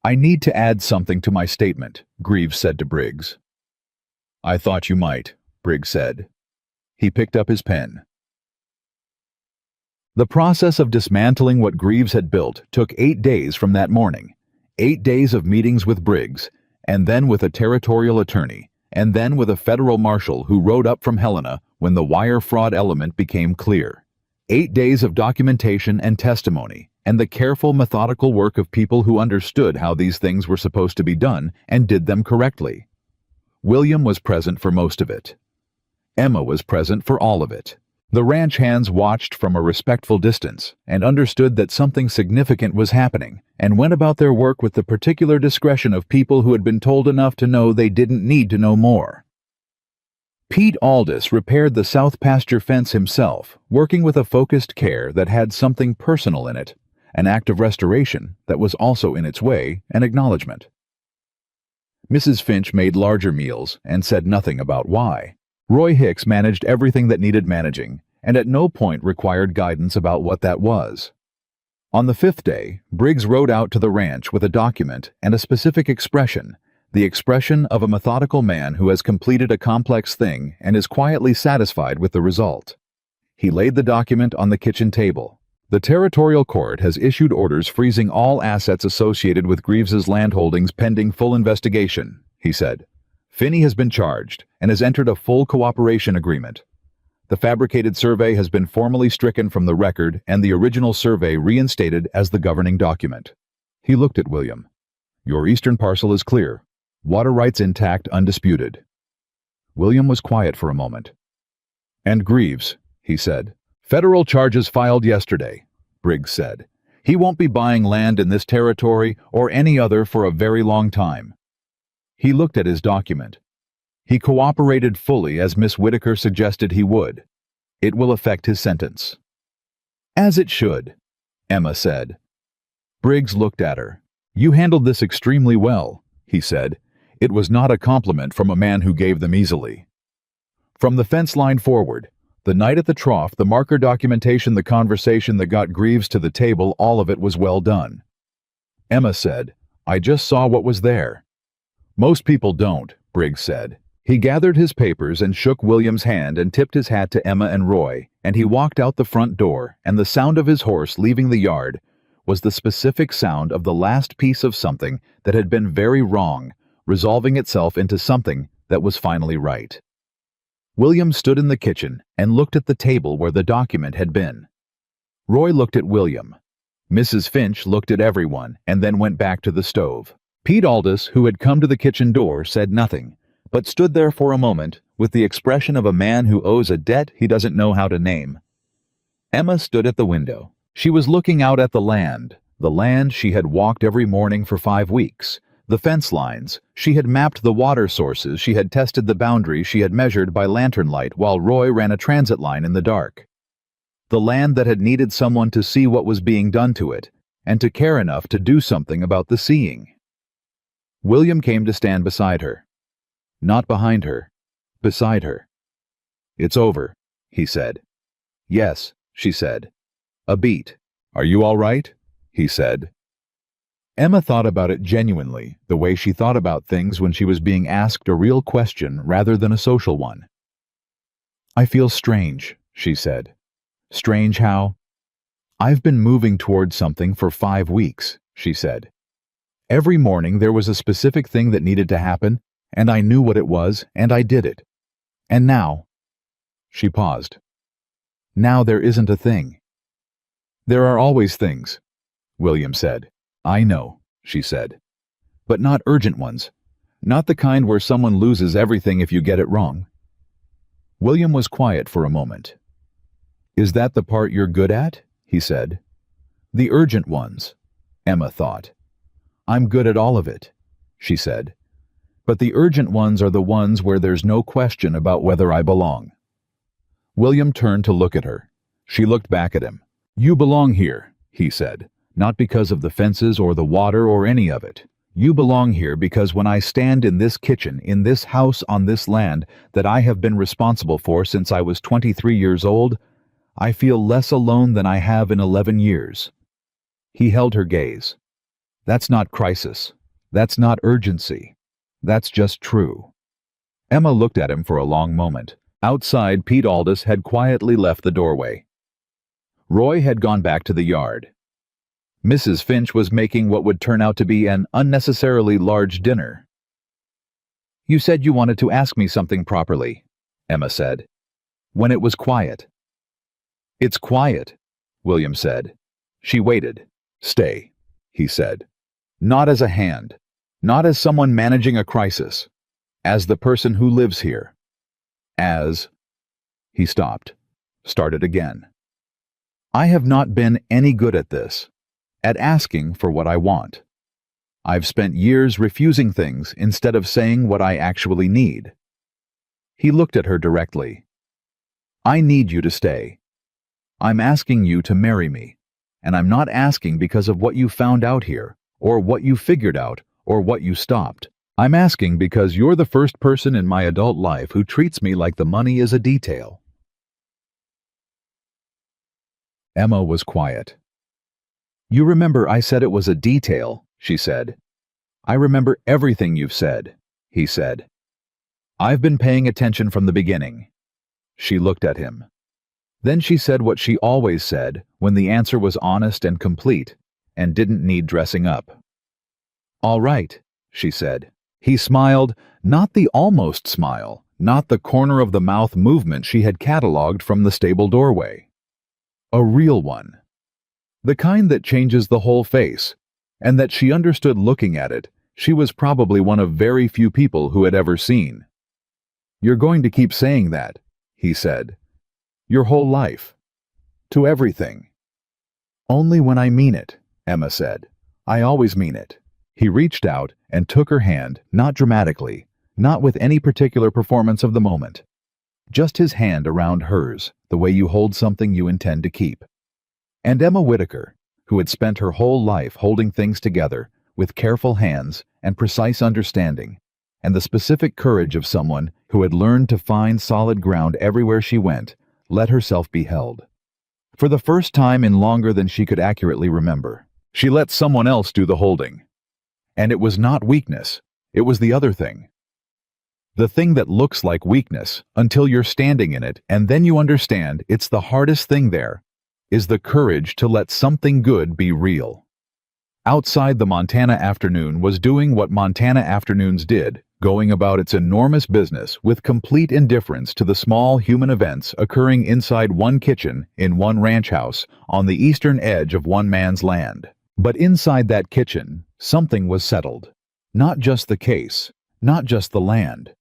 I need to add something to my statement, Greaves said to Briggs. I thought you might, Briggs said. He picked up his pen. The process of dismantling what Greaves had built took 8 days from that morning. 8 days of meetings with Briggs, and then with a territorial attorney, and then with a federal marshal who rode up from Helena when the wire fraud element became clear. 8 days of documentation and testimony, and the careful, methodical work of people who understood how these things were supposed to be done and did them correctly. William was present for most of it. Emma was present for all of it. The ranch hands watched from a respectful distance and understood that something significant was happening and went about their work with the particular discretion of people who had been told enough to know they didn't need to know more. Pete Aldous repaired the south pasture fence himself, working with a focused care that had something personal in it, an act of restoration that was also in its way an acknowledgement. Mrs. Finch made larger meals and said nothing about why. Roy Hicks managed everything that needed managing, and at no point required guidance about what that was. On the fifth day, Briggs rode out to the ranch with a document and a specific expression, the expression of a methodical man who has completed a complex thing and is quietly satisfied with the result. He laid the document on the kitchen table. The territorial court has issued orders freezing all assets associated with Greaves's landholdings pending full investigation, he said. Finney has been charged and has entered a full cooperation agreement. The fabricated survey has been formally stricken from the record and the original survey reinstated as the governing document. He looked at William. Your eastern parcel is clear. Water rights intact, undisputed. William was quiet for a moment. And Greaves, he said. Federal charges filed yesterday, Briggs said. He won't be buying land in this territory or any other for a very long time. He looked at his document. He cooperated fully as Miss Whitaker suggested he would. It will affect his sentence. As it should, Emma said. Briggs looked at her. You handled this extremely well, he said. It was not a compliment from a man who gave them easily. From the fence line forward, the night at the trough, the marker documentation, the conversation that got Greaves to the table, all of it was well done. Emma said, I just saw what was there. Most people don't, Briggs said. He gathered his papers and shook William's hand and tipped his hat to Emma and Roy, and he walked out the front door, and the sound of his horse leaving the yard was the specific sound of the last piece of something that had been very wrong, resolving itself into something that was finally right. William stood in the kitchen and looked at the table where the document had been. Roy looked at William. Mrs. Finch looked at everyone and then went back to the stove. Pete Aldous, who had come to the kitchen door, said nothing, but stood there for a moment with the expression of a man who owes a debt he doesn't know how to name. Emma stood at the window. She was looking out at the land she had walked every morning for 5 weeks. The fence lines, she had mapped the water sources, she had tested the boundaries, she had measured by lantern light while Roy ran a transit line in the dark. The land that had needed someone to see what was being done to it, and to care enough to do something about the seeing. William came to stand beside her. Not behind her, beside her. It's over, he said. Yes, she said. A beat. Are you all right? He said. Emma thought about it genuinely, the way she thought about things when she was being asked a real question rather than a social one. I feel strange, she said. Strange how? I've been moving towards something for 5 weeks, she said. Every morning there was a specific thing that needed to happen, and I knew what it was, and I did it. And now... She paused. Now there isn't a thing. There are always things, William said. I know, she said. But not urgent ones. Not the kind where someone loses everything if you get it wrong. William was quiet for a moment. Is that the part you're good at? He said. The urgent ones, Emma thought. I'm good at all of it, she said. But the urgent ones are the ones where there's no question about whether I belong. William turned to look at her. She looked back at him. You belong here, he said. Not because of the fences or the water or any of it. You belong here because when I stand in this kitchen, in this house on this land that I have been responsible for since I was 23 years old, I feel less alone than I have in 11 years. He held her gaze. That's not crisis. That's not urgency. That's just true. Emma looked at him for a long moment. Outside, Pete Aldous had quietly left the doorway. Roy had gone back to the yard. Mrs. Finch was making what would turn out to be an unnecessarily large dinner. You said you wanted to ask me something properly, Emma said, when it was quiet. It's quiet, William said. She waited. Stay, he said. Not as a hand, not as someone managing a crisis, as the person who lives here. As... He stopped. started again. I have not been any good at this, at asking for what I want. I've spent years refusing things instead of saying what I actually need. He looked at her directly. I need you to stay. I'm asking you to marry me, and I'm not asking because of what you found out here, or what you figured out, or what you stopped. I'm asking because you're the first person in my adult life who treats me like the money is a detail. Emma was quiet. You remember I said it was a detail, she said. I remember everything you've said, he said. I've been paying attention from the beginning. She looked at him. Then she said what she always said when the answer was honest and complete and didn't need dressing up. All right, she said. He smiled, not the almost smile, not the corner of the mouth movement she had catalogued from the stable doorway. A real one. The kind that changes the whole face, and that she understood looking at it, she was probably one of very few people who had ever seen. You're going to keep saying that, he said. Your whole life. To everything. Only when I mean it, Emma said. I always mean it. He reached out and took her hand, not dramatically, not with any particular performance of the moment. Just his hand around hers, the way you hold something you intend to keep. And Emma Whitaker, who had spent her whole life holding things together, with careful hands and precise understanding, and the specific courage of someone who had learned to find solid ground everywhere she went, let herself be held. For the first time in longer than she could accurately remember, she let someone else do the holding. And it was not weakness, it was the other thing. The thing that looks like weakness until you're standing in it and then you understand it's the hardest thing there, is the courage to let something good be real. Outside, the Montana afternoon was doing what Montana afternoons did, going about its enormous business with complete indifference to the small human events occurring inside one kitchen in one ranch house on the eastern edge of one man's land. But inside that kitchen, something was settled. Not just the case, not just the land.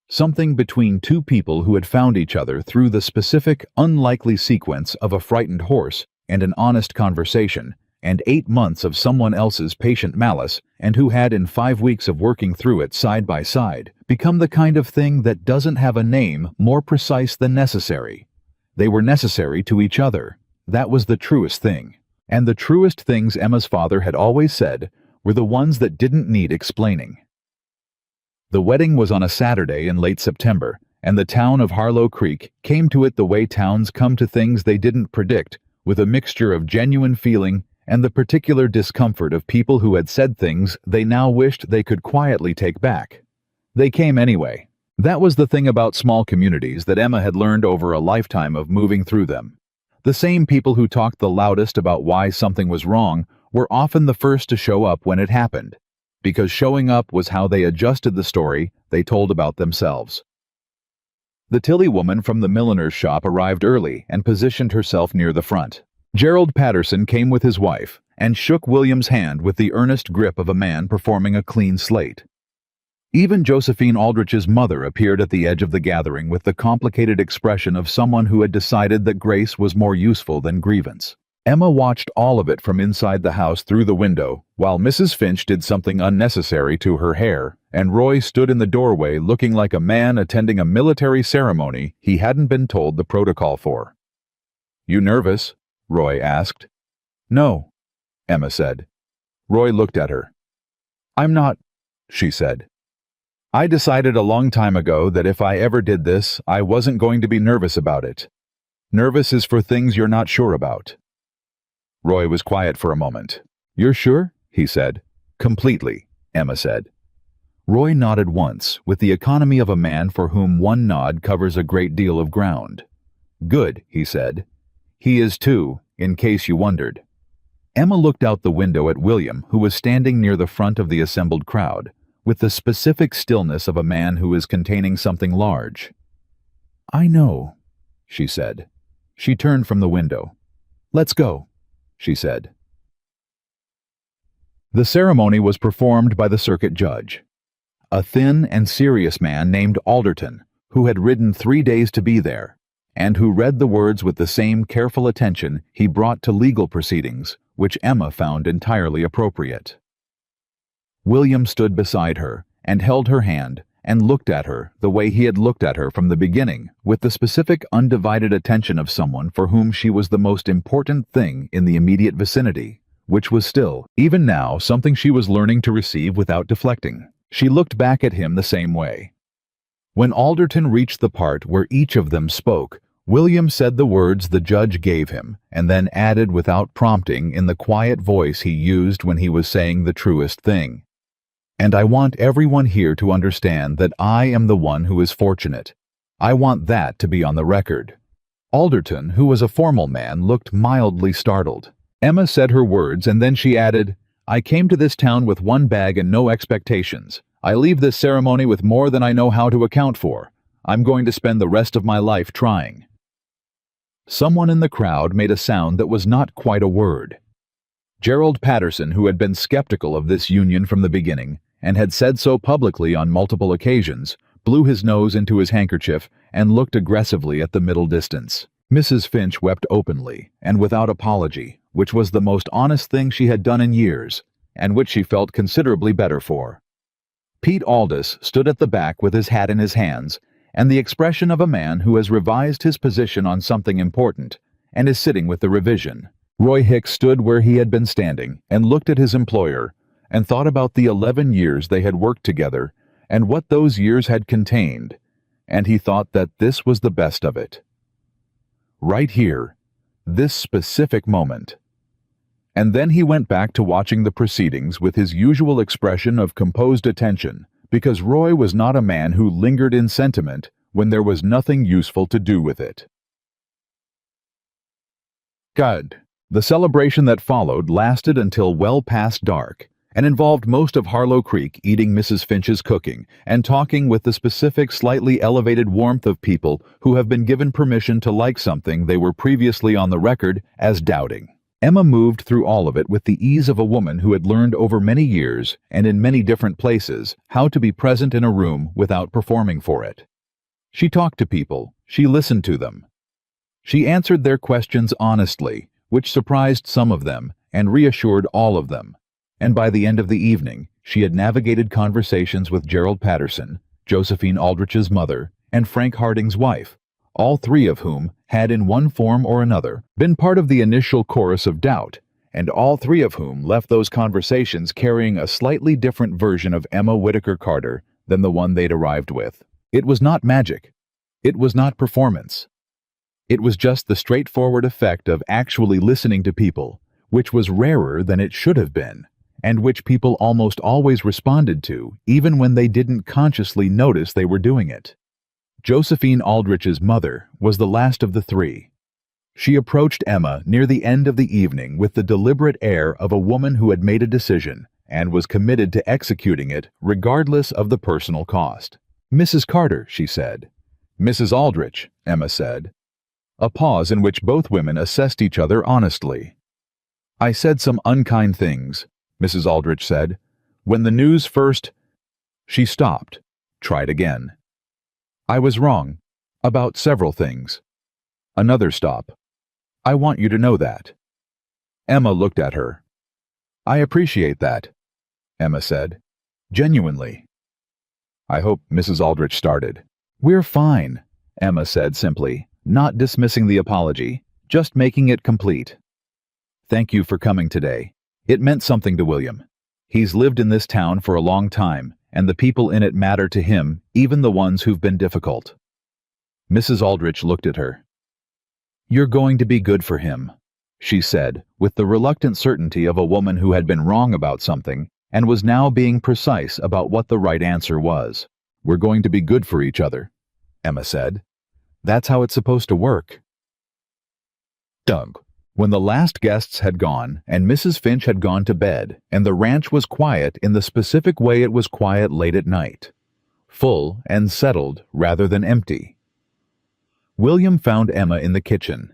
Something between two people who had found each other through the specific, unlikely sequence of a frightened horse and an honest conversation, and 8 months of someone else's patient malice, and who had, in 5 weeks of working through it side by side, become the kind of thing that doesn't have a name more precise than necessary. They were necessary to each other. That was the truest thing. And the truest things Emma's father had always said were the ones that didn't need explaining. The wedding was on a Saturday in late September, and the town of Harlow Creek came to it the way towns come to things they didn't predict, with a mixture of genuine feeling and the particular discomfort of people who had said things they now wished they could quietly take back. They came anyway. That was the thing about small communities that Emma had learned over a lifetime of moving through them. The same people who talked the loudest about why something was wrong were often the first to show up when it happened, because showing up was how they adjusted the story they told about themselves. The Tilly woman from the milliner's shop arrived early and positioned herself near the front. Gerald Patterson came with his wife and shook William's hand with the earnest grip of a man performing a clean slate. Even Josephine Aldrich's mother appeared at the edge of the gathering with the complicated expression of someone who had decided that grace was more useful than grievance. Emma watched all of it from inside the house through the window, while Mrs. Finch did something unnecessary to her hair, and Roy stood in the doorway looking like a man attending a military ceremony he hadn't been told the protocol for. "You nervous?" Roy asked. "No," Emma said. Roy looked at her. "I'm not," she said. "I decided a long time ago that if I ever did this, I wasn't going to be nervous about it. Nervous is for things you're not sure about." Roy was quiet for a moment. "You're sure?" he said. "Completely," Emma said. Roy nodded once, with the economy of a man for whom one nod covers a great deal of ground. "Good," he said. "He is too, in case you wondered." Emma looked out the window at William, who was standing near the front of the assembled crowd, with the specific stillness of a man who is containing something large. "I know," she said. She turned from the window. "Let's go," she said. The ceremony was performed by the circuit judge, a thin and serious man named Alderton, who had ridden 3 days to be there, and who read the words with the same careful attention he brought to legal proceedings, which Emma found entirely appropriate. William stood beside her and held her hand and looked at her the way he had looked at her from the beginning, with the specific undivided attention of someone for whom she was the most important thing in the immediate vicinity, which was still, even now, something she was learning to receive without deflecting. She looked back at him the same way. When Alderton reached the part where each of them spoke, William said the words the judge gave him, and then added without prompting in the quiet voice he used when he was saying the truest thing. "And I want everyone here to understand that I am the one who is fortunate. I want that to be on the record." Alderton, who was a formal man, looked mildly startled. Emma said her words, and then she added, "I came to this town with one bag and no expectations. I leave this ceremony with more than I know how to account for. I'm going to spend the rest of my life trying." Someone in the crowd made a sound that was not quite a word. Gerald Patterson, who had been skeptical of this union from the beginning, and had said so publicly on multiple occasions, blew his nose into his handkerchief and looked aggressively at the middle distance. Mrs. Finch wept openly and without apology, which was the most honest thing she had done in years, and which she felt considerably better for. Pete Aldous stood at the back with his hat in his hands, and the expression of a man who has revised his position on something important, and is sitting with the revision. Roy Hicks stood where he had been standing, and looked at his employer, and thought about the 11 years they had worked together, and what those years had contained, and he thought that this was the best of it. Right here, this specific moment. And then he went back to watching the proceedings with his usual expression of composed attention, because Roy was not a man who lingered in sentiment when there was nothing useful to do with it. Good. The celebration that followed lasted until well past dark, and involved most of Harlow Creek eating Mrs. Finch's cooking and talking with the specific slightly elevated warmth of people who have been given permission to like something they were previously on the record as doubting. Emma moved through all of it with the ease of a woman who had learned over many years and in many different places how to be present in a room without performing for it. She talked to people, she listened to them. She answered their questions honestly, which surprised some of them and reassured all of them. And by the end of the evening, she had navigated conversations with Gerald Patterson, Josephine Aldrich's mother, and Frank Harding's wife, all three of whom had in one form or another been part of the initial chorus of doubt, and all three of whom left those conversations carrying a slightly different version of Emma Whittaker Carter than the one they'd arrived with. It was not magic. It was not performance. It was just the straightforward effect of actually listening to people, which was rarer than it should have been, and which people almost always responded to, even when they didn't consciously notice they were doing it. Josephine Aldrich's mother was the last of the three. She approached Emma near the end of the evening with the deliberate air of a woman who had made a decision and was committed to executing it regardless of the personal cost. "Mrs. Carter," she said. "Mrs. Aldrich," Emma said. A pause in which both women assessed each other honestly. "I said some unkind things," Mrs. Aldrich said. "When the news first—" She stopped, tried again. "I was wrong. About several things." Another stop. "I want you to know that." Emma looked at her. "I appreciate that," Emma said. "Genuinely." "I hope," Mrs. Aldrich started. "We're fine," Emma said simply, not dismissing the apology, just making it complete. "Thank you for coming today. It meant something to William. He's lived in this town for a long time, and the people in it matter to him, even the ones who've been difficult." Mrs. Aldrich looked at her. "You're going to be good for him," she said, with the reluctant certainty of a woman who had been wrong about something and was now being precise about what the right answer was. "We're going to be good for each other," Emma said. "That's how it's supposed to work." Doug. When the last guests had gone and Mrs. Finch had gone to bed, and the ranch was quiet in the specific way it was quiet late at night, full and settled rather than empty, William found Emma in the kitchen.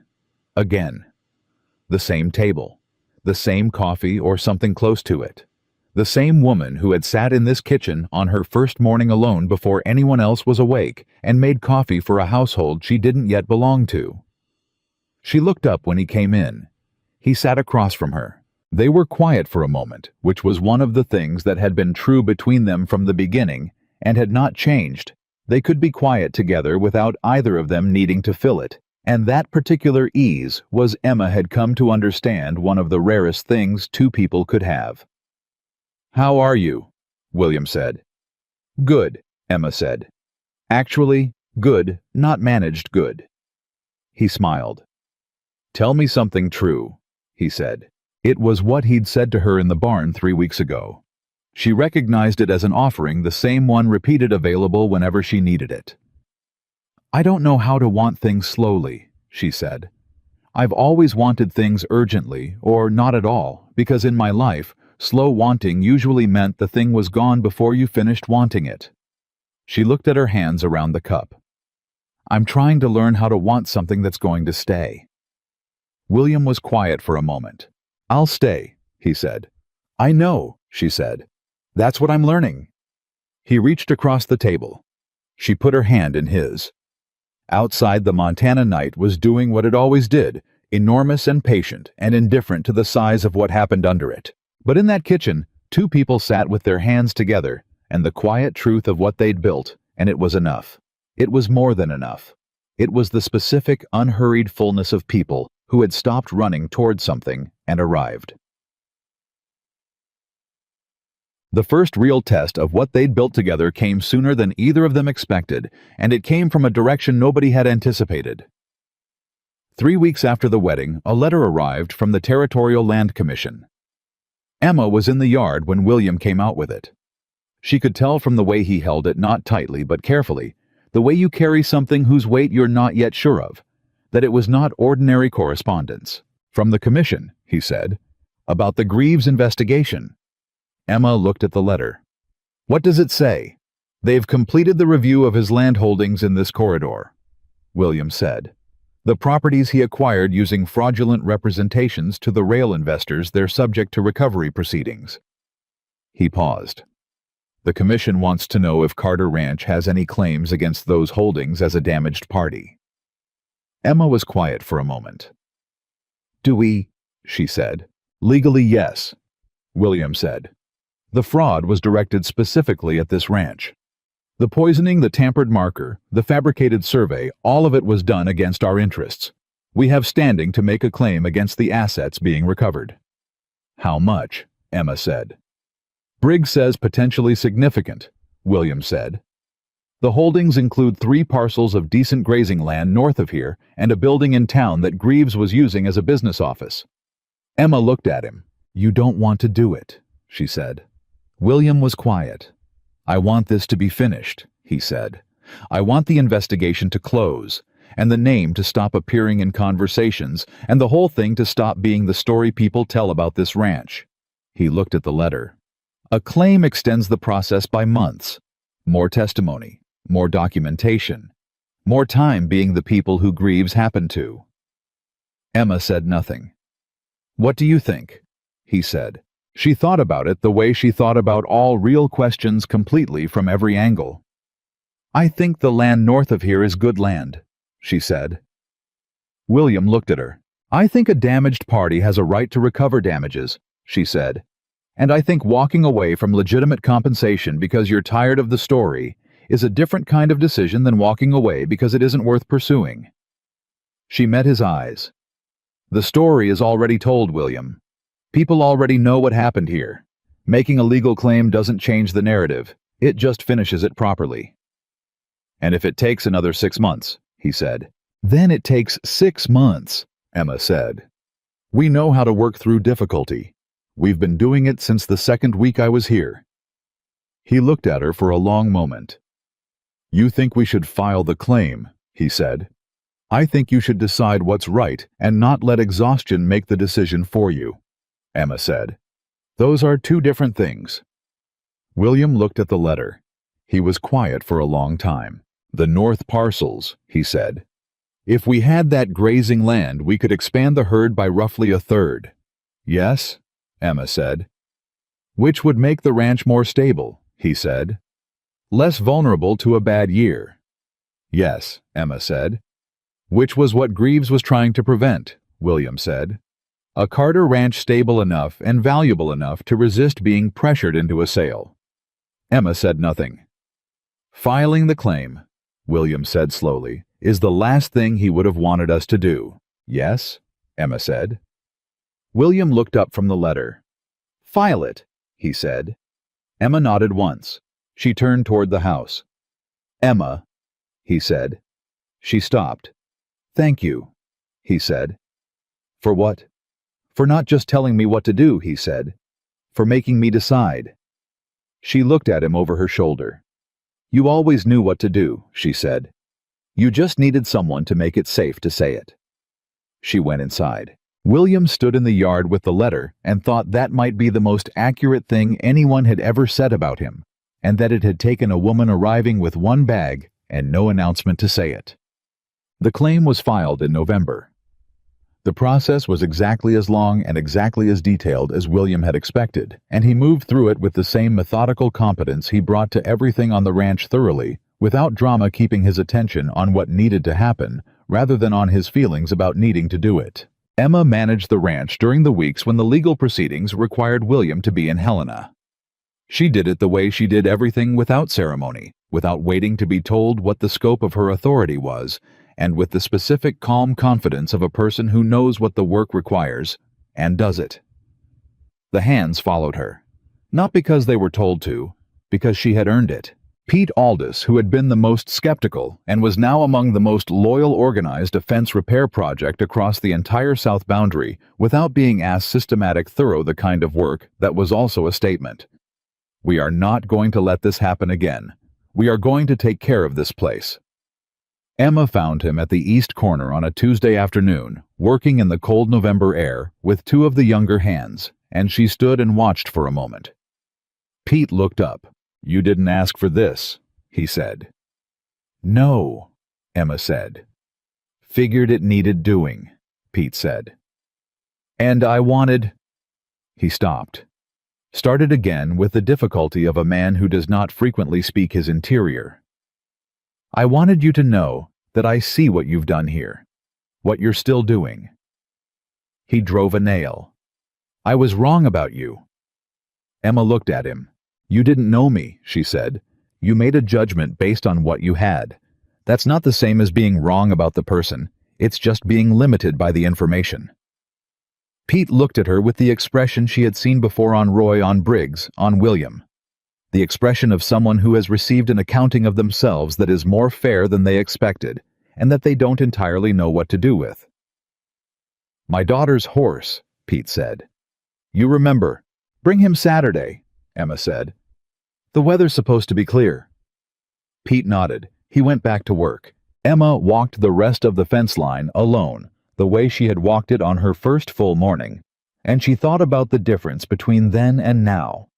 Again. The same table, the same coffee or something close to it, The same woman who had sat in this kitchen on her first morning alone before anyone else was awake and made coffee for a household she didn't yet belong to. She looked up when he came in. He sat across from her. They were quiet for a moment, which was one of the things that had been true between them from the beginning and had not changed. They could be quiet together without either of them needing to fill it, and that particular ease was, Emma had come to understand, one of the rarest things two people could have. "How are you?" William said. "Good," Emma said. "Actually, good, not managed good." He smiled. "Tell me something true," he said. It was what he'd said to her in the barn 3 weeks ago. She recognized it as an offering, the same one repeated, available whenever she needed it. "I don't know how to want things slowly," she said. "I've always wanted things urgently, or not at all, because in my life, slow wanting usually meant the thing was gone before you finished wanting it." She looked at her hands around the cup. "I'm trying to learn how to want something that's going to stay." William was quiet for a moment. "I'll stay," he said. "I know," she said. "That's what I'm learning." He reached across the table. She put her hand in his. Outside, the Montana night was doing what it always did, enormous and patient and indifferent to the size of what happened under it. But in that kitchen, two people sat with their hands together, and the quiet truth of what they'd built, and it was enough. It was more than enough. It was the specific, unhurried fullness of people who had stopped running toward something and arrived. The first real test of what they'd built together came sooner than either of them expected, and it came from a direction nobody had anticipated. 3 weeks after the wedding, a letter arrived from the Territorial Land Commission. Emma was in the yard when William came out with it. She could tell from the way he held it, not tightly but carefully, the way you carry something whose weight you're not yet sure of, that it was not ordinary correspondence. "From the commission," he said, "about the Greaves investigation." Emma looked at the letter. "What does it say?" "They've completed the review of his land holdings in this corridor," William said. "The properties he acquired using fraudulent representations to the rail investors, they're subject to recovery proceedings." He paused. "The commission wants to know if Carter Ranch has any claims against those holdings as a damaged party." Emma was quiet for a moment. "Do we?" she said. "Legally, yes," William said. "The fraud was directed specifically at this ranch. The poisoning, the tampered marker, the fabricated survey, all of it was done against our interests. We have standing to make a claim against the assets being recovered." "How much?" Emma said. "Briggs says potentially significant," William said. "The holdings include 3 parcels of decent grazing land north of here and a building in town that Greaves was using as a business office." Emma looked at him. "You don't want to do it," she said. William was quiet. "I want this to be finished," he said. "I want the investigation to close, and the name to stop appearing in conversations, and the whole thing to stop being the story people tell about this ranch." He looked at the letter. "A claim extends the process by months. More testimony, more documentation, more time being the people who Greaves happened to." Emma said nothing. "What do you think?" he said. She thought about it the way she thought about all real questions, completely from every angle. "I think the land north of here is good land," she said. William looked at her. "I think a damaged party has a right to recover damages," she said. "And I think walking away from legitimate compensation because you're tired of the story is a different kind of decision than walking away because it isn't worth pursuing." She met his eyes. "The story is already told, William. People already know what happened here. Making a legal claim doesn't change the narrative. It just finishes it properly." "And if it takes another 6 months," he said. "Then it takes 6 months," Emma said. "We know how to work through difficulty. We've been doing it since the 2nd week I was here." He looked at her for a long moment. "You think we should file the claim," he said. "I think you should decide what's right and not let exhaustion make the decision for you," Emma said. "Those are 2 different things." William looked at the letter. He was quiet for a long time. "The north parcels," he said. "If we had that grazing land, we could expand the herd by roughly 1/3. "Yes?" Emma said. Which would make the ranch more stable, he said. Less vulnerable to a bad year. Yes, Emma said. Which was what Greaves was trying to prevent, William said. A Carter ranch stable enough and valuable enough to resist being pressured into a sale. Emma said nothing. Filing the claim, William said slowly, is the last thing he would have wanted us to do. Yes, Emma said. William looked up from the letter. File it, he said. Emma nodded once. She turned toward the house. Emma, he said. She stopped. Thank you, he said. For what? For not just telling me what to do, he said. For making me decide. She looked at him over her shoulder. You always knew what to do, she said. You just needed someone to make it safe to say it. She went inside. William stood in the yard with the letter and thought that might be the most accurate thing anyone had ever said about him, and that it had taken a woman arriving with one bag and no announcement to say it. The claim was filed in November. The process was exactly as long and exactly as detailed as William had expected, and he moved through it with the same methodical competence he brought to everything on the ranch thoroughly, without drama keeping his attention on what needed to happen rather than on his feelings about needing to do it. Emma managed the ranch during the weeks when the legal proceedings required William to be in Helena. She did it the way she did everything without ceremony, without waiting to be told what the scope of her authority was, and with the specific calm confidence of a person who knows what the work requires and does it. The hands followed her, not because they were told to, because she had earned it. Pete Aldous, who had been the most skeptical and was now among the most loyal organized a fence repair project across the entire south boundary without being asked systematic thorough the kind of work that was also a statement. We are not going to let this happen again. We are going to take care of this place. Emma found him at the east corner on a Tuesday afternoon, working in the cold November air with two of the younger hands, and she stood and watched for a moment. Pete looked up. You didn't ask for this, he said. No, Emma said. Figured it needed doing, Pete said. And I wanted... He stopped. Started again with the difficulty of a man who does not frequently speak his interior. I wanted you to know that I see what you've done here, what you're still doing. He drove a nail. I was wrong about you. Emma looked at him. You didn't know me, she said. You made a judgment based on what you had. That's not the same as being wrong about the person. It's just being limited by the information. Pete looked at her with the expression she had seen before on Roy, on Briggs, on William. The expression of someone who has received an accounting of themselves that is more fair than they expected, and that they don't entirely know what to do with. My daughter's horse, Pete said. You remember. Bring him Saturday, Emma said. The weather's supposed to be clear. Pete nodded. He went back to work. Emma walked the rest of the fence line alone, the way she had walked it on her first full morning, and she thought about the difference between then and now.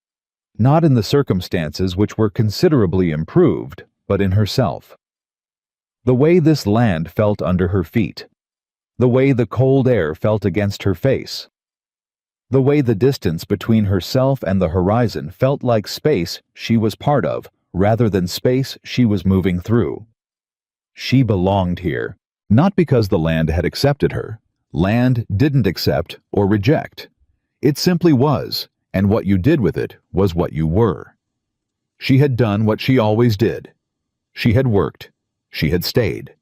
Not in the circumstances which were considerably improved, but in herself. The way this land felt under her feet. The way the cold air felt against her face. The way the distance between herself and the horizon felt like space she was part of, rather than space she was moving through. She belonged here, not because the land had accepted her. Land didn't accept or reject. It simply was. And what you did with it was what you were. She had done what she always did. She had worked. She had stayed.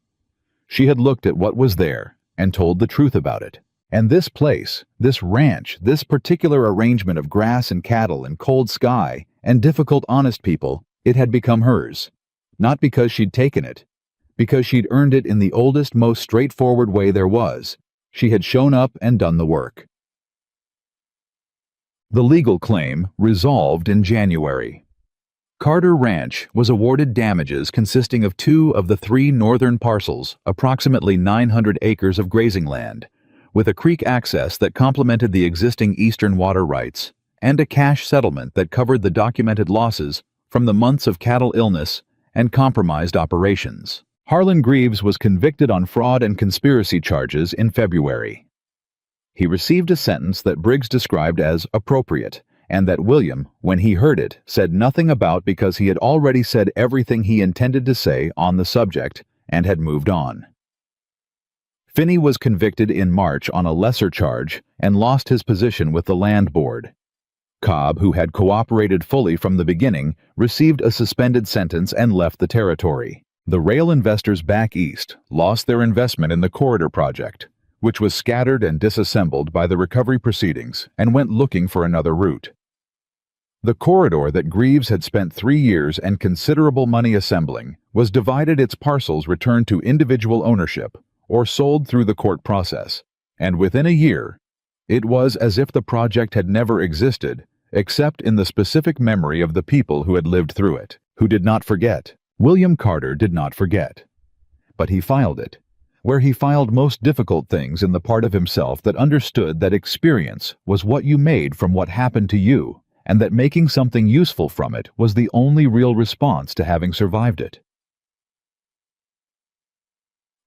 She had looked at what was there and told the truth about it. And this place, this ranch, this particular arrangement of grass and cattle and cold sky and difficult honest people, it had become hers. Not because she'd taken it. Because she'd earned it in the oldest, most straightforward way there was. She had shown up and done the work. The legal claim resolved in January. Carter Ranch was awarded damages consisting of 2 of the 3 northern parcels, approximately 900 acres of grazing land, with a creek access that complemented the existing eastern water rights, and a cash settlement that covered the documented losses from the months of cattle illness and compromised operations. Harlan Greaves was convicted on fraud and conspiracy charges in February. He received a sentence that Briggs described as appropriate and that William, when he heard it, said nothing about because he had already said everything he intended to say on the subject and had moved on. Finney was convicted in March on a lesser charge and lost his position with the land board. Cobb, who had cooperated fully from the beginning, received a suspended sentence and left the territory. The rail investors back east lost their investment in the corridor project, which was scattered and disassembled by the recovery proceedings, and went looking for another route. The corridor that Greaves had spent 3 years and considerable money assembling was divided, its parcels returned to individual ownership or sold through the court process, and within a year, it was as if the project had never existed, except in the specific memory of the people who had lived through it, who did not forget. William Carter did not forget. But he filed it, where he filed most difficult things in the part of himself that understood that experience was what you made from what happened to you, and that making something useful from it was the only real response to having survived it.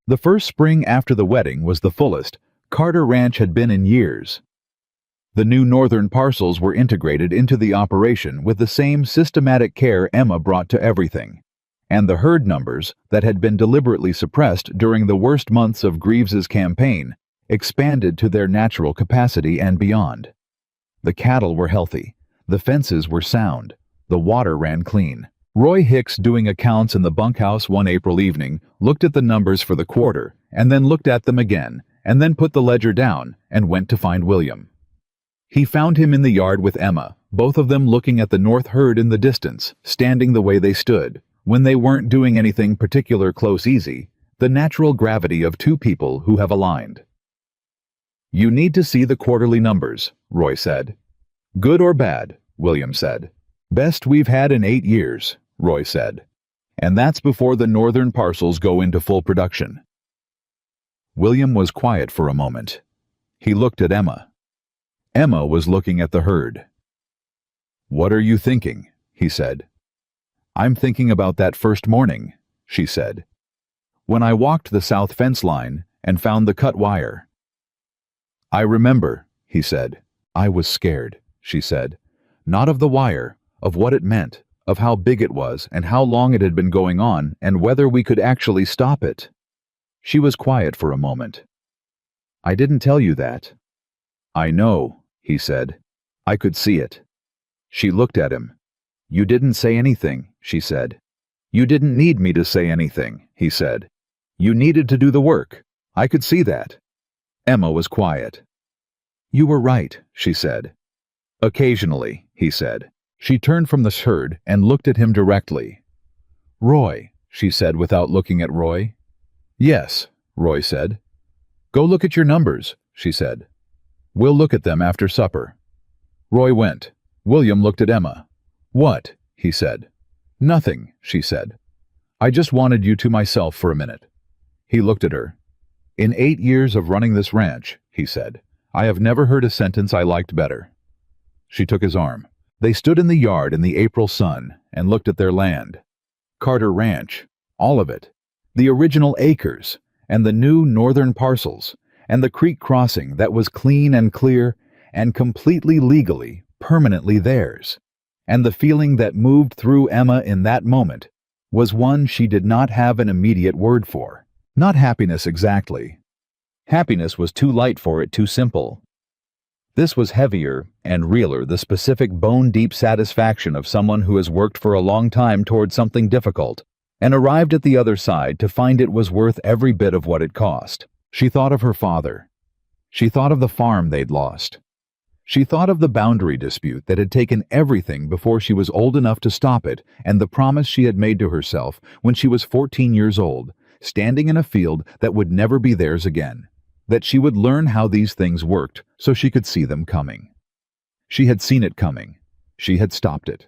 The first spring after the wedding was the fullest Carter Ranch had been in years. The new northern parcels were integrated into the operation with the same systematic care Emma brought to everything, and the herd numbers that had been deliberately suppressed during the worst months of Greaves's campaign expanded to their natural capacity and beyond. The cattle were healthy, the fences were sound, the water ran clean. Roy Hicks, doing accounts in the bunkhouse one April evening, looked at the numbers for the quarter, and then looked at them again, and then put the ledger down and went to find William. He found him in the yard with Emma, both of them looking at the north herd in the distance, standing the way they stood, when they weren't doing anything particular close easy, the natural gravity of two people who have aligned. "You need to see the quarterly numbers," Roy said. "Good or bad," William said. "Best we've had in 8 years," Roy said. "And that's before the northern parcels go into full production." William was quiet for a moment. He looked at Emma. Emma was looking at the herd. "What are you thinking?" he said. "I'm thinking about that first morning," she said. "When I walked the south fence line and found the cut wire." "I remember," he said. "I was scared," she said. "Not of the wire, of what it meant, of how big it was and how long it had been going on and whether we could actually stop it." She was quiet for a moment. "I didn't tell you that." "I know," he said. "I could see it." She looked at him. "You didn't say anything," she said. "You didn't need me to say anything," he said. "You needed to do the work. I could see that." Emma was quiet. "You were right," she said. "Occasionally," he said. She turned from the herd and looked at him directly. "Roy," she said without looking at Roy. "Yes," Roy said. "Go look at your numbers," she said. "We'll look at them after supper." Roy went. William looked at Emma. "What?" he said. "Nothing," she said. "I just wanted you to myself for a minute." He looked at her. "In 8 years of running this ranch," he said, "I have never heard a sentence I liked better." She took his arm. They stood in the yard in the April sun and looked at their land. Carter Ranch, all of it. The original acres, and the new northern parcels, and the creek crossing that was clean and clear and completely legally, permanently theirs. And the feeling that moved through Emma in that moment was one she did not have an immediate word for. Not happiness exactly. Happiness was too light for it, too simple. This was heavier and realer, the specific bone-deep satisfaction of someone who has worked for a long time toward something difficult and arrived at the other side to find it was worth every bit of what it cost. She thought of her father. She thought of the farm they'd lost. She thought of the boundary dispute that had taken everything before she was old enough to stop it, and the promise she had made to herself when she was 14 years old, standing in a field that would never be theirs again, that she would learn how these things worked so she could see them coming. She had seen it coming. She had stopped it.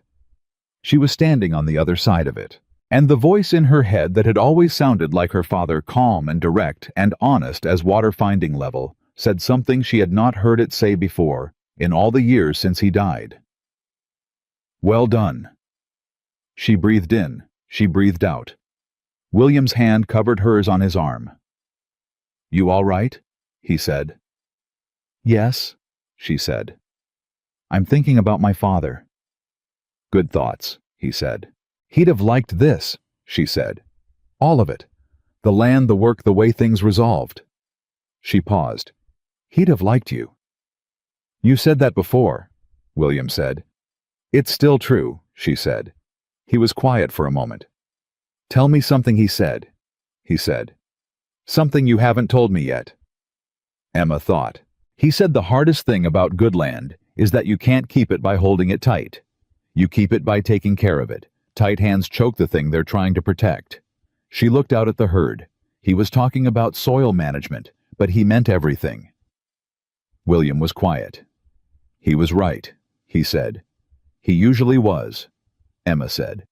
She was standing on the other side of it. And the voice in her head that had always sounded like her father, calm and direct and honest as water-finding level, said something she had not heard it say before in all the years since he died. "Well done." She breathed in. She breathed out. William's hand covered hers on his arm. "You all right?" he said. "Yes," she said. I'm thinking about my father. Good thoughts, he said. He'd have liked this, she said. All of it. The land, the work, the way things resolved. She paused. He'd have liked you. You said that before, William said. It's still true, she said. He was quiet for a moment. Tell me something he said. Something you haven't told me yet. Emma thought. He said the hardest thing about good land is that you can't keep it by holding it tight. You keep it by taking care of it. Tight hands choke the thing they're trying to protect. She looked out at the herd. He was talking about soil management, but he meant everything. William was quiet. He was right, he said. He usually was, Emma said.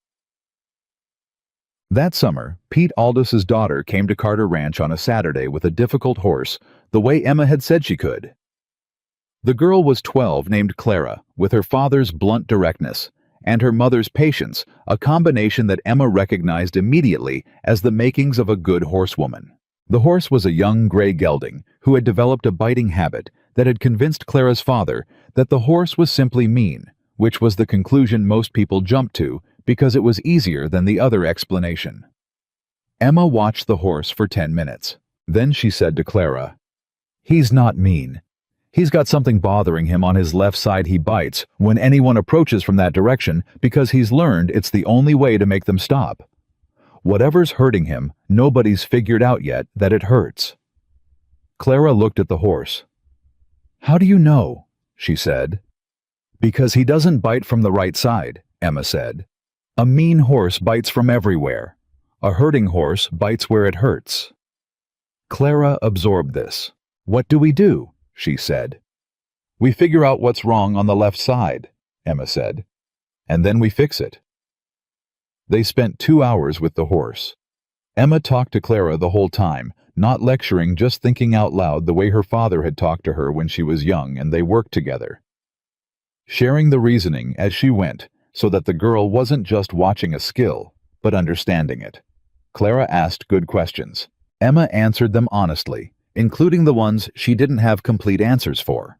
That summer, Pete Aldous' daughter came to Carter Ranch on a Saturday with a difficult horse, the way Emma had said she could. The girl was 12, named Clara, with her father's blunt directness and her mother's patience, a combination that Emma recognized immediately as the makings of a good horsewoman. The horse was a young gray gelding who had developed a biting habit that had convinced Clara's father that the horse was simply mean, which was the conclusion most people jumped to because it was easier than the other explanation. Emma watched the horse for 10 minutes. Then she said to Clara, "He's not mean. He's got something bothering him on his left side. He bites when anyone approaches from that direction because he's learned it's the only way to make them stop. Whatever's hurting him, nobody's figured out yet that it hurts." Clara looked at the horse. "How do you know?" she said. "Because he doesn't bite from the right side," Emma said. "A mean horse bites from everywhere. A hurting horse bites where it hurts." Clara absorbed this. "What do we do?" she said. "We figure out what's wrong on the left side," Emma said. "And then we fix it." They spent 2 hours with the horse. Emma talked to Clara the whole time, not lecturing, just thinking out loud the way her father had talked to her when she was young and they worked together. Sharing the reasoning as she went so that the girl wasn't just watching a skill, but understanding it. Clara asked good questions. Emma answered them honestly, including the ones she didn't have complete answers for.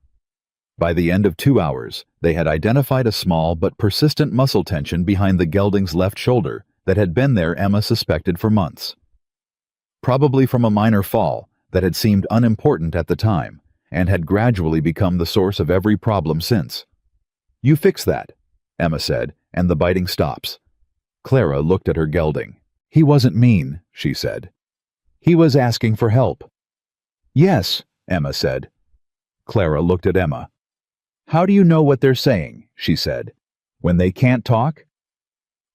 By the end of 2 hours, they had identified a small but persistent muscle tension behind the gelding's left shoulder that had been there, Emma suspected, for months. Probably from a minor fall that had seemed unimportant at the time and had gradually become the source of every problem since. "You fix that," Emma said, "and the biting stops." Clara looked at her gelding. "He wasn't mean," she said. "He was asking for help." "Yes," Emma said. Clara looked at Emma. "How do you know what they're saying?" she said. "When they can't talk?"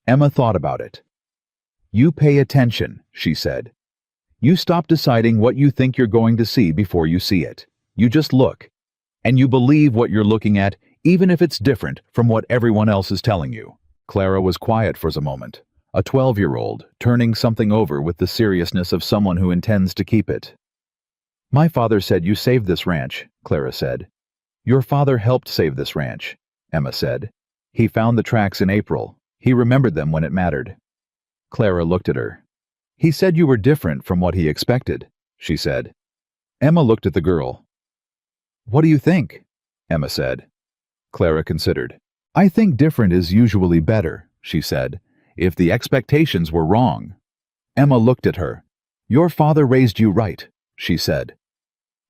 Emma thought about it. "You pay attention," she said. "You stop deciding what you think you're going to see before you see it. You just look. And you believe what you're looking at, even if it's different from what everyone else is telling you." Clara was quiet for a moment, a 12-year-old turning something over with the seriousness of someone who intends to keep it. "My father said you saved this ranch," Clara said. "Your father helped save this ranch," Emma said. "He found the tracks in April. He remembered them when it mattered." Clara looked at her. "He said you were different from what he expected," she said. Emma looked at the girl. "What do you think?" Emma said. Clara considered. "I think different is usually better," she said, "if the expectations were wrong." Emma looked at her. "Your father raised you right," she said.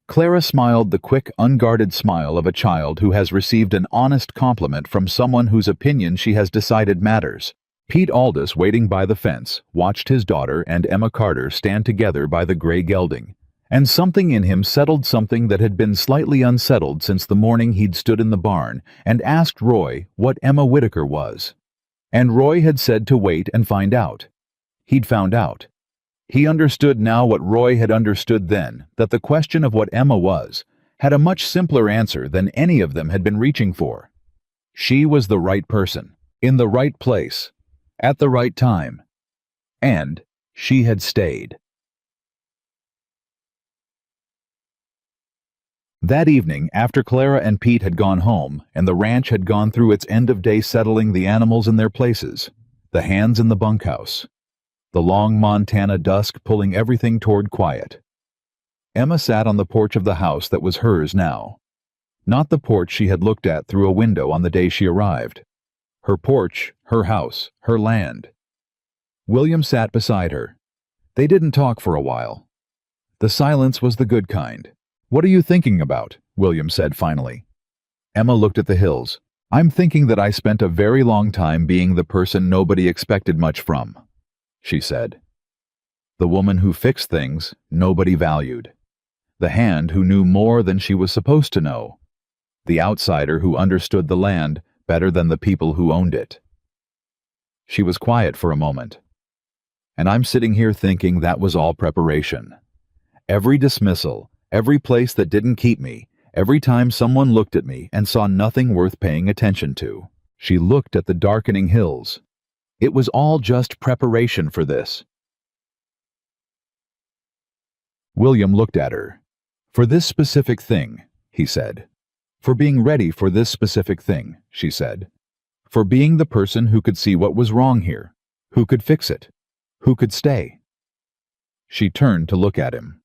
Clara smiled the quick, unguarded smile of a child who has received an honest compliment from someone whose opinion she has decided matters. Pete Aldous, waiting by the fence, watched his daughter and Emma Carter stand together by the gray gelding, and something in him settled something that had been slightly unsettled since the morning he'd stood in the barn and asked Roy what Emma Whitaker was. And Roy had said to wait and find out. He'd found out. He understood now what Roy had understood then, that the question of what Emma was had a much simpler answer than any of them had been reaching for. She was the right person, in the right place, at the right time. And she had stayed. That evening, after Clara and Pete had gone home and the ranch had gone through its end-of-day settling the animals in their places, the hands in the bunkhouse, the long Montana dusk pulling everything toward quiet, Emma sat on the porch of the house that was hers now. Not the porch she had looked at through a window on the day she arrived. Her porch, her house, her land. William sat beside her. They didn't talk for a while. The silence was the good kind. "What are you thinking about?" William said finally. Emma looked at the hills. "I'm thinking that I spent a very long time being the person nobody expected much from," she said. The woman who fixed things nobody valued. The hand who knew more than she was supposed to know. The outsider who understood the land better than the people who owned it. She was quiet for a moment. "And I'm sitting here thinking that was all preparation. Every dismissal, every place that didn't keep me, every time someone looked at me and saw nothing worth paying attention to." She looked at the darkening hills. It was all just preparation for this. William looked at her. "For this specific thing," he said. "For being ready for this specific thing," she said. "For being the person who could see what was wrong here, who could fix it, who could stay." She turned to look at him.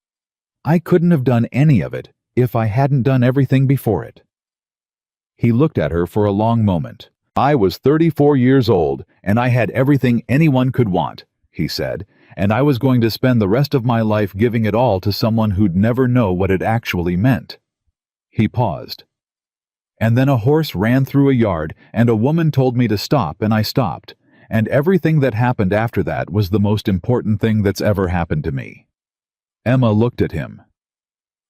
"I couldn't have done any of it if I hadn't done everything before it." He looked at her for a long moment. "I was 34 years old, and I had everything anyone could want," he said, "and I was going to spend the rest of my life giving it all to someone who'd never know what it actually meant." He paused. "And then a horse ran through a yard, and a woman told me to stop, and I stopped. And everything that happened after that was the most important thing that's ever happened to me." Emma looked at him.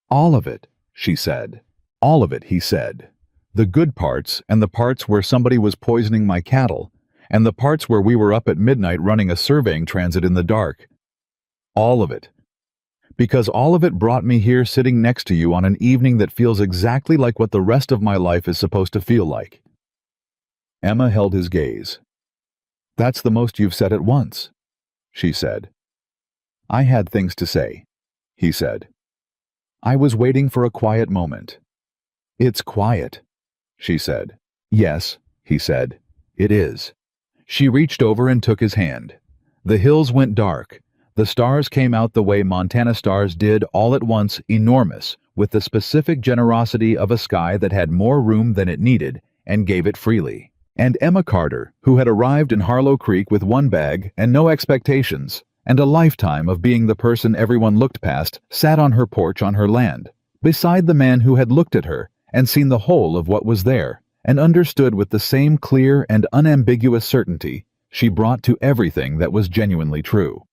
"All of it," she said. "All of it," he said. "The good parts, and the parts where somebody was poisoning my cattle, and the parts where we were up at midnight running a surveying transit in the dark. All of it. Because all of it brought me here sitting next to you on an evening that feels exactly like what the rest of my life is supposed to feel like." Emma held his gaze. "That's the most you've said at once," she said. "I had things to say," he said. "I was waiting for a quiet moment." "It's quiet," she said. "Yes," he said. "It is." She reached over and took his hand. The hills went dark. The stars came out the way Montana stars did, all at once, enormous, with the specific generosity of a sky that had more room than it needed and gave it freely. And Emma Carter, who had arrived in Harlow Creek with one bag and no expectations, and a lifetime of being the person everyone looked past, sat on her porch on her land, beside the man who had looked at her and seen the whole of what was there, and understood with the same clear and unambiguous certainty she brought to everything that was genuinely true.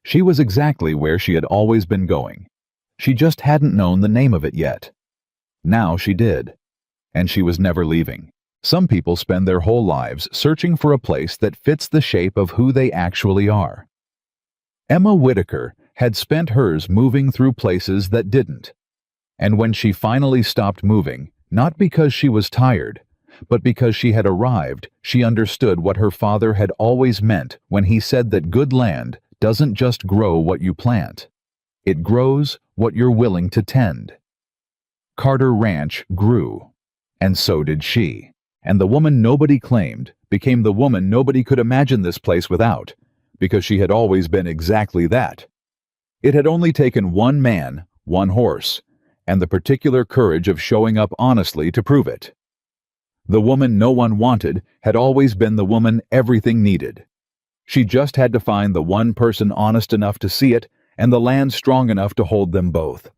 She was exactly where she had always been going. She just hadn't known the name of it yet. Now she did. And she was never leaving. Some people spend their whole lives searching for a place that fits the shape of who they actually are. Emma Whitaker had spent hers moving through places that didn't. And when she finally stopped moving, not because she was tired, but because she had arrived, she understood what her father had always meant when he said that good land doesn't just grow what you plant. It grows what you're willing to tend. Carter Ranch grew, and so did she. And the woman nobody claimed became the woman nobody could imagine this place without, because she had always been exactly that. It had only taken one man, one horse, and the particular courage of showing up honestly to prove it. The woman no one wanted had always been the woman everything needed. She just had to find the one person honest enough to see it and the land strong enough to hold them both.